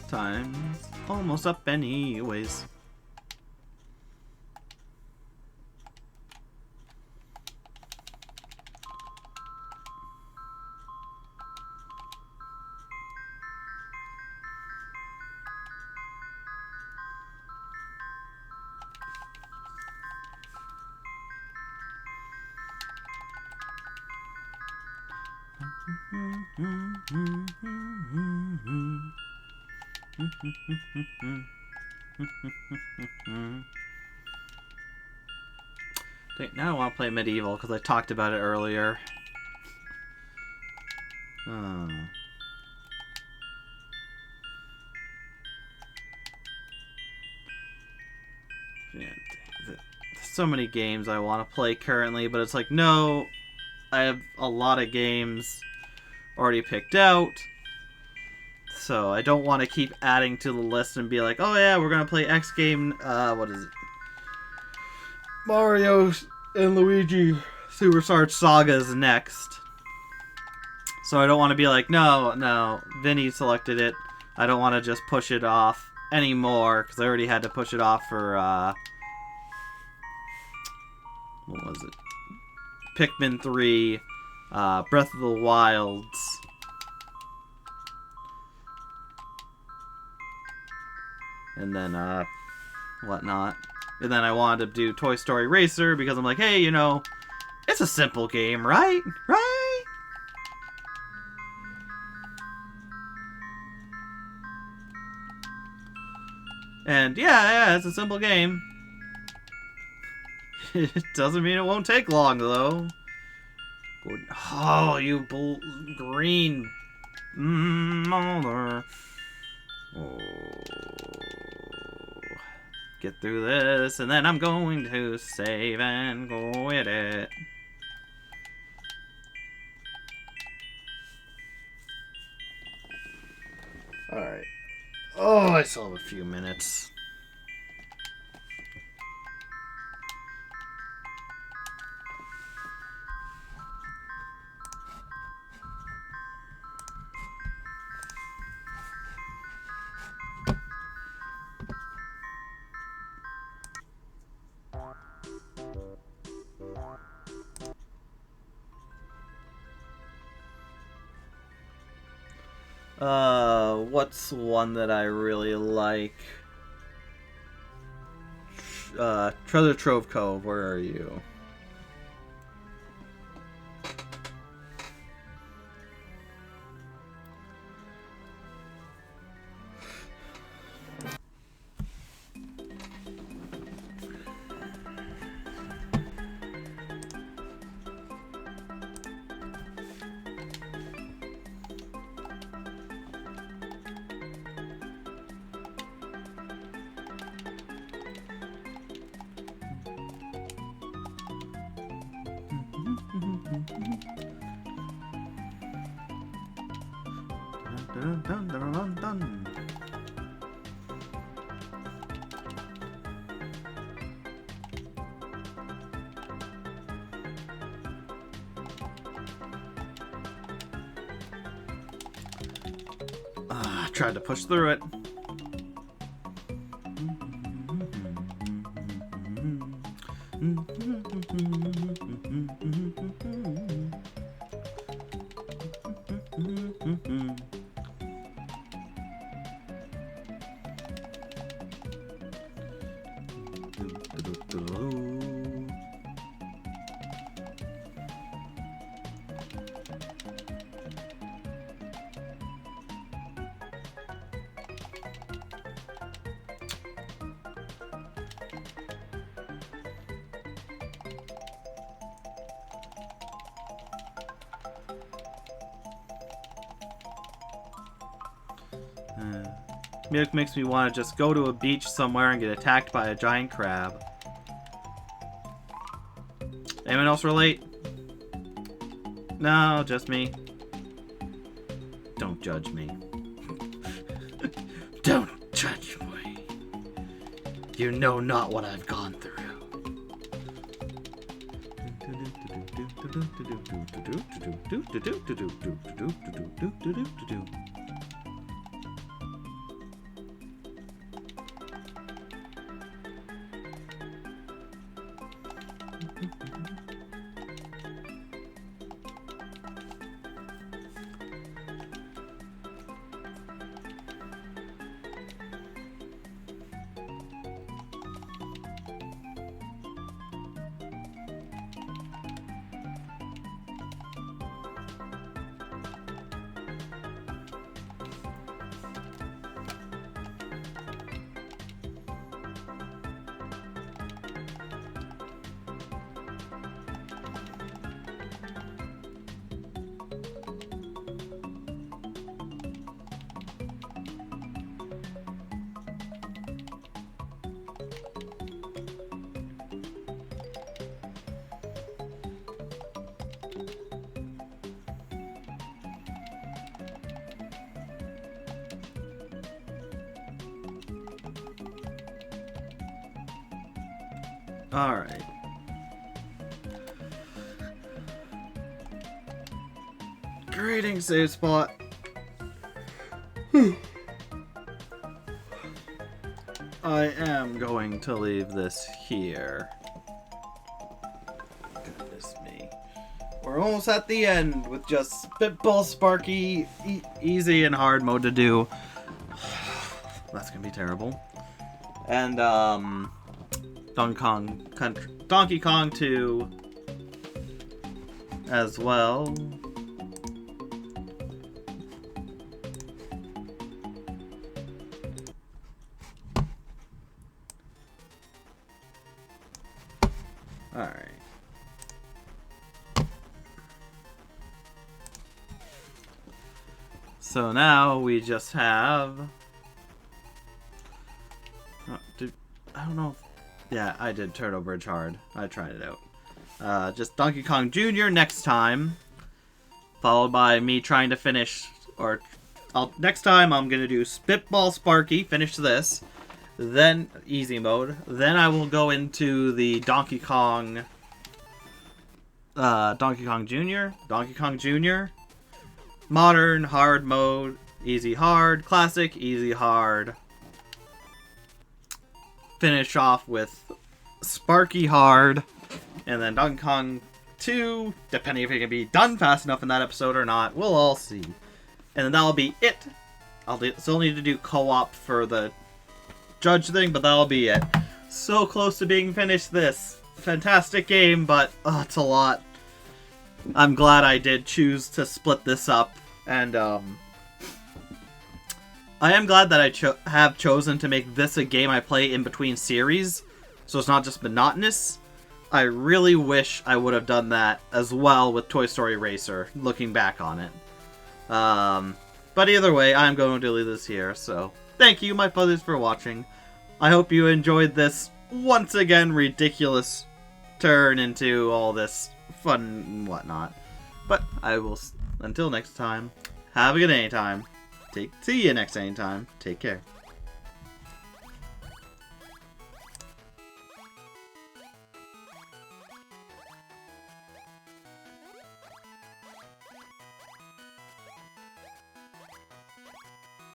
S1: Time's almost up anyways. Now I want to play Medieval because I talked about it earlier. Yeah, there's so many games I want to play currently, but it's like, no, I have a lot of games already picked out. So I don't want to keep adding to the list and be like, oh yeah, we're going to play X game, what is it? Mario and Luigi Superstar Saga is next. So I don't want to be like, no, Vinny selected it. I don't want to just push it off anymore, because I already had to push it off for, what was it? Pikmin 3, Breath of the Wilds. And then, whatnot. And then I wanted to do Toy Story Racer, because I'm like, hey, you know, it's It's a simple game, right? Right? And yeah, it's a simple game. It doesn't mean it won't take long, though. Oh, you green mother. Oh. Get through this, and then I'm going to save and quit it. Alright. Oh, I still have a few minutes. What's one that I really like? Treasure Trove Cove, where are you? Dun, dun, dun, dun, dun. Tried to push through it. Milk makes me want to just go to a beach somewhere and get attacked by a giant crab. Anyone else relate? No, just me. Don't judge me. Don't judge me. You know not what I've gone through. Alright. Greetings, save spot. I am going to leave this here. Goodness me. We're almost at the end with just Spitball Sparky, easy and hard mode to do. That's gonna be terrible. And, Donkey Kong 2 as well. Alright. So now we just have... I don't know. Yeah, I did Turtle Bridge hard. I tried it out. Just Donkey Kong Jr. next time. Followed by me trying to finish... next time I'm going to do Spitball Sparky, finish this. Then easy mode. Then I will go into the Donkey Kong Jr. Donkey Kong Jr. Modern, hard mode, easy hard, classic, easy hard. Finish off with Sparky hard. And then Donkey Kong 2, depending if it can be done fast enough in that episode or not, we'll all see. And then that'll be it. I'll still need to do co-op for the judge thing, but that'll be it. So close to being finished this. Fantastic game, but it's a lot. I'm glad I did choose to split this up, and I am glad that I have chosen to make this a game I play in between series, so it's not just monotonous. I really wish I would have done that as well with Toy Story Racer, looking back on it. But either way, I'm going to leave this here, so... Thank you, my fuzzies, for watching. I hope you enjoyed this, once again, ridiculous turn into all this fun and whatnot. But I will, until next time, have a good anytime. See you next anytime. Take care.